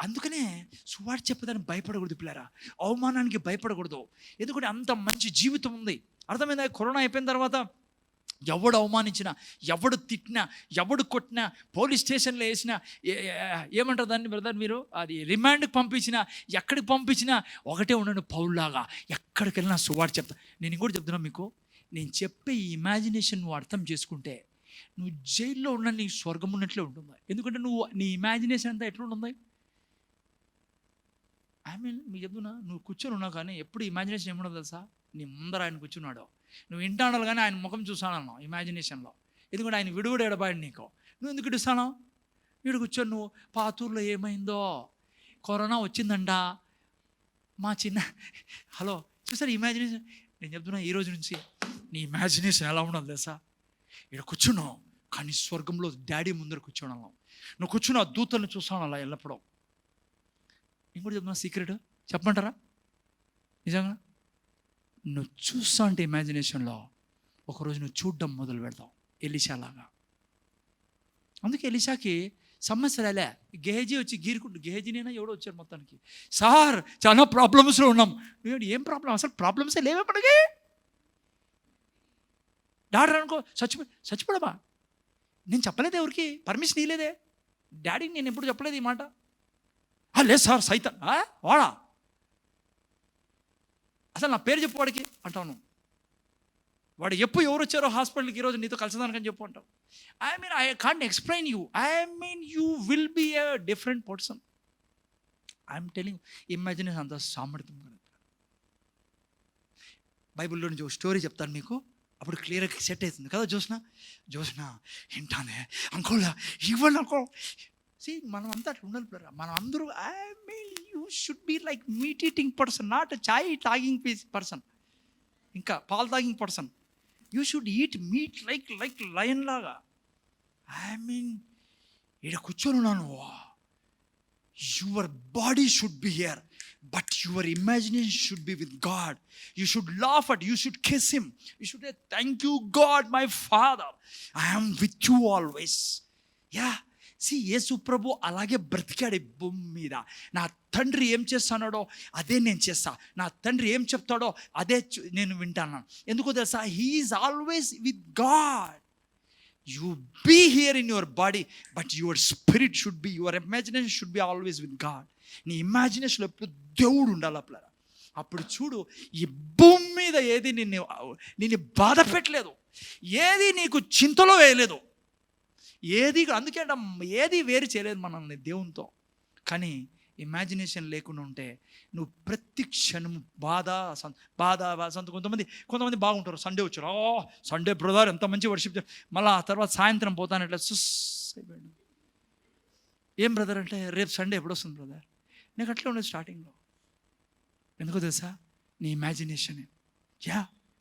అందుకనే సువార్త చెప్పదని భయపడకూడదు పిల్లరా, అవమానానికి భయపడకూడదు. ఎందుకంటే అంత మంచి జీవితం ఉంది. అర్థమైందా? కరోనా అయిపోయిన తర్వాత ఎవడు అవమానించినా, ఎవడు తిట్టినా, ఎవడు కొట్టినా, పోలీస్ స్టేషన్లో వేసినా, ఏమంటారు దాన్ని బ్రదర్ మీరు, అది రిమాండ్కి పంపించినా, ఎక్కడికి పంపించినా ఒకటే ఉండండి, పౌల్లాగా ఎక్కడికి వెళ్ళినా సువార్త చెప్తా. నేను ఇంకోటి చెప్తున్నా మీకు, నేను చెప్పే ఈ ఇమాజినేషన్ నువ్వు అర్థం చేసుకుంటే నువ్వు జైల్లో ఉన్న నీ స్వర్గం ఉన్నట్లే ఉంటుంది. ఎందుకంటే నువ్వు నీ ఇమాజినేషన్ అంతా ఎట్లా ఉంటుంది. మీకు చెప్తున్నా, నువ్వు కూర్చొని ఉన్నావు కానీ ఎప్పుడు ఇమాజినేషన్ ఏముండదు తెలుసా, నీ ముందర ఆయన కూర్చున్నాడు, నువ్వు ఇంటాడాలి కానీ ఆయన ముఖం చూసానన్నావు ఇమాజినేషన్లో. ఎందుకంటే ఆయన విడుగుడు ఎడబాడు నీకు, నువ్వు ఎందుకు ఇడుస్తాను? వీడు కూర్చొని నువ్వు పాతూరులో ఏమైందో, కరోనా వచ్చిందంట, మా చిన్న హలో చూసారు ఇమాజినేషన్. నేను చెప్తున్నా ఈ రోజు నుంచి నీ ఇమాజినేషన్ ఎలా ఉండదు తెలుసా, ఇక్కడ కూర్చున్నావు కానీ స్వర్గంలో డాడీ ముందర కూర్చోనావు, నువ్వు కూర్చున్న దూతలను చూస్తాను అలా ఎల్లప్పుడూ. ఇంకోటి చెప్తున్నా సీక్రెట్ చెప్పమంటారా, నిజంగా నువ్వు చూస్తా అంటే ఇమాజినేషన్లో ఒకరోజు నువ్వు చూడడం మొదలు పెడతావు ఎలీషాలాగా. అందుకే ఎలీషాకి సమస్య రాలే, గేహజీ వచ్చి గీరుకుంటు, గేహజీనైనా ఎవడో వచ్చారు మొత్తానికి, సార్ చాలా ప్రాబ్లమ్స్లో ఉన్నాం. నువ్వు ఏం ప్రాబ్లం, అసలు ప్రాబ్లమ్సే లేవే మనకి, డాక్టర్ అనుకో చచ్చిపోడమా, నేను చెప్పలేదు ఎవరికి, పర్మిషన్ ఇవ్వలేదే డాడీకి, నేను ఎప్పుడు చెప్పలేదు ఈ మాట. లేదు సార్ సైతం వాడా, అసలు నా పేరు చెప్పు వాడికి అంటాను, వాడు ఎప్పుడు ఎవరు వచ్చారో హాస్పిటల్కి ఈరోజు నీతో కలిసిదానికని చెప్పు అంటావు. I can't explain you, you will be a different person. I'm telling, imagination అంత సామర్థ్యం కదా. బైబిల్లో నుంచి ఒక స్టోరీ చెప్తాను మీకు, అప్పుడు క్లియర్గా సెట్ అవుతుంది కదా. జోష్న ఏంటానే అంకోల్ ఇవ్వండి అంకో. మనం అంతా అట్లా ఉండాలి పిల్లరా, మనం అందరూ you should be like meat eating person, not chai టాగింగ్ పర్సన్, ఇంకా పాలు తాగింగ్ person. You should eat meat like lion లాగా. ఇక్కడ కూర్చొని ఉన్నాను, your body should be here, but your imagination should be with God. You should laugh at, you should kiss him, you should say thank you God my father, I am with you always. Yeah, see యేసు ప్రభు అలాగే బ్రతికాడు భూమి మీద. నా తండ్రి ఏం చేస్తాడో అదే నేను చేస్తా, నా తండ్రి ఏం చెప్తాడో అదే నేను వింటాను. ఎందుకో తెలుసా, he is always with God. You be here in your body, but your spirit should be, your imagination should be always with God. నీ ఇమాజినేషన్లో ఎప్పుడు దేవుడు ఉండాలి అప్పుడు. అప్పుడు చూడు, ఈ భూమి మీద ఏది నిన్ను బాధ పెట్టలేదు, ఏది నీకు చింతలో వేయలేదు, ఏది అందుకే ఏది వేరు చేయలేదు మనల్ని దేవునితో. కానీ ఇమాజినేషన్ లేకుండా ఉంటే నువ్వు ప్రతి క్షణం బాధ కొంతమంది బాగుంటారు, సండే వచ్చారు, సండే బ్రదర్ ఎంత మంచి వర్షిప్, మళ్ళీ ఆ తర్వాత సాయంత్రం పోతానట్లే అయిపోయాడు. ఏం బ్రదర్ అంటే, రేపు సండే ఎప్పుడు వస్తుంది బ్రదర్, నీకు అట్లా ఉండదు స్టార్టింగ్లో. ఎందుకో తెలుసా, నీ imagination.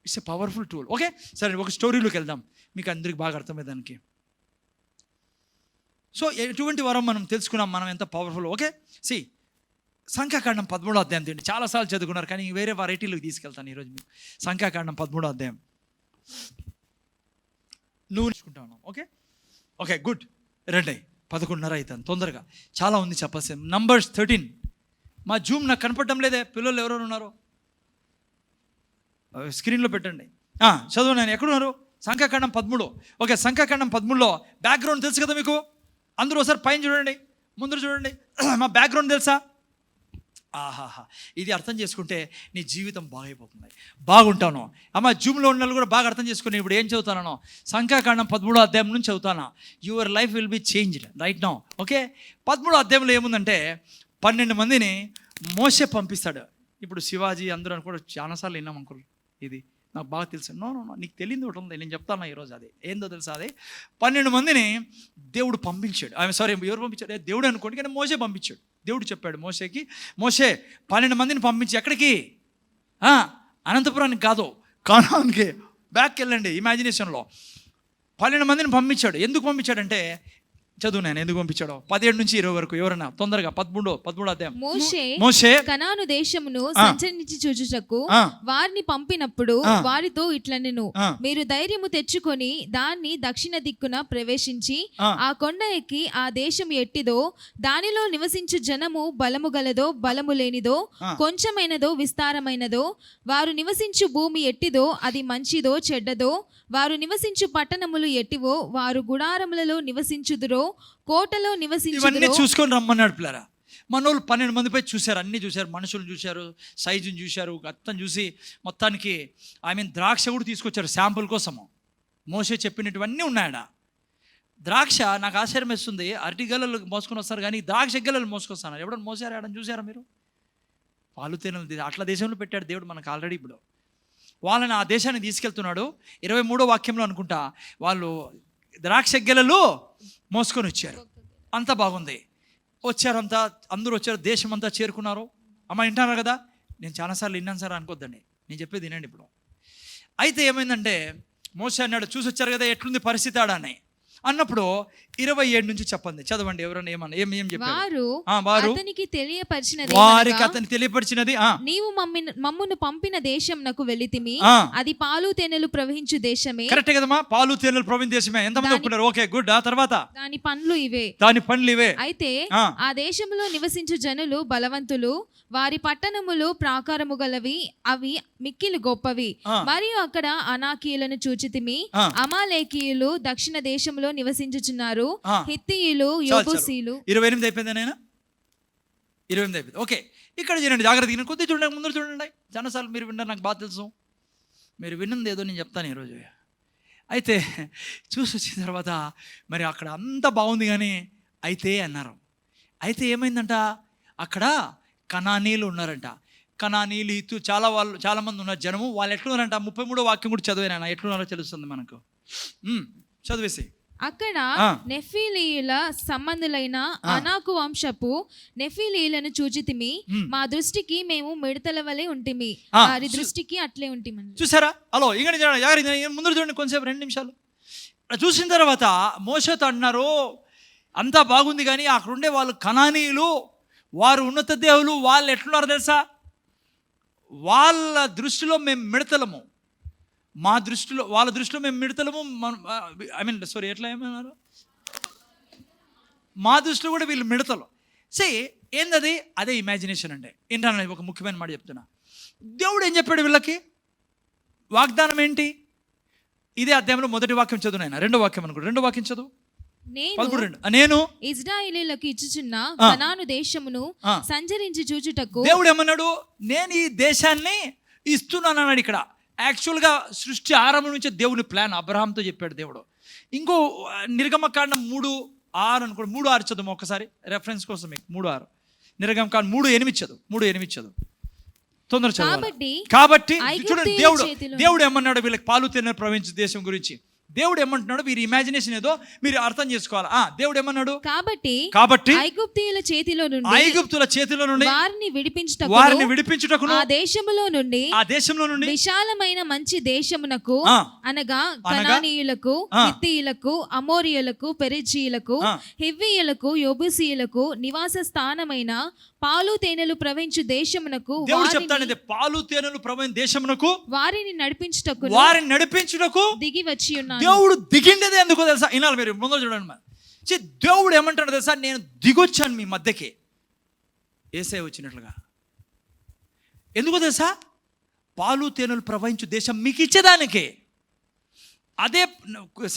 It's a powerful tool. Okay సరే, ఒక స్టోరీలోకి వెళ్దాం, మీకు అందరికి బాగా అర్థమయ్యేదానికి. సో ఎటువంటి వరం మనం తెలుసుకున్నాం, మనం ఎంత పవర్ఫుల్. ఓకే సి సంఖ్యాకాండం 13వ అధ్యాయం తిండి చాలాసార్లు చదువుకున్నారు, కానీ వేరే వెరైటీలోకి తీసుకెళ్తాను ఈరోజు మీకు. సంఖ్యాకాండం 13వ అధ్యాయం నువ్వు నేర్చుకుంటాను. ఓకే గుడ్, రండి 11:30 అవుతాను, తొందరగా చాలా ఉంది చెప్పాల్సింది. నంబర్స్ 13. మా జూమ్ నాకు కనపడటం లేదే, పిల్లలు ఎవరెవరు ఉన్నారు స్క్రీన్లో పెట్టండి. చదువు, నేను ఎక్కడున్నారు, సంఖ్యాకాండం 13. ఓకే సంఖ్యాకాండం 13లో బ్యాక్గ్రౌండ్ తెలుసు కదా మీకు అందరూ. ఒకసారి పైన చూడండి, ముందర చూడండి, మా బ్యాక్గ్రౌండ్ తెలుసా? ఆహాహా, ఇది అర్థం చేసుకుంటే నీ జీవితం బాగైపోతుంది, బాగుంటాను. అమ్మ జూమ్లో ఉన్న కూడా బాగా అర్థం చేసుకుని ఇప్పుడు ఏం చదువుతానో, సంఖ్యాకాండం 13వ అధ్యాయం నుంచి చదువుతాను. Your life will be changed right now. Okay 13వ అధ్యాయంలో ఏముందంటే, 12 మందిని మోషే పంపిస్తాడు. ఇప్పుడు శివాజీ అందరూ అనుకో చాలాసార్లు విన్నాం అనుకో, ఇది నాకు బాగా తెలుసు. నో నీకు తెలియదు ఒకటి ఉంది, నేను చెప్తాను ఈరోజు. అది ఏందో తెలుసా, అది 12 మందిని దేవుడు పంపించాడు. ఎవరు పంపించాడు? దేవుడు అనుకోండి, కానీ మోషే పంపించాడు. దేవుడు చెప్పాడు మోషేకి, మోషే 12 మందిని పంపించి ఎక్కడికి, అనంతపురానికి కాదు, కానాన్కి. బ్యాక్కి వెళ్ళండి ఇమాజినేషన్లో. 12 మందిని పంపించాడు. ఎందుకు పంపించాడంటే, చదువు నేను ఎందుకు పంపించాడో 17 నుంచి 20 వరకు. ఎవరన్నా తొందరగా 13 అధ్యాయం. మోషే కనాను దేశమును సంచరించి చూచుటకు వారిని పంపినప్పుడు వారితో ఇట్లనెను, మీరు ధైర్యము తెచ్చుకొని దాన్ని దక్షిణ దిక్కున ప్రవేశించి ఆ కొండ ఎక్కి ఆ దేశం ఎట్టిదో దానిలో నివసించు జనము బలము గలదో బలము లేనిదో కొంచెమైనదో విస్తారమైనదో వారు నివసించు భూమి ఎట్టిదో అది మంచిదో చెడ్డదో వారు నివసించు పట్టణములు ఎట్టివో వారు గుడారములలో నివసించుదురో కోటలో నివసించుదురో చూసుకొని రమ్మన్నాడు పిల్లరా. మనోళ్ళు 12 మంది పోయి చూశారు, అన్ని చూశారు, మనుషులు చూశారు, సైజుని చూశారు, అత్తం చూసి మొత్తానికి ద్రాక్ష కూడా తీసుకొచ్చారు శాంపుల్ కోసము. మోషే చెప్పినటువన్నీ ఉన్నాయట. ద్రాక్ష నాకు ఆశ్చర్యం వేస్తుంది, అరటి గెలలు మోసుకొని వస్తారు కానీ ద్రాక్ష గెలలు మోసుకొస్తున్నారు. ఎవడన్నా మోసారా? ఏడని చూసారా మీరు? పాలు తేనెలు అట్లా దేశంలో పెట్టాడు దేవుడు మనకు ఆల్రెడీ. ఇప్పుడు వాళ్ళని ఆ దేశాన్ని తీసుకెళ్తున్నాడు. 23వ వాక్యంలో అనుకుంటా వాళ్ళు ద్రాక్ష గెలలు మోసుకొని వచ్చారు. అంతా బాగుంది, వచ్చారు, అందరూ వచ్చారు, దేశం అంతా చేరుకున్నారు. అమ్మ వింటున్నారు కదా, నేను చాలాసార్లు విన్నాను సార్ అనుకోద్దండి, నేను చెప్పేది వినండి. ఇప్పుడు అయితే ఏమైందంటే మోసే అన్నాడు, చూసి వచ్చారు కదా ఎట్లుంది పరిస్థితి ఆడ అని అన్నప్పుడు 27 నుంచి చెప్పండి, చదవండి. ఎవరన్నా ఏం చెప్పారు? అతనికి తెలియపరిచినది నీవు మమ్మును పంపిన దేశం నాకు వెళితిమి, అది పాలు తేనెలు ప్రవహించు దేశమే. కరెక్ట్ కదమ్మా, పాలు తేనెలు ప్రవహించు దేశమే. ఎంతమంది ఒప్పుకున్నారు? Okay, good. ఆ తర్వాత దాని పండ్లు ఇవే. అయితే ఆ దేశంలో నివసించు జనులు బలవంతులు, వారి పట్టణములు ప్రాకారము గలవి, అవి మిక్కిలి గొప్పవి. మరియు అక్కడ అనాకీయులను చూచితిమి, అమాలేకీయులు దక్షిణ దేశంలో నివసించుచున్నారు, హిత్తీయులు, యెబూసీలు. 28 అయిపోయింది నాయన, 28 అయిపోయింది. ఓకే, ఇక్కడ చూడండి, జాగ్రత్తగా కొద్దిగా చూడండి, ముందర చూడండి. చాలాసార్లు మీరు విన్నారు, నాకు బాగా తెలుసు. మీరు విన్నది ఏదో నేను చెప్తాను ఈరోజు. అయితే చూసి వచ్చిన తర్వాత మరి అక్కడ అంతా బాగుంది కానీ అయితే అన్నారు. అయితే ఏమైందంట, అక్కడ కనానీయులు ఉన్నారంట. కనానీయులు, హిత్తు, చాలామంది ఉన్నారు జనము. వాళ్ళు ఎట్లున్నారంట? 33వ వాక్యం కూడా చదివాను, ఎట్లున్నారో తెలుస్తుంది మనకు. చదివేసి అక్కడ నెఫీలీయుల సంబంధులైన అనాకు వంశపు నెఫీలీయులను చూచితిమి, మా దృష్టికి మేము మిడతల వలె ఉంటిమి, వారి దృష్టికి అట్లే ఉంటిమని. చూసారా? హలో, ఇక్కడ ముందు చూడండి కొంచెంసేపు, 2 నిమిషాలు. చూసిన తర్వాత మోషేతో అన్నారు, అంతా బాగుంది కానీ అక్కడ ఉండే వాళ్ళు కనానీయులు, వారు ఉన్నత దేవులు, వాళ్ళు ఎట్లున్నారు తెలుసా? వాళ్ళ దృష్టిలో మేము మిడతలము, మా దృష్టిలో, వాళ్ళ దృష్టిలో మేము మిడతలము. ఎట్లా ఏమన్నారు? మా దృష్టిలో కూడా వీళ్ళు మిడతలు. ఏందది? అదే ఇమాజినేషన్ అంటే. ఏంటన్నా ఒక ముఖ్యమైన మాట చెప్తున్నా. దేవుడు ఏం చెప్పాడు వీళ్ళకి? వాగ్దానం ఏంటి? ఇదే అధ్యాయంలో 1వ వాక్యం చదువు నాయన. 2వ వాక్యం అనుకుంటా, 2వ వాక్యం చదువు. నేను ఇజ్రాయేలీయులకు ఇచ్చుచున్న కనాను దేశమును సంచరించి చూచుటకు. దేవుడు ఏమన్నాడు? నేను ఈ దేశాన్ని ఇస్తున్నాను అన్నాడు. ఇక్కడ యాక్చువల్గా సృష్టి ఆరంభం నుంచి దేవుని ప్లాన్ అబ్రహాంతో చెప్పాడు దేవుడు. ఇంకో నిర్గమకాండం 3:6 అనుకోండి, 3:6 చదువు ఒకసారి రెఫరెన్స్ కోసం. మీకు 3:6 నిర్గమకాండం 3:8 చదువు, 3:8 చదువు తొందర చదువు. కాబట్టి చూడండి, దేవుడు ఏమన్నాడు వీళ్ళకి పాలు తేనెలు ప్రవహించే దేశం గురించి. దేవుడు ఏమంటున్నాడు? వీరి ఇమాజినేషన్ ఏదో మీరు అర్థం చేసుకోవాలి. దేవుడు ఏమన్నాడు? కాబట్టి ఐగుప్తీయుల చేతిలో నుండి వారిని విడిపించుటకు ఆ దేశములో నుండి విశాలమైన మంచి దేశమునకు, అనగా కనానీయులకు, హిత్తీయులకు, అమోరీయులకు, పెరిజీయులకు, హివ్వీయులకు, యెబూసీయులకు నివాస స్థానమైన పాలు తేనెలు ప్రవహించు దేశమునకు, పాలు తేనెలు ప్రవహించు దేశమునకు వారిని నడిపించుటకు దిగి వచ్చి ఉన్నాడు. దేవుడు దిగిండేది ఎందుకో తెలుసా? ఇనాలి మీరు ముందు చూడండి. దేవుడు ఏమంటాడు తెలుసా? నేను దిగొచ్చాను మీ మధ్యకి, యేసయ్య వచ్చినట్లుగా. ఎందుకో తెలుసా? పాలు తేనెలు ప్రవహించు దేశం మీకు ఇచ్చేదానికి. అదే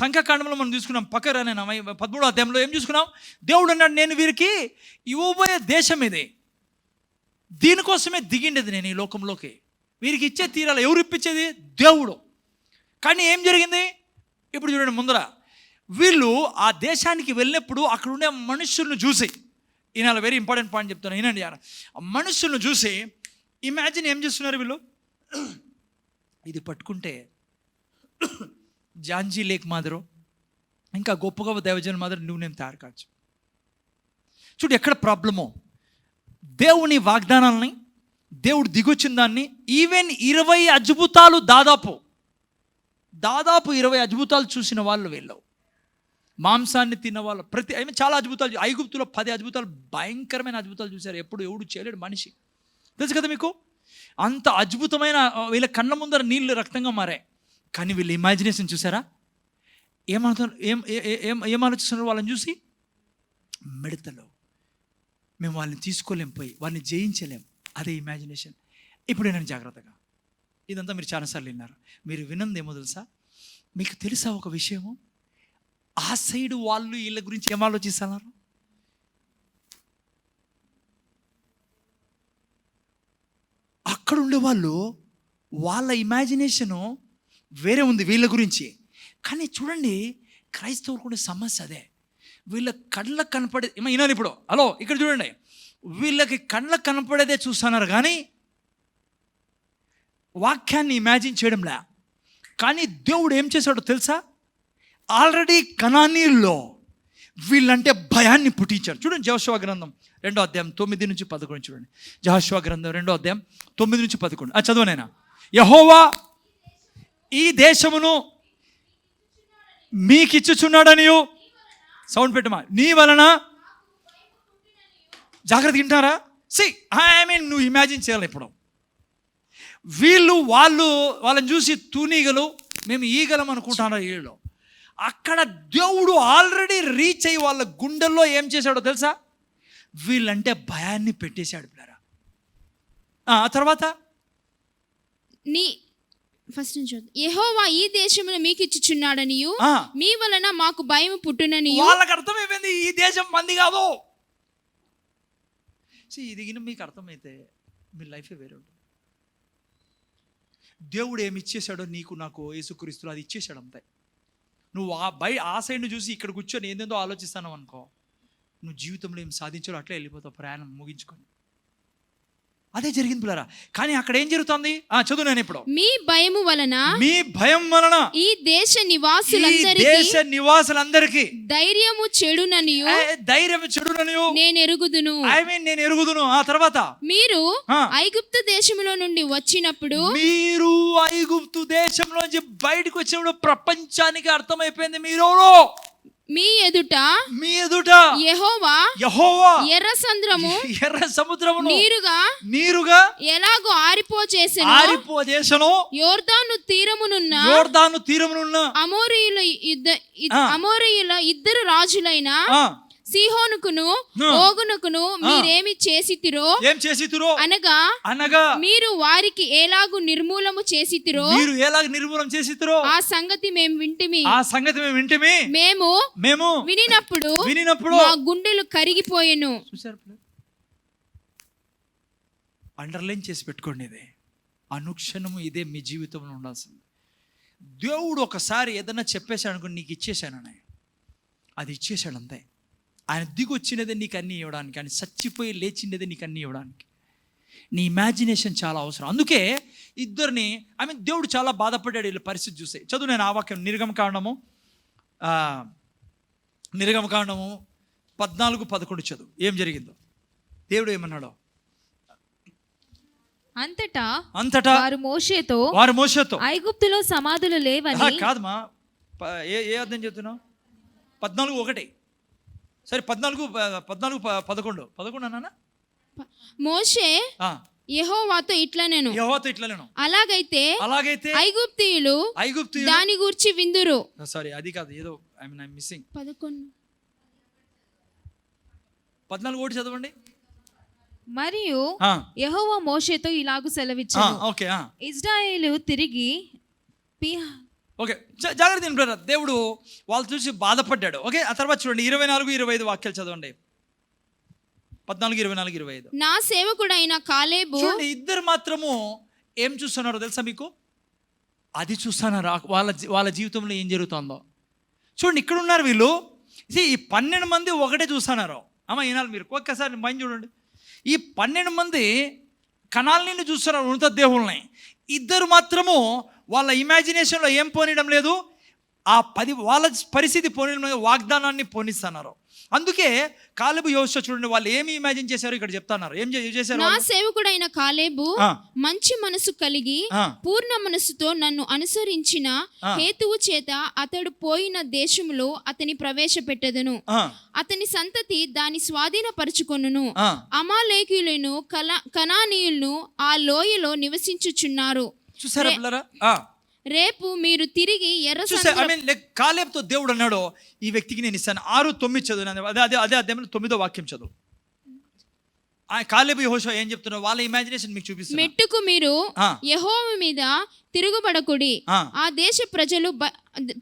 సంఖ్యాకాండంలో మనం చూసుకున్నాం, పక్కన 13వ అధ్యాయంలో ఏం చూసుకున్నాం? దేవుడు అన్నాడు, నేను వీరికి ఇవ్వబోయే దేశం ఇది, దీనికోసమే దిగిండేది నేను ఈ లోకంలోకి, వీరికి ఇచ్చే తీరాలి. ఎవరు ఇప్పించేది? దేవుడు. కానీ ఏం జరిగింది? ఇప్పుడు చూడండి, ముందర వీళ్ళు ఆ దేశానికి వెళ్ళినప్పుడు అక్కడ ఉండే మనుషులను చూసి, ఈయన వెరీ ఇంపార్టెంట్ పాయింట్ చెప్తాను ఈయనండి. ఆ మనుషులను చూసి ఇమాజిన్ ఏం చేస్తున్నారు వీళ్ళు? ఇది పట్టుకుంటే జాంజీ లేక్ మాదిరో, ఇంకా గొప్ప గొప్ప దైవజనుల మాదిరి నువ్వు నేను తయారు కావచ్చు. చూడు ఎక్కడ ప్రాబ్లమో. దేవుని వాగ్దానాలని, దేవుడు దిగొచ్చిన దాన్ని, ఈవెన్ 20 అద్భుతాలు దాదాపు 20 అద్భుతాలు చూసిన వాళ్ళు వీళ్ళు. మాంసాన్ని తిన్న వాళ్ళు చాలా అద్భుతాలు, ఐగుప్తులో 10 అద్భుతాలు, భయంకరమైన అద్భుతాలు చూశారు. ఎవడు చేయలేడు మనిషి. తెలుసు కదా మీకు, అంత అద్భుతమైన, వీళ్ళ కళ్ళ ముందర నీళ్లు రక్తంగా మారాయి. కానీ వీళ్ళ ఇమాజినేషన్ చూసారా, ఏమవుతారు, ఏం ఆలోచిస్తున్నారు వాళ్ళని చూసి? మిడతలు, మేము వాళ్ళని తీసుకోలేం, పోయి వాళ్ళని జయించలేం, అదే ఇమాజినేషన్. ఇప్పుడు నేను జాగ్రత్తగా, ఇదంతా మీరు చాలాసార్లు విన్నారు, మీరు వినంది ఏమో తెలుసా? మీకు తెలుసా ఒక విషయము? ఆ సైడ్ వాళ్ళు వీళ్ళ గురించి ఏం ఆలోచిస్తున్నారు? అక్కడ ఉండేవాళ్ళు వాళ్ళ ఇమాజినేషను వేరే ఉంది వీళ్ళ గురించి. కానీ చూడండి, క్రైస్తవులకు ఉండే సమస్య అదే. వీళ్ళ కళ్ళకు కనపడే వినాలి. ఇప్పుడు హలో, ఇక్కడ చూడండి, వీళ్ళకి కళ్ళకు కనపడేదే చూస్తున్నారు, కానీ వాక్యాన్ని ఇమాజిన్ చేయడంలే. కానీ దేవుడు ఏం చేశాడో తెలుసా? ఆల్రెడీ కనానీల్లో వీళ్ళంటే భయాన్ని పుట్టించారు. చూడండి, యెహోషువ గ్రంథం 2వ అధ్యాయం 9-11 చూడండి. యెహోషువ గ్రంథం 2వ అధ్యాయం 9-11 చదువునైనా. యెహోవా ఈ దేశమును మీకిచ్చుచున్నాడనియు, సౌండ్ పెట్టమా, నీ వలన, జాగ్రత్త వింటారా? నువ్వు ఇమాజిన్ చేయాలి. ఇప్పుడు వాళ్ళని చూసి తూనీగలు, మేము ఈగలం అనుకుంటున్నారు వీళ్ళు. అక్కడ దేవుడు ఆల్రెడీ రీచ్ అయ్యి వాళ్ళ గుండెల్లో ఏం చేశాడో తెలుసా? వీళ్ళంటే భయాన్ని పెట్టేశాడు పిల్లరా. ఆ తర్వాత ఫస్ట్ నుంచి యెహోవా ఈ దేశమును మీకు ఇచ్చుచున్నాడనియు, మీ వలన మాకు భయం పుట్టుననియు. వాళ్ళకి అర్థమైపోయింది ఈ దేశం మంది కాదు. ఇది మీకు అర్థమైతే మీ లైఫే వేరే ఉంటుంది. దేవుడు ఏమి ఇచ్చేశాడో నీకు నాకు యేసుక్రీస్తులో అది ఇచ్చేశాడు అంతే. నువ్వు ఆ సైడ్ను చూసి ఇక్కడ కూర్చొని ఏందేందో ఆలోచిస్తాను అనుకో, నువ్వు జీవితంలో ఏం సాధించాలో అట్లే వెళ్ళిపోతావు, ప్రయాణం ముగించుకొని. అదే జరిగింది పిల్లరా. కానీ అక్కడ ఏం జరుగుతుంది? చదువు నేను ఇప్పుడు. మీ భయం వలన ఈ దేశ నివాసులందరికీ ధైర్యము చెడుననియు నేను ఎరుగుదును. ఆ తర్వాత మీరు ఐగుప్తు దేశంలో నుండి వచ్చినప్పుడు, మీరు ఐగుప్తు దేశంలో నుంచి బయటకు వచ్చినప్పుడు ప్రపంచానికి అర్థమైపోయింది మీరు మీ ఎదుట యెహోవా ఎర్ర సముద్రము నీరుగా ఎలాగో ఆరిపోజేసెను. యోర్దాను తీరమునున్న అమోరీయుల ఇద్దరు రాజులైన సీహోనుకును ఓగునుకును మీరేమి చేసితిరో అనగా మీరు వారికి ఎలాగు నిర్మూలము చేసితిరో ఆ సంగతి మేము వింటిమి. మేము వినినప్పుడు మా గుండెలు కరిగిపోయెను. అండర్లైన్ చేసి పెట్టుకోండి, ఇది అనుక్షణము ఇదే మీ జీవితంలో ఉండాల్సింది. దేవుడు ఒకసారి ఏదైనా చెప్పేశాడు అనుకో, నీకు ఇచ్చేశానని, అది ఇచ్చేశాడు అంతే. ఆయన దిగొచ్చినదే నీకు అన్నీ ఇవ్వడానికి, ఆయన చచ్చిపోయి లేచినదే నీకు అన్నీ ఇవ్వడానికి. నీ ఇమాజినేషన్ చాలా అవసరం. అందుకే ఇద్దరిని దేవుడు చాలా బాధపడ్డాడు వీళ్ళ పరిస్థితి చూసే. చదువు నేను ఆ వాక్యం, నిర్గమకాండము 14-11 చదువు. ఏం జరిగిందో, దేవుడు ఏమన్నాడో. అంతటా వారు మోషేతో ఐగుప్తులో సమాధులు లేవని. కాదమ్మా, ఏ అర్థం చెప్తున్నావు? 14:1. సరే 14-11 అన్నానా? మోషే యెహోవాతో ఇట్లా నేను అలాగైతే ఐగుప్తీయులు దాని గురించి విందురు. సారీ, అది కాదు, ఏదో ఐ మిస్సింగ్. 14 చదవండి. మరియు యెహోవా మోషేతో ఇలాగు సెలవిచ్చాడు, ఇశ్రాయేలు తిరిగి ఓకే, జాగ్రత్త బ్రదర్. దేవుడు వాళ్ళు చూసి బాధపడ్డాడు. ఓకే, ఆ తర్వాత చూడండి 24-25 వాక్యాలు చదవండి. 14-24-25. నా సేవకుడైన కాలేబు. చూడండి, ఇద్దరు మాత్రము ఏం చూస్తున్నారో తెలుసా మీకు? అది చూస్తున్నారు వాళ్ళ జీవితంలో ఏం జరుగుతుందో. చూడండి, ఇక్కడ ఉన్నారు వీళ్ళు. ఈ 12 మంది ఒకటే చూస్తున్నారు. ఈనాలు మీరు ఒక్కసారి మైండ్ చూడండి. ఈ 12 మంది కణాలని చూస్తున్నారు, ఉన్నత దేవుళ్ళని. ఇద్దరు మాత్రము వాళ్ళ ఇమాజినేషన్లో ఏం పోనీయడం లేదు, ఆ 10 వాళ్ళ పరిస్థితి పోనీయడం లేదు, వాగ్దానాన్ని పోనిస్తున్నారు. అందుకే కాలేబు యోషువ చూడండి, వాళ్ళు ఏమి ఇమాజిన్ చేశారు ఇక్కడ చెప్తున్నారు. ఏం చేశారు? నా సేవకుడైన కాలేబు మంచి మనసు కలిగి పూర్ణ మనసుతో నన్ను అనుసరించిన హేతువు చేత అతడు పోయిన దేశములో అతని ప్రవేశపెట్టెదను, అతని సంతతి దాని స్వాధీనపరచుకొనును. అమాలేకీయులను కనానీయులను ఆ లోయలో నివసించుచున్నారు. చూసారా పిల్లరా? రేపు మీరు తిరిగి కాలేబుతో దేవుడు అన్నాడు, ఈ వ్యక్తికి నేను ఇస్తాను. 6:9 చదువు. అదే 9వ వాక్యం చదువు. కాలేబు యెహోషువ ఏం చెప్తున్నారు? వాళ్ళ ఇమాజినేషన్ మీకు చూపిస్తారు. మెట్టుకు మీరు యెహోవా మీద తిరుగుబడకుడి, ఆ దేశ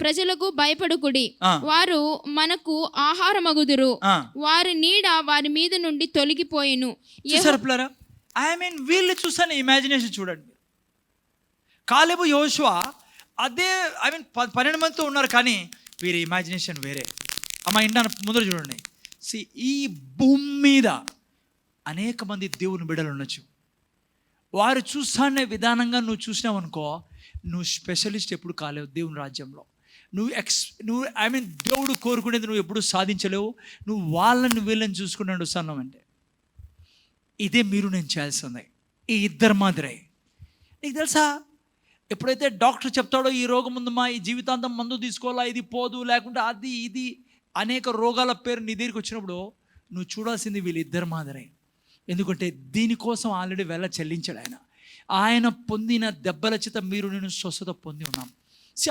ప్రజలకు భయపడకుడి, వారు మనకు ఆహారమగుదురు, వారి నీడ వారి మీద నుండి తొలగిపోయెను. వీళ్ళు చూసాను ఇమాజినేషన్ చూడండి. కాలేబు యోషువ అదే 12 మందితో ఉన్నారు, కానీ వీరి ఇమాజినేషన్ వేరే. అమ్మ ఇంటాను ముందర చూడండి. ఈ భూమి మీద అనేక మంది దేవుని బిడ్డలు ఉండొచ్చు. వారు చూస్తానే విధానంగా నువ్వు చూసినావు అనుకో, నువ్వు స్పెషలిస్ట్ ఎప్పుడు కాలేవు దేవుని రాజ్యంలో. నువ్వు దేవుడు కోరుకునేది నువ్వు ఎప్పుడు సాధించలేవు. నువ్వు వాళ్ళని వీళ్ళని చూసుకున్నాడు వస్తున్నావు అంటే ఇదే మీరు నేను చేయాల్సిందే. ఈ ఇద్దరు మాదిరే. నీకు తెలుసా, ఎప్పుడైతే డాక్టర్ చెప్తాడో ఈ రోగం ఉందమ్మా, ఈ జీవితాంతం మందు తీసుకోవాలా, ఇది పోదు, లేకుంటే అది ఇది అనేక రోగాల పేరు నీ దగ్గరికి వచ్చినప్పుడు నువ్వు చూడాల్సింది వీళ్ళిద్దరు మాదిరే. ఎందుకంటే దీనికోసం ఆల్రెడీ వెళ్ళ చెల్లించాడు ఆయన పొందిన దెబ్బల చేత మీరు నేను స్వస్థత పొంది ఉన్నాం.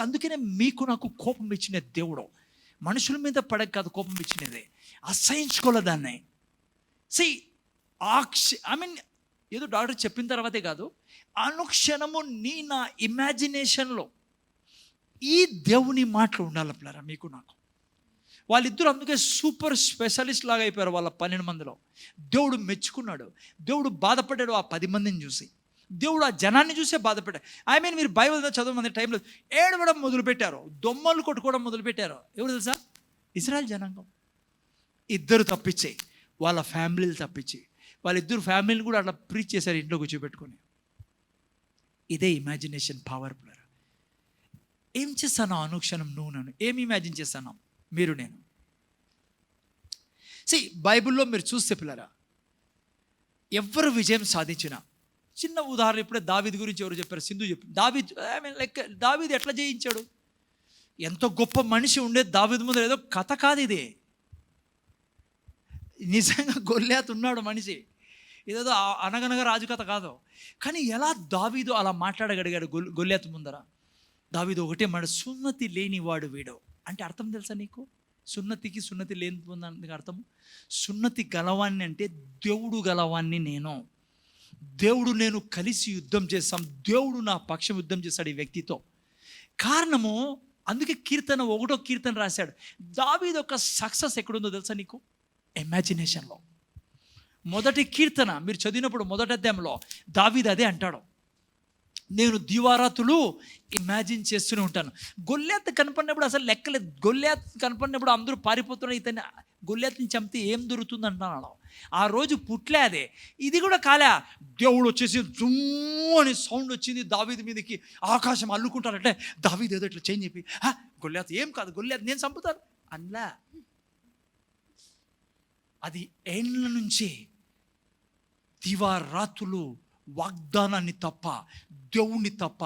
అందుకనే మీకు నాకు కోపం ఇచ్చిన దేవుడు మనుషుల మీద పడక కాదు, కోపం ఇచ్చినదే అసహించుకోలే దాన్ని. ఏదో డాక్టర్ చెప్పిన తర్వాతే కాదు, అనుక్షణము నా ఇమాజినేషన్లో ఈ దేవుని మాటలు ఉండాలి పిల్లరా మీకు నాకు. వాళ్ళిద్దరూ అందుకే సూపర్ స్పెషలిస్ట్ లాగా అయిపోయారు. వాళ్ళ 12 మందిలో దేవుడు మెచ్చుకున్నాడు. దేవుడు బాధపడ్డాడు ఆ 10 మందిని చూసి. దేవుడు ఆ జనాన్ని చూసే బాధపడ్డాడు. మీరు బైబిల్ చదవమంది టైంలో ఏడవడం మొదలుపెట్టారు, దొమ్మలు కొట్టుకోవడం మొదలుపెట్టారు. ఎవరు తెలుసా? ఇశ్రాయేల్ జనాంగం. ఇద్దరు తప్పించే, వాళ్ళ ఫ్యామిలీలు తప్పించి, వాళ్ళిద్దరు ఫ్యామిలీని కూడా అట్లా ప్రీచ్ చేశారు ఇంట్లో కూర్చోబెట్టుకొని. ఇదే ఇమాజినేషన్ పవర్ పిల్లరా. ఏం చేస్తాను అనుక్షణం నువ్వు నన్ను ఏమి ఇమాజిన్ చేస్తాను మీరు నేను. బైబిల్లో మీరు చూస్తే పిల్లరా, ఎవరు విజయం సాధించినా, చిన్న ఉదాహరణ ఇప్పుడే దావీదు గురించి ఎవరు చెప్పారు? సింధు చెప్పారు. దావీదు ఎట్లా జయించాడు? ఎంతో గొప్ప మనిషి ఉండేది దావీదు ముందు. ఏదో కథ కాదు ఇది, నిజంగా గొల్లియాతు ఉన్నాడు మనిషి, ఇదేదో అనగనగా రాజు కథ కాదు. కానీ ఎలా దావీదు అలా మాట్లాడగలిగాడు గొల్లియాతు ముందర? దావీదు ఒకటే మాట, సున్నతి లేనివాడు వీడు అంటే అర్థం తెలుసా నీకు? సున్నతి లేని అర్థం, సున్నతి గలవాన్ని అంటే దేవుడు గలవాన్ని నేను, దేవుడు నేను కలిసి యుద్ధం చేస్తాం, దేవుడు నా పక్షం యుద్ధం చేస్తాడు ఈ వ్యక్తితో. కారణము అందుకే కీర్తన 1వ కీర్తన రాశాడు. దావీదు యొక్క సక్సెస్ ఎక్కడుందో తెలుసా నీకు? ఇమాజినేషన్లో. మొదటి కీర్తన మీరు చదివినప్పుడు మొదటి అధ్యాయంలో దావీదు అదే అంటాడు, నేను దివారాతులు ఇమాజిన్ చేస్తూనే ఉంటాను. గొల్లియాతు కనపడినప్పుడు అసలు లెక్కలేదు. గొల్లియాతు కనపడినప్పుడు అందరూ పారిపోతున్నారు, ఇతన్ని గొల్లియాతుని చంపితే ఏం దొరుకుతుంది అంటున్నాడు. ఆ రోజు పుట్లే అదే. ఇది కూడా కాలే, దేవుడు వచ్చేసి జుమ్ము అని సౌండ్ వచ్చింది దావీదు మీదకి, ఆకాశం అల్లుకుంటారంటే దావీదు ఏదో ఇట్లా చేంజ్ చెప్పి, గొల్లియాతు ఏం కాదు, గొల్లియాతు నేను చంపుతాను అన్లా. అది ఏళ్ళ నుంచి దివారాతులు వాగ్దానాన్ని తప్ప, దేవుణ్ణి తప్ప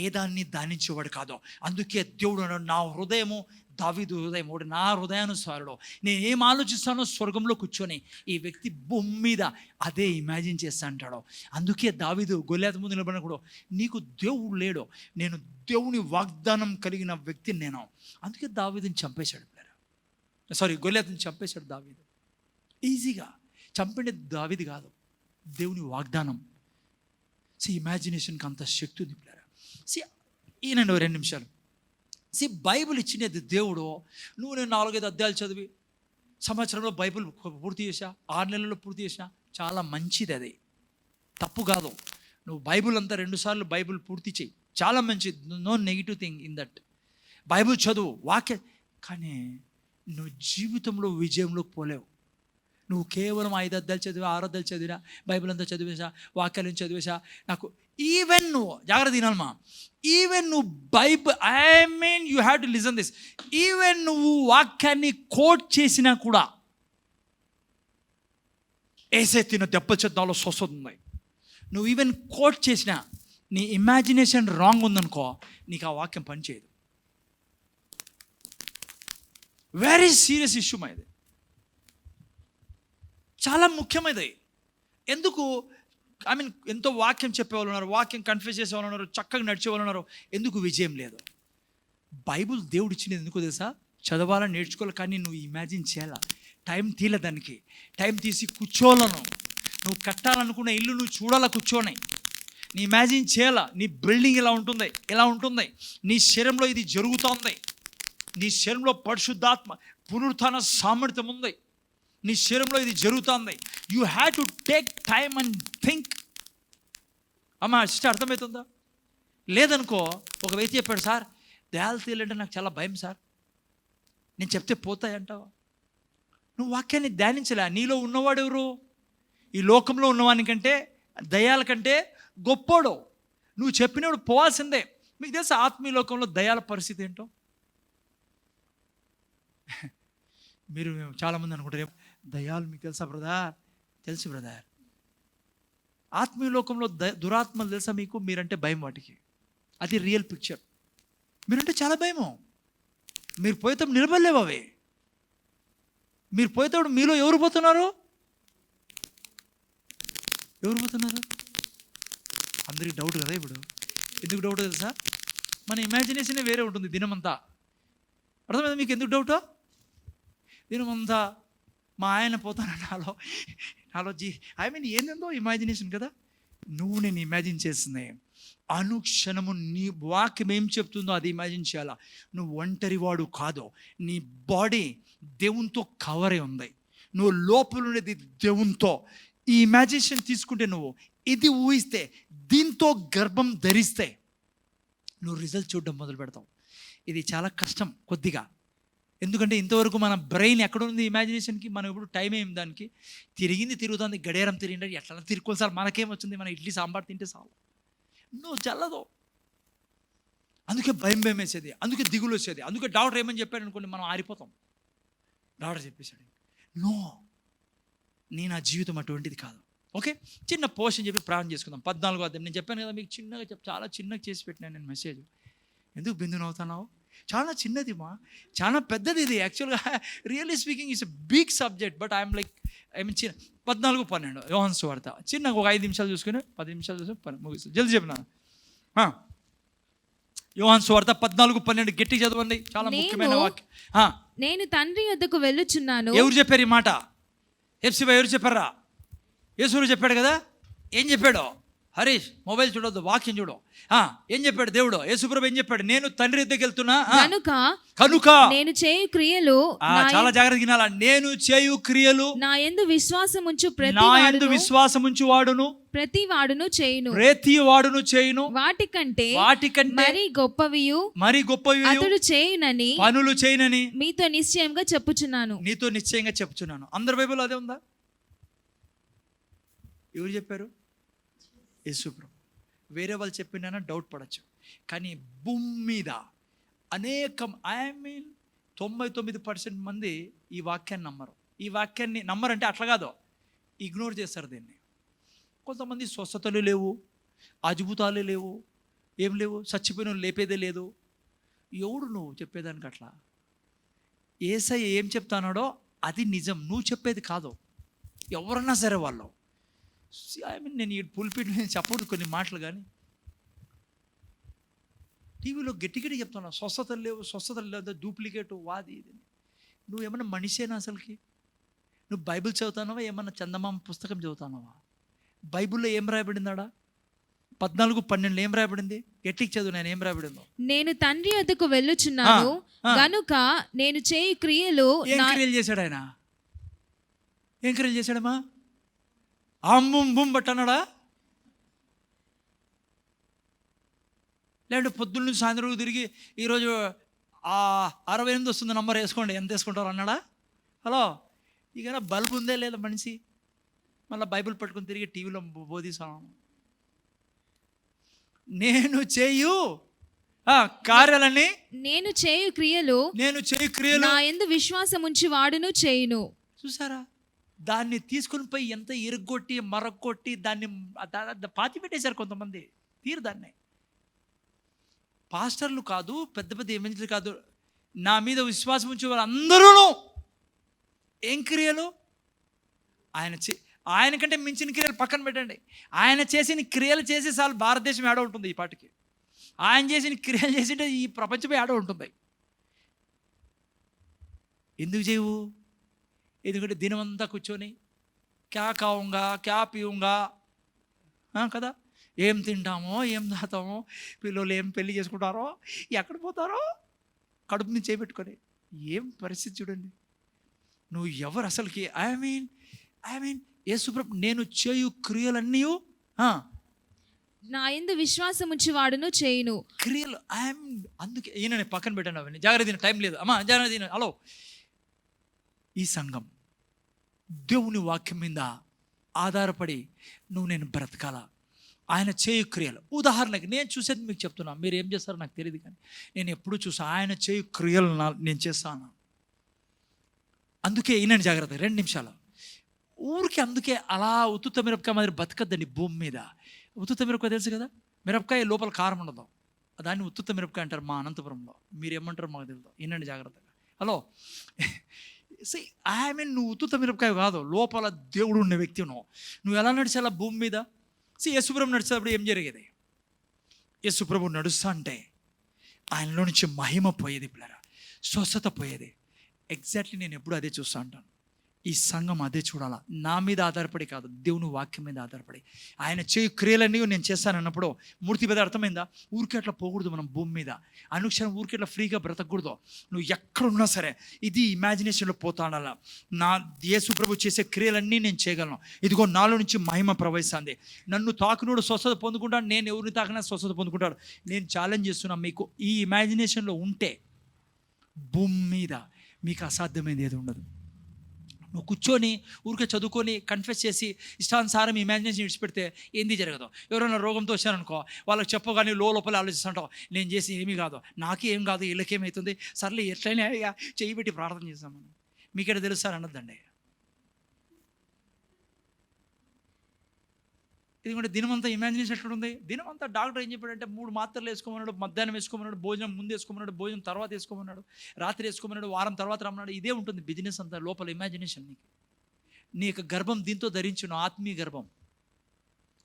ఏదాన్ని ధ్యానించేవాడు కాదు. అందుకే దేవుడు నా హృదయము దావీదు హృదయం, నా హృదయానుసారుడు, నేను ఏం ఆలోచిస్తానో స్వర్గంలో కూర్చొని ఈ వ్యక్తి భూమి మీద అదే ఇమాజిన్ చేస్తా అంటాడు. అందుకే దావీదు గొల్లియాతు ముందు నిలబడినప్పుడు, నీకు దేవుడు లేడు, నేను దేవుని వాగ్దానం కలిగిన వ్యక్తిని నేను. అందుకే దావీదుని చంపేశాడు. గొల్లియాతుని చంపేశాడు దావీదు. ఈజీగా చంపండి దావీదు కాదు, దేవుని వాగ్దానం. ఇమాజినేషన్కి అంత శక్తి ఉంది పిల్లరా. ఈయనండి 2 నిమిషాలు. బైబిల్ ఇచ్చినది దేవుడు. నువ్వు నేను 4-5 అధ్యాయాలు చదివి సంవత్సరంలో బైబిల్ పూర్తి చేసా, 6 నెలల్లో పూర్తి చేసా, చాలా మంచిది. అది తప్పు కాదు. నువ్వు బైబిల్ అంతా 2 సార్లు బైబిల్ పూర్తి చేయి, చాలా మంచిది. No negative thing in that. Bible చదువు, వాక్య, కానీ నువ్వు జీవితంలో విజయంలోకి పోలేవు. నువ్వు కేవలం 5 అధ్యాయాలు చదివా, 6 అధ్యాయాలు చదివినా, బైబిల్ అంతా చదివేసా, వాక్యాలను చదివేసా, నాకు ఈవెన్ నువ్వు జాగ్రత్త తినాలమ్మా, ఈవెన్ నువ్వు Bible you have to listen this, even నువ్వు వాక్యాన్ని కోట్ చేసినా కూడా, ఏసే తిన్న దెబ్బ చేద్దాలో స్వస్థత ఉంది. నువ్వు ఈవెన్ కోట్ చేసినా నీ ఇమాజినేషన్ రాంగ్ ఉందనుకో, నీకు ఆ వాక్యం పనిచేయదు. వెరీ సీరియస్ ఇష్యూ ఇది, చాలా ముఖ్యమైనది. ఎందుకు ఎంతో వాక్యం చెప్పేవాళ్ళు ఉన్నారు, వాక్యం కన్ఫ్యూజ్ చేసేవాళ్ళు ఉన్నారు, చక్కగా నడిచేవాళ్ళు ఉన్నారు, ఎందుకు విజయం లేదు? బైబుల్ దేవుడు ఇచ్చినది ఎందుకు తెలుసా? చదవాలని నేర్చుకోవాలి, కానీ నువ్వు ఇమాజిన్ చేయాలా, టైం తీల దానికి, టైం తీసి కూర్చోవాలను. నువ్వు కట్టాలనుకున్న ఇల్లు నువ్వు చూడాలా కూర్చోని, నీ ఇమాజిన్ చేయాలా. నీ బిల్డింగ్ ఇలా ఉంటుంది, ఇలా ఉంటుంది, నీ శరీరంలో ఇది జరుగుతుంది, నీ శరీరంలో పరిశుద్ధాత్మ పునరుత్థాన సామర్థ్యం ఉంది, నీ శరీరంలో ఇది జరుగుతుంది. You have to take time and think. అమ్మా సిస్టర్ అర్థమవుతుందా? లేదనుకో, ఒక వ్యక్తి చెప్పాడు, సార్ దయాలు తీయాలంటే నాకు చాలా భయం సార్, నేను చెప్తే పోతాయంటావా? నువ్వు వాక్యాన్ని ధ్యానించలే. నీలో ఉన్నవాడు ఎవరు? ఈ లోకంలో ఉన్నవాని కంటే, దయాల కంటే గొప్పోడు. నువ్వు చెప్పినప్పుడు పోవాల్సిందే. మీకు తెలుసా ఆత్మీయ లోకంలో దయాల పరిస్థితి ఏంటో? మీరు చాలామంది అనుకుంటారు దయాలు మీకు తెలుసా బ్రదర్? తెలుసు బ్రదర్. ఆత్మీయ లోకంలో దురాత్మలు తెలుసా మీకు? మీరంటే భయం వాటికి, అది రియల్ పిక్చర్. మీరంటే చాలా భయము. మీరు పోయేటప్పుడు నిలబడలేవు అవి. మీరు పోయేటప్పుడు మీలో ఎవరు పోతున్నారు? ఎవరు పోతున్నారు? అందరికి డౌట్ కదా ఇప్పుడు. ఎందుకు డౌట్ తెలుసా? మన ఇమాజినేషనే వేరే ఉంటుంది దినమంతా. అర్థమైందా మీకు ఎందుకు డౌటో? దినమంతా మా ఆయన పోతాను నాలో ఏందో ఇమాజినేషన్ కదా. నువ్వు నేను ఇమాజిన్ చేస్తున్నాయి అనుక్షణము నీ వాక్యం ఏం చెప్తుందో అది ఇమాజిన్ చేయాలా. నువ్వు ఒంటరి వాడు కాదు, నీ బాడీ దేవునితో కవర్ అయి ఉంది, నువ్వు లోపల ఉండేది దేవునితో. ఈ ఇమాజినేషన్ తీసుకుంటే, నువ్వు ఇది ఊహిస్తే, దీంతో గర్భం ధరిస్తే నువ్వు రిజల్ట్ చూడడం మొదలు పెడతావు. ఇది చాలా కష్టం కొద్దిగా, ఎందుకంటే ఇంతవరకు మన బ్రెయిన్ ఎక్కడ ఉంది ఇమాజినేషన్కి? మనం ఇప్పుడు టైం ఏం దానికి తిరుగుతుంది, గడియారం తిరిగింటే ఎట్లా తిరుక్కోవాలి సార్, మనకేం వచ్చింది, మన ఇడ్లీ సాంబార్ తింటే చాలు, నువ్వు చల్లదు. అందుకే భయం వేసేది, అందుకే దిగులు వచ్చేది, అందుకే డాక్టర్ ఏమని చెప్పాడు అనుకోండి మనం ఆరిపోతాం. డాక్టర్ చెప్పేశాడు, నో నా జీవితం అటువంటిది కాదు. ఓకే, చిన్న పోస్ట్ అని చెప్పి ప్రారంభం చేసుకుందాం. 14వ అధ్యాయం. నేను చెప్పాను కదా మీకు చిన్నగా చాలా చిన్నగా చేసి పెట్టినాను నేను మెసేజ్. ఎందుకు బిందును అవుతున్నావు? చాలా చిన్నది చాలా పెద్దది ఇది. యాక్చువల్గా really speaking it's a big subject, but I'm చిన్న. 14:12 యోహాను సువార్త. చిన్నగా ఒక 5 నిమిషాలు చూసుకుని 10 నిమిషాలు చూసుకుని ముగిస్తాను. జల్దీ చెప్పినాను. యోహాను సువార్త 14:12 గట్టి చదవండి, చాలా ముఖ్యమైన వాక్యం. నేను తండ్రి యొద్దకు వెళ్ళుచున్నాను. ఎవరు చెప్పారు ఈ మాట? ఎఫ్సిబా ఎవరు చెప్పారా? యేసు చెప్పాడు కదా. ఏం చెప్పాడు? హరీష్ మొబైల్ చూడొద్దు, వాక్యం చూడు. ఏం చెప్పాడు దేవుడు? యేసుప్రభు ఏం చెప్పాడు? నేను తండ్రి దగ్గరికి వెళ్తున్నా కనుక నేను చేయు క్రియలు, చాలా జాగ్రత్తగా వినాలా, నేను చేయు క్రియలు నా యందు విశ్వాసముంచు వాడును ప్రతి వాడును చేయును వాటికంటే మరి గొప్పవి అతడు చేయునని పనులు చేయునని నీతో నిశ్చయంగా చెప్పుచున్నాను. అందరి బైబిల్ అదే ఉందా? ఎవరు చెప్పారు? యేసుప్రభు. వేరే వాళ్ళు చెప్పినా డౌట్ పడచ్చు, కానీ భూమి మీద 99% మంది ఈ వాక్యాన్ని నమ్మరు. ఈ వాక్యాన్ని నమ్మరంటే అట్లా కాదు, ఇగ్నోర్ చేస్తారు దీన్ని. కొంతమంది స్వస్థతలు లేవు, అద్భుతాలు లేవు, ఏం లేవు, చచ్చిపోయిన లేపేదే లేదు. ఎవడు నువ్వు చెప్పేదానికి? అట్లా యేసయ్య ఏం చెప్తానాడో అది నిజం, నువ్వు చెప్పేది కాదు. ఎవరన్నా సరే వాళ్ళు నేను ఈ పుల్పిట్ చెప్పడు కొన్ని మాటలు, కానీ టీవీలో గట్టి చెప్తున్నావు స్వస్థతలు లేవు, డూప్లికేటు, వాది ఇది. నువ్వు ఏమన్నా మనిషేనా అసలుకి? నువ్వు బైబిల్ చదువుతానవా? ఏమన్నా చందమామ పుస్తకం చదువుతానవా? బైబిల్లో ఏం రాయబడిందాడా? 14:12 ఏం రాయబడింది? గట్టికి చదువు, నేను ఏం రాయబడిందో. నేను తండ్రి వద్దకు వెళ్ళుచున్నాను గనుక నేను చేయు క్రియలు. ఏం క్రియలు చేశాడు ఆయన? ఏం క్రియలు చేశాడమ్మా? బుమ్ బట్టన్నాడా? లేదంటే పొద్దున్న నుంచి సాయంత్రం తిరిగి ఈరోజు 68 వస్తుంది నంబర్ వేసుకోండి, ఎంత వేసుకుంటారు అన్నాడా? హలో, ఇక బల్బు ఉందే లేదా మనిషి? మళ్ళీ బైబిల్ పట్టుకుని తిరిగి టీవీలో బోధిస్తాను. నేను చేయు కార్యాలని, నేను చేయు క్రియలు నా యందు విశ్వాసముంచి వాడును చేయును. చూసారా? దాన్ని తీసుకుని పోయి ఎంత ఇరుగ్గొట్టి మరగొట్టి దాన్ని పాతి పెట్టేశారు కొంతమంది. తీరు దాన్ని. పాస్టర్లు కాదు, పెద్ద పెద్ద ఎమ్మెల్యేలు కాదు, నా మీద విశ్వాసం ఉంచే వారు అందరూ ఏం క్రియలు? ఆయనకంటే మించిన క్రియలు పక్కన పెట్టండి. ఆయన చేసిన క్రియలు చేసి చాలు భారతదేశం ఏడో ఉంటుంది ఈ పాటికి. ఆయన చేసిన క్రియలు చేసింటే ఈ ప్రపంచమే ఏడో ఉంటుంది. ఎందుకు చేయవు? ఎందుకంటే దినమంతా కూర్చొని క్యా కావుంగా క్యా పీవుంగా కదా, ఏం తింటామో ఏం తాతామో, పిల్లలు ఏం పెళ్లి చేసుకుంటారో, ఎక్కడ పోతారో, కడుపు నుంచి చేపెట్టుకొని. ఏం పరిస్థితి చూడండి. నువ్వు ఎవరు అసలుకి? ఐ మీన్ యేసుప్రభు నేను చేయు క్రియలన్నీ నా యందు విశ్వాసం ఉంచువాడును చేయును క్రియలు. అందుకే ఈయన పక్కన పెట్టండి అవన్నీ. జాగ్రత్త, టైం లేదు అమ్మా, జాగ్రత్త. హలో, ఈ సంఘం దేవుని వాక్యం మీద ఆధారపడి నేను బ్రతకాల. ఆయన చేయు క్రియలు. ఉదాహరణకి నేను చూసేది మీకు చెప్తున్నా, మీరు ఏం చేస్తారో నాకు తెలియదు, కానీ నేను ఎప్పుడు చూసా ఆయన చేయు క్రియలు నేను చేస్తాను. అందుకే ఈయన జాగ్రత్త. 2 నిమిషాలు ఊరికి. అందుకే అలా ఉత్తుత మిరపకాయ మాదిరి బతకద్దండి భూమి మీద. ఉత్తుత మిరపకాయ తెలుసు కదా, మిరపకాయ లోపల కారం ఉండదు, దాన్ని ఉత్తుత మిరపకాయ అంటారు మా అనంతపురంలో. మీరు ఏమంటారో మాకు తెలియదు. ఈయనండి జాగ్రత్తగా. హలో, నువ్వు ఉత్తుత మిరపకాయ కాదు, లోపల దేవుడు ఉన్న వ్యక్తి నువ్వు ఎలా నడిచాలా భూమి మీద? యేసుప్రభు నడిచేటప్పుడు ఏం జరిగేది? యేసుప్రభు నడుస్తా అంటే ఆయనలో నుంచి మహిమ పోయేది, పిల్లరా, స్వస్థత పోయేది. ఎగ్జాక్ట్లీ నేను ఎప్పుడు అదే చూస్తూ ఉంటాను. ఈ సంఘం అదే చూడాలా. నా మీద ఆధారపడి కాదు, దేవుని వాక్యం మీద ఆధారపడి. ఆయన చేయు క్రియలన్నీ నేను చేస్తానన్నప్పుడు మూర్తి మీద అర్థమైందా? ఊరికే అట్లా పోకూడదు మనం భూమి మీద. అనుక్షణం ఊరికే అట్లా ఫ్రీగా బ్రతకూడదు. నువ్వు ఎక్కడున్నా సరే ఇది ఇమాజినేషన్లో పోతాడాలా. నా యేసుప్రభు చేసే క్రియలన్నీ నేను చేయగలను. ఇదిగో నాలో నుంచి మహిమ ప్రవహిస్తుంది. నన్ను తాకినోడు స్వస్థత పొందుకుంటాడు, నేను ఎవరిని తాకినా స్వస్థత పొందుకుంటాడు. నేను ఛాలెంజ్ చేస్తున్నా, మీకు ఈ ఇమాజినేషన్లో ఉంటే భూమి మీద మీకు అసాధ్యమైనది ఏది ఉండదు. నువ్వు కూర్చొని ఊరికే చదువుకొని కన్ఫెస్ చేసి ఇష్టానుసారం ఇమాజినేషన్ విడిచిపెడితే ఏంది జరగదు. ఎవరైనా రోగంతో వచ్చారనుకో, వాళ్ళకి చెప్పగానే లోపల ఆలోచిస్తుంటావు, నేను చేసి ఏమీ కాదు, నాకేం కాదు, వీళ్ళకేమవుతుంది, సర్లే ఎట్లయినా చెయ్యి పెట్టి ప్రార్థన చేస్తామని. మీకెట తెలుస్తారు అనొద్దండి. ఎందుకంటే దినమంతా ఇమాజినేషన్ ఎట్లా ఉంది? దినమంతా డాక్టర్ ఏం చెప్పాడంటే 3 మాత్రలు వేసుకోమన్నాడు, మధ్యాహ్నం వేసుకోమన్నాడు, భోజనం ముందు వేసుకోమన్నాడు, భోజనం తర్వాత వేసుకోమన్నాడు, రాత్రి వేసుకోమన్నాడు, వారం తర్వాత రమ్మన్నాడు. ఇదే ఉంటుంది బిజినెస్ అంతా. లోపల ఇమాజినేషన్. నీ యొక్క గర్భం దీంతో ధరించును, ఆత్మీయ గర్భం.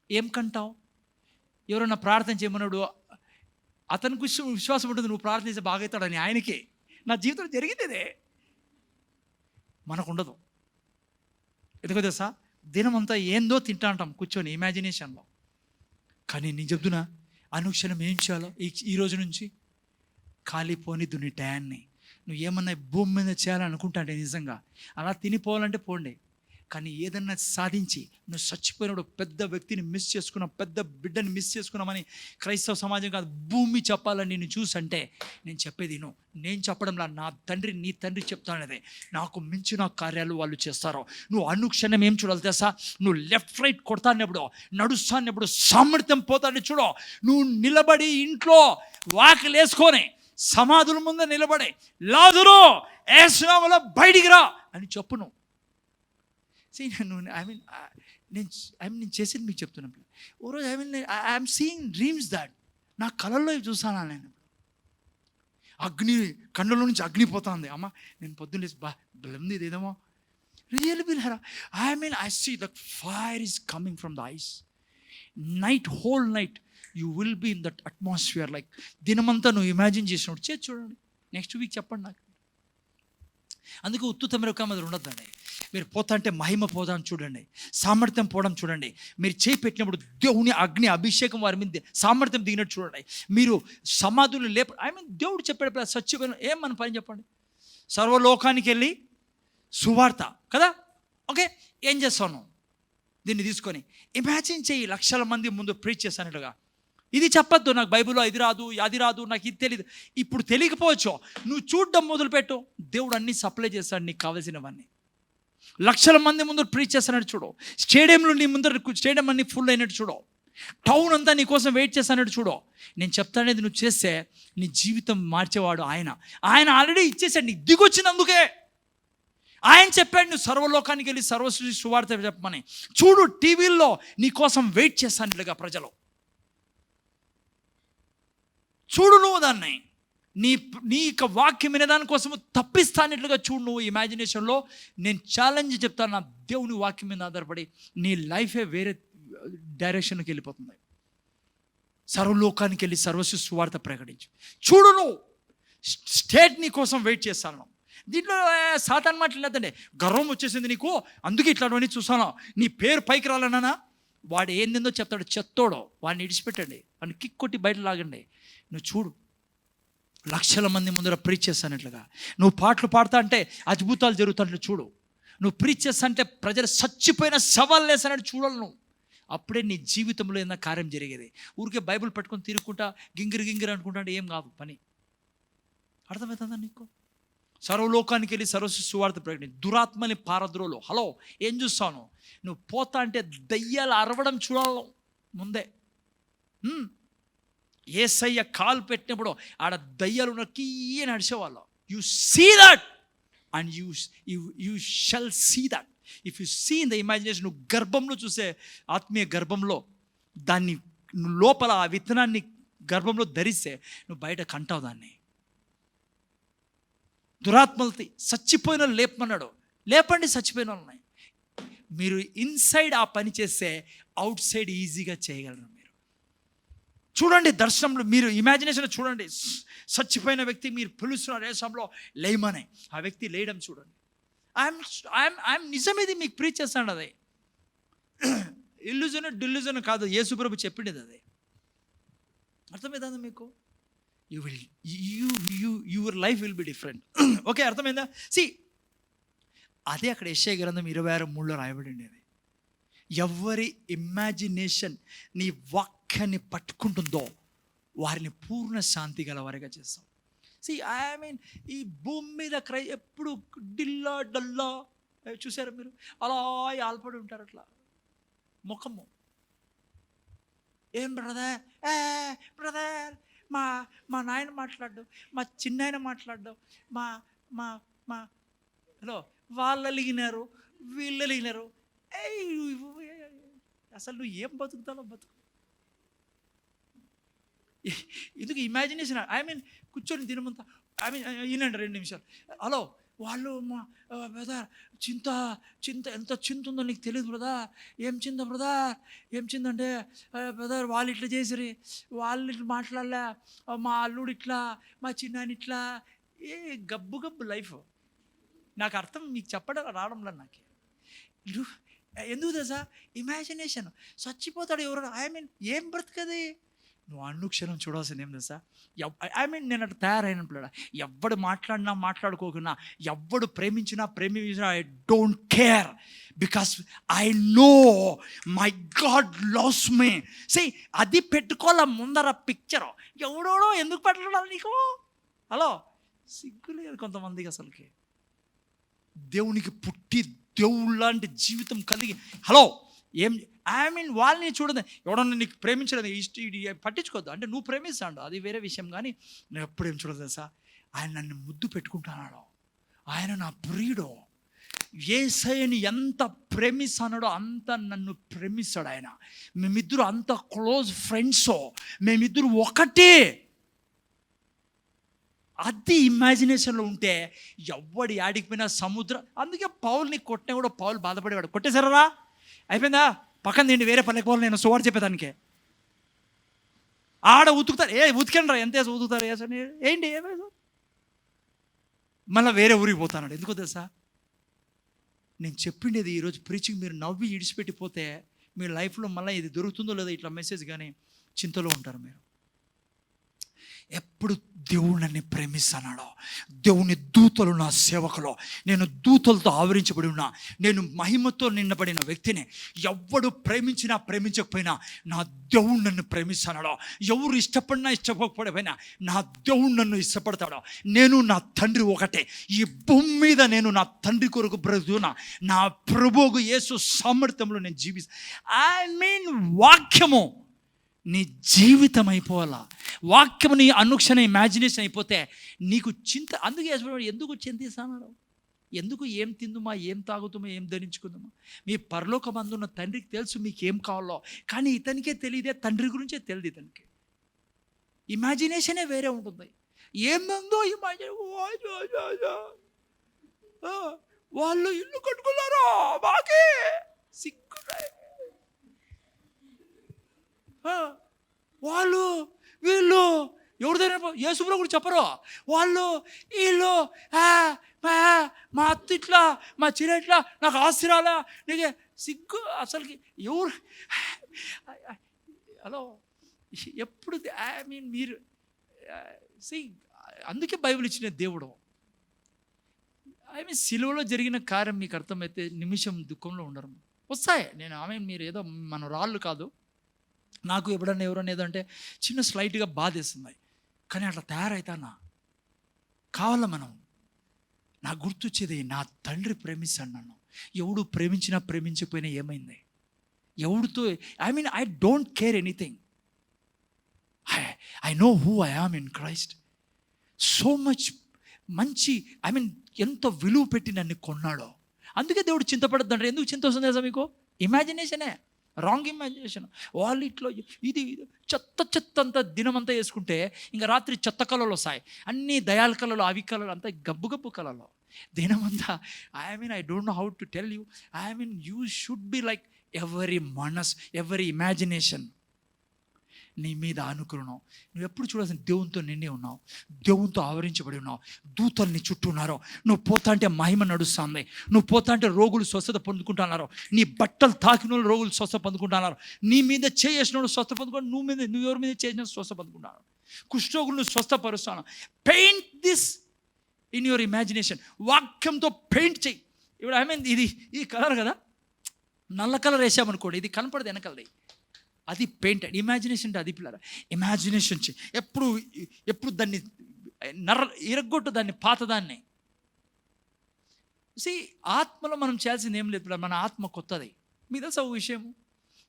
ఏం కంటావు? ఎవరన్నా ప్రార్థన చేయమన్నాడు, అతనికి విశ్వాసం ఉంటుంది నువ్వు ప్రార్థన చేస్తే బాగవుతాడని. ఆయనకే నా జీవితంలో జరిగింది ఇదే. మనకు ఉండదు. ఎందుకో తెలుసా? దినమంతా ఏందో తింటా అంటాం కూర్చొని ఇమాజినేషన్లో. కానీ నేను చెప్తున్నా, అనుక్షణం ఏం చేయాలో ఈ రోజు నుంచి కాలిపోనిద్దు నీ టయాన్ని. నువ్వు ఏమన్నా భూమి మీద చేయాలనుకుంటాంటే నిజంగా అలా తినిపోవాలంటే పోండి. కానీ ఏదన్నా సాధించి నువ్వు చచ్చిపోయినప్పుడు పెద్ద వ్యక్తిని మిస్ చేసుకున్నావు, పెద్ద బిడ్డని మిస్ చేసుకున్నామని క్రైస్తవ సమాజం కాదు భూమి చెప్పాలని నేను చూసంటే నేను చెప్పేది నేను చెప్పడంలా నా తండ్రి నీ తండ్రి చెప్తానదే. నాకు మించిన కార్యాలు వాళ్ళు చేస్తారో. నువ్వు అనుక్షణం ఏం చూడాలి తెలుసా? నువ్వు లెఫ్ట్ రైట్ కొడతానప్పుడు, నడుస్తానప్పుడు సామర్థ్యం పోతాను చూడు. నువ్వు నిలబడి ఇంట్లో వాకిలు వేసుకొని సమాధుల ముందు నిలబడి లాజరు యేసునామములో బయటికి రా అని చెప్పు. నువ్వు నేను చేసేది మీకు చెప్తున్నాను. ఓ రోజు ఐఎమ్ సీయింగ్ డ్రీమ్స్ దాట్ నా కళల్లో చూసాను. నేను అగ్ని కళ్ళలో నుంచి అగ్ని పోతుంది. అమ్మ నేను పొద్దున్న బలంది ఇదేమో రియల్ బిల్హరా. I see the fire is coming from the eyes. Night, whole night you will be in that atmosphere. Like దినమంతా నువ్వు ఇమాజిన్ చేసినప్పుడు చేసి చూడండి. నెక్స్ట్ వీక్ చెప్పండి నాకు. అందుకే ఉత్తుత మిరపకాయ మీద ఉండొద్దండి. మీరు పోతా అంటే మహిమ పోదాం చూడండి, సామర్థ్యం పోవడం చూడండి. మీరు చేయి పెట్టినప్పుడు దేవుని అగ్ని అభిషేకం వారి మీద సామర్థ్యం దిగినట్టు చూడండి. మీరు సమాధులు దేవుడు చెప్పాడు సత్యమైన ఏం మన పని చెప్పండి. సర్వలోకానికి వెళ్ళి సువార్త కదా. ఓకే, ఏం చేస్తాను? దీన్ని తీసుకొని ఇమాజిన్ చేయి, లక్షల మంది ముందు ప్రీచ్ చేస్తానట్టుగా. ఇది చెప్పొద్దు, నాకు బైబిల్లో ఇది రాదు, అది రాదు, నాకు ఇది తెలియదు. ఇప్పుడు తెలియకపోవచ్చు, నువ్వు చూడడం మొదలుపెట్టు. దేవుడు అన్నీ సప్లై చేస్తాడు నీకు కావాల్సినవన్నీ. లక్షల మంది ముందు ప్రీచ్ చేస్తానట్టు చూడు. స్టేడియంలో నీ ముందర స్టేడియం అన్ని ఫుల్ అయినట్టు చూడు. టౌన్ అంతా నీ కోసం వెయిట్ చేస్తానట్టు చూడు. నేను చెప్తానేది నువ్వు చేస్తే నీ జీవితం మార్చేవాడు ఆయన. ఆల్రెడీ ఇచ్చేసాడు నీకు, దిగొచ్చినందుకే. ఆయన చెప్పాడు నువ్వు సర్వలోకానికి వెళ్ళి సర్వసృష్టి సువార్త చెప్పమని. చూడు టీవీల్లో నీ కోసం వెయిట్ చేస్తానుగా ప్రజలు. చూడు నువ్వు దాన్ని నీ యొక్క వాక్యం వినే దానికోసము తప్పిస్తానట్లుగా చూడు నువ్వు ఇమాజినేషన్లో. నేను ఛాలెంజ్ చెప్తాను, నా దేవుని వాక్యం మీద ఆధారపడి నీ లైఫే వేరే డైరెక్షన్కి వెళ్ళిపోతుంది. సర్వలోకానికి వెళ్ళి సర్వసృష్టి సువార్త ప్రకటించు. చూడు నువ్వు స్టేట్ నీ కోసం వెయిట్ చేస్తాను. దీంట్లో సాతాను మాటలు లేదండి, గర్వం వచ్చేసింది నీకు అందుకే ఇట్లాంటివన్నీ చూసాను. నీ పేరు పైకి రాలన్నా వాడు ఏందో చెప్తాడు, చెత్తోడో వాడిని ఇడిచిపెట్టండి, వాడిని కిక్ కొట్టి బయట లాగండి. నువ్వు చూడు లక్షల మంది ముందర ప్రీచ్ చేస్తానట్లుగా. నువ్వు పాటలు పాడుతా అంటే అద్భుతాలు జరుగుతాంటే చూడు. నువ్వు ప్రీచ్ చేస్తా అంటే ప్రజలు చచ్చిపోయిన సవాళ్ళు వేస్తానంటే చూడాలి నువ్వు. అప్పుడే నీ జీవితంలో ఏదైనా కార్యం జరిగేది. ఊరికే బైబిల్ పట్టుకొని తిరుగుకుంటా గింగిరి అనుకుంటా అంటే ఏం కాదు పని. అర్థమవుతుందా నీకు? సర్వలోకానికి వెళ్ళి సర్వసృష్టి సువార్త ప్రకటించి దురాత్మని పారద్రోలు. హలో, ఏం చూస్తాను? నువ్వు పోతా అంటే దయ్యాలు అరవడం చూడాలి ముందే. యేసయ్య కాలు పెట్టినప్పుడు ఆడ దయ్యాలు ఉన్న కీయ నడిచేవాళ్ళు. You see that and you shall see that. If you see in the imagination, నువ్వు గర్భంలో చూసే ఆత్మీయ గర్భంలో దాన్ని నువ్వు లోపల ఆ విత్తనాన్ని గర్భంలో ధరిస్తే నువ్వు బయట కంటావు దాన్ని. దురాత్మలతో చచ్చిపోయిన లేపమన్నాడు, లేపండి చచ్చిపోయిన వాళ్ళని. మీరు ఇన్సైడ్ ఆ పని చేస్తే అవుట్ సైడ్ ఈజీగా చేయగలరు. మీరు చూడండి దర్శనంలో, మీరు ఇమాజినేషన్ చూడండి. చచ్చిపోయిన వ్యక్తి మీరు పిలుస్తున్న దేశంలో లేయమని, ఆ వ్యక్తి లేయడం చూడండి. ఐఎమ్ నిజమేది మీకు ప్రీచ్ చేస్తాను. అది ఇల్యూజన్ డిల్యూజన్ కాదు, యేసుప్రభు చెప్పిండేది అదే. అర్థమైందా మీకు? Your life will be different. Okay, అర్థమైందా? అదే అక్కడ యెషయా గ్రంథం 26:3 రాయబడి ఉండేది. ఎవరి ఇమాజినేషన్ నీ వాక్యాన్ని పట్టుకుంటుందో వారిని పూర్ణ శాంతి గల వారిగా చేస్తాం. ఈ భూమి మీద ఎప్పుడు డిల్లా డల్లా చూసారా మీరు? అలా ఆల్పడి ఉంటారు అట్లా ముఖము. ఏం బ్రదర్ మా నాయన మాట్లాడ్డు, మా చిన్నాయన మాట్లాడ్డు, మా మా మా హలో వాళ్ళు అలిగినారు, వీళ్ళు అలిగినారు. అసలు నువ్వు ఏం బతుకుతావో బతుకు. ఎందుకు ఇమాజినేషన్? కూర్చొని దినమంతా ఈనండి 2 నిమిషాలు. హలో, వాళ్ళు మా బ్రదర్ చింత ఎంత చింత ఉందో నీకు తెలియదు బ్రదర్. ఏం చింత బ్రదర్? ఏం చింత అంటే బ్రదర్ వాళ్ళు ఇట్లా చేసిరి, వాళ్ళు ఇట్లా మాట్లాడలే, మా అల్లుడు ఇట్లా, మా చిన్నాయన ఇట్లా. గబ్బు లైఫ్. నాకు అర్థం మీకు చెప్పడం రావడంలో నాకు. ఎందుకు తెలుసా? ఇమాజినేషన్. చచ్చిపోతాడు ఎవరు? ఏం బ్రతకది? నువ్వు అనుక్షణం చూడాల్సింది ఏం తెలుసా? నేను అట్లా తయారైనప్పుడు ఎవడు మాట్లాడినా మాట్లాడుకోకున్నా, ఎవడు ప్రేమించినా I don't care, because I know my God loves me. అది పెట్టుకోవాల ముందర పిక్చర్. ఎవడోడో ఎందుకు పెట్టడం నీకు? హలో, సిగ్గులేదు కొంతమందికి అసలుకి. దేవునికి పుట్టి దేవుళ్ళ లాంటి జీవితం కలిగి, హలో ఏం వాళ్ళని చూడదు. ఎవడన్నా నీకు ప్రేమించడం పట్టించుకోవద్దు. అంటే నువ్వు ప్రేమిస్తాడు, అది వేరే విషయం. కానీ నేను ఎప్పుడేం చూడదు తెలుసా? ఆయన నన్ను ముద్దు పెట్టుకుంటున్నాడు, ఆయన నా ప్రియుడు. యేసయ్యని ఎంత ప్రేమిస్తాడో అంత నన్ను ప్రేమిస్తాడు ఆయన. మేమిద్దరు అంత క్లోజ్ ఫ్రెండ్సో, మేమిద్దరు ఒకటే. అది ఇమాజినేషన్లో ఉంటే ఎవడు ఆడికిపోయినా సముద్రం. అందుకే పౌల్ని కొట్టినా కూడా పౌలు బాధపడేవాడు. కొట్టేశారా అయిపోయిందా, పక్కన తిండి, వేరే పల్లెకి పోవాలి నేను సువార్త చెప్పేదానికే. ఆడ ఉతుకుతారు, ఉతికండి రా, ఎంత ఉతుకుతారు ఏంటి, ఏమైనా మళ్ళీ వేరే ఊరికి పోతాడు. ఎందుకో తెలుసా? నేను చెప్పిండేది ఈరోజు ప్రీచింగ్ మీరు నవ్వి ఇడిచిపెట్టిపోతే మీ లైఫ్లో మళ్ళీ ఇది దొరుకుతుందో లేదో ఇట్లా మెసేజ్ కానీ చింతలో ఉంటారు మీరు. ఎప్పుడు దేవుడు నన్ను ప్రేమిస్తున్నాడో, దేవుని దూతలు నా సేవకులో, నేను దూతలతో ఆవరించబడి ఉన్నా, నేను మహిమతో నిండబడిన వ్యక్తిని. ఎవడు ప్రేమించినా ప్రేమించకపోయినా నా దేవుడు నన్ను ప్రేమిస్తున్నాడో, ఎవరు ఇష్టపడినా ఇష్టపడకపోయినా నా దేవుడు నన్ను ఇష్టపడతాడో. నేను నా తండ్రి ఒకటే. ఈ భూమి మీద నేను నా తండ్రి కొరకు బ్రతుకుతున్నా. నా ప్రభువుకు యేసు సామర్థ్యంలో నేను జీవిస్తాను. వాక్యము నీ జీవితం అయిపోవాలా. వాక్యము నీ అనుక్షణ ఇమాజినేషన్ అయిపోతే నీకు చింత. అందుకే ఎందుకు చింతిస్తున్నాడు? ఎందుకు ఏం తిందుమా, ఏం తాగుతామో, ఏం ధరించుకుందామా? మీ పరలోకమందున్న తండ్రికి తెలుసు మీకు ఏం కావాలో. కానీ ఇతనికే తెలియదే, తండ్రి గురించే తెలియదు ఇతనికి. ఇమాజినేషనే వేరే ఉంటుంది. ఏమందో వాళ్ళు ఇల్లు కట్టుకున్నారో బాకే సిగ్గు. వాళ్ళు వీళ్ళు ఎవరిదైనా యేసుప్రభు కూడా చెప్పరు. వాళ్ళు వీళ్ళు మా అత్త ఇట్లా, మా చెల్లి ఇట్లా, నాకు ఆస్తిరాలా, నీకు సిగ్గు అసలుకి ఎవరు? హలో, ఎప్పుడు మీరు అందుకే బైబిల్ ఇచ్చిన దేవుడు. సిలువలో జరిగిన కార్యం మీకు అర్థమైతే నిమిషం దుఃఖంలో ఉండరు. వస్తాయి. మీరు ఏదో మన రాళ్ళు కాదు. నాకు ఎప్పుడన్నా ఎవరన్నా ఏదో అంటే చిన్న స్లైట్గా బాధేస్తుంది, కానీ అట్లా తయారైతానా కావాలా మనం. నాకు గుర్తొచ్చేది, నా తండ్రి ప్రేమిస్తాడు నన్ను. ఎవడు ప్రేమించినా ప్రేమించకపోయినా ఏమైంది? ఎవడితో I don't care anything. I know who I am in Christ. So much మంచి ఎంత విలువ పెట్టి నన్ను కొన్నాడో. అందుకే దేవుడు చింతపడద్దంటారు. ఎందుకు చింత వస్తుంది తెలుసా మీకు? ఇమాజినేషనే, రాంగ్ ఇమాజినేషన్. వాళ్ళు ఇట్లా ఇది చెత్త అంతా దినమంతా వేసుకుంటే ఇంకా రాత్రి చెత్త కళలు వస్తాయి. అన్ని దయాల కళలు, అవి కళలు అంతా గబ్బు కళలు దినమంతా. I don't know how to tell you. You should be like every మనస్, ఎవరీ ఇమాజినేషన్ నీ మీద అనుకున్నావు. నువ్వు ఎప్పుడు చూడాల్సిన దేవునితో నిండి ఉన్నావు, దేవునితో ఆవరించబడి ఉన్నావు. దూతల్ని చుట్టూ ఉన్నారు. నువ్వు పోతా అంటే మహిమ నడుస్తుంది. నువ్వు పోతా అంటే రోగులు స్వస్థత పొందుకుంటున్నారు. నీ బట్టలు తాకిన వాళ్ళు రోగులు స్వస్థత పొందుకుంటున్నారు. నీ మీద చేసిన వాళ్ళు స్వస్థ పొందుకుంటారు. నువ్వు ఎవరి మీద చేసిన స్వస్థ పొందుకుంటున్నారు. కుష్ఠరోగులను స్వస్థపరుస్తాను. Paint this in your imagination. వాక్యంతో పెయింట్ చేయి. ఇప్పుడు ఇది ఈ కలర్ కదా, నల్ల కలర్ వేసామనుకోండి, ఇది కనపడదు వెనకలది. అది పెయింటెడ్. ఇమాజినేషన్ అంటే అది పిల్లరా. ఇమాజినేషన్ ఎప్పుడు దాన్ని ఇరగొట్టు, దాన్ని పాతదాన్ని. ఆత్మలో మనం చేయాల్సింది ఏం లేదు. మన ఆత్మ కొత్తది. మీ తెలుసా ఒక విషయము,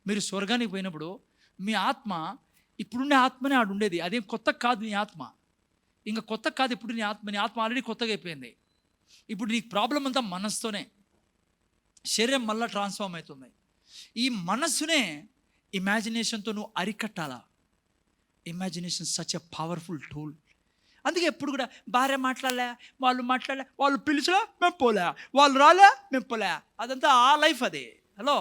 మీరు స్వర్గానికి పోయినప్పుడు మీ ఆత్మ ఇప్పుడుండే ఆత్మనే ఆడు ఉండేది. అదేం కొత్త కాదు. నీ ఆత్మ ఇంకా కొత్త కాదు. ఇప్పుడు నీ ఆత్మ ఆల్రెడీ కొత్తగా అయిపోయింది. ఇప్పుడు నీకు ప్రాబ్లం అంతా మనస్సుతోనే. శరీరం మళ్ళీ ట్రాన్స్ఫార్మ్ అవుతుంది. ఈ మనస్సునే ఇమాజినేషన్తో నువ్వు అరికట్టాలా. Imagination such a powerful tool. అందుకే ఎప్పుడు కూడా భార్య మాట్లాడలే, వాళ్ళు పిలిచలే మేము పోలే, వాళ్ళు రాలే మేము పోలే, అదంతా ఆ లైఫ్ అదే. హలో,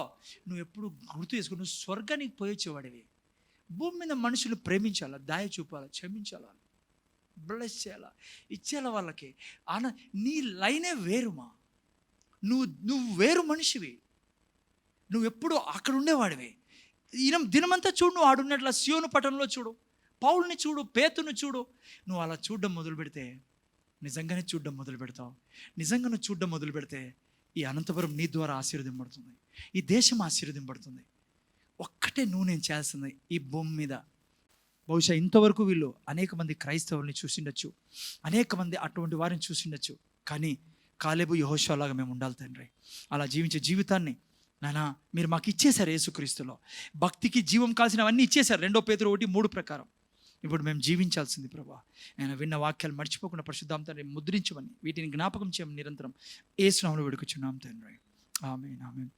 నువ్వు ఎప్పుడు గుర్తు చేసుకుని నువ్వు స్వర్గానికి పోయొచ్చేవాడివి. భూమి మీద మనుషులు ప్రేమించాలా, దయ చూపాలా, క్షమించాలా, బ్లెస్ చేయాలా, ఇచ్చేయాల వాళ్ళకి. నీ లైనే వేరుమా. నువ్వు వేరు మనిషివి. నువ్వు ఎప్పుడు అక్కడ ఉండేవాడివి. దినమంతా చూడు, నువ్వు ఆడున్నట్ల సియోను పట్టణంలో చూడు, పౌలుని చూడు, పేతుని చూడు. నువ్వు అలా చూడడం మొదలు పెడితే నిజంగానే చూడడం మొదలు పెడతావు. నిజంగా నువ్వు చూడడం మొదలు పెడితే ఈ అనంతపురం నీ ద్వారా ఆశీర్వదింపడుతుంది. ఈ దేశం ఆశీర్వదింపడుతుంది. ఒక్కటే నేను చేయాల్సింది ఈ భూమి మీద. బహుశా ఇంతవరకు వీళ్ళు అనేక మంది క్రైస్తవుల్ని చూసిండొచ్చు, అనేక మంది అటువంటి వారిని చూసిండొచ్చు. కానీ కాలేబు యెహోషువ లాగా మేము ఉండాలి తండ్రి. అలా జీవించే జీవితాన్ని నానా మీరు మాకు ఇచ్చేశారు. యేసుక్రీస్తులో భక్తికి జీవం కాల్సినవన్నీ ఇచ్చేశారు. 2 పేతురు 1:3 ప్రకారం. ఇప్పుడు మేము జీవించాల్సింది ప్రభా. ఆయన విన్న వాక్యాలు మర్చిపోకుండా పరిశుద్ధాంతాన్ని ముద్రించమని, వీటిని జ్ఞాపకం చేయమని నిరంతరం యేసు నామములో వేడుకొచ్చున్నాం తండ్రి. ఆమేన్, ఆమేన్.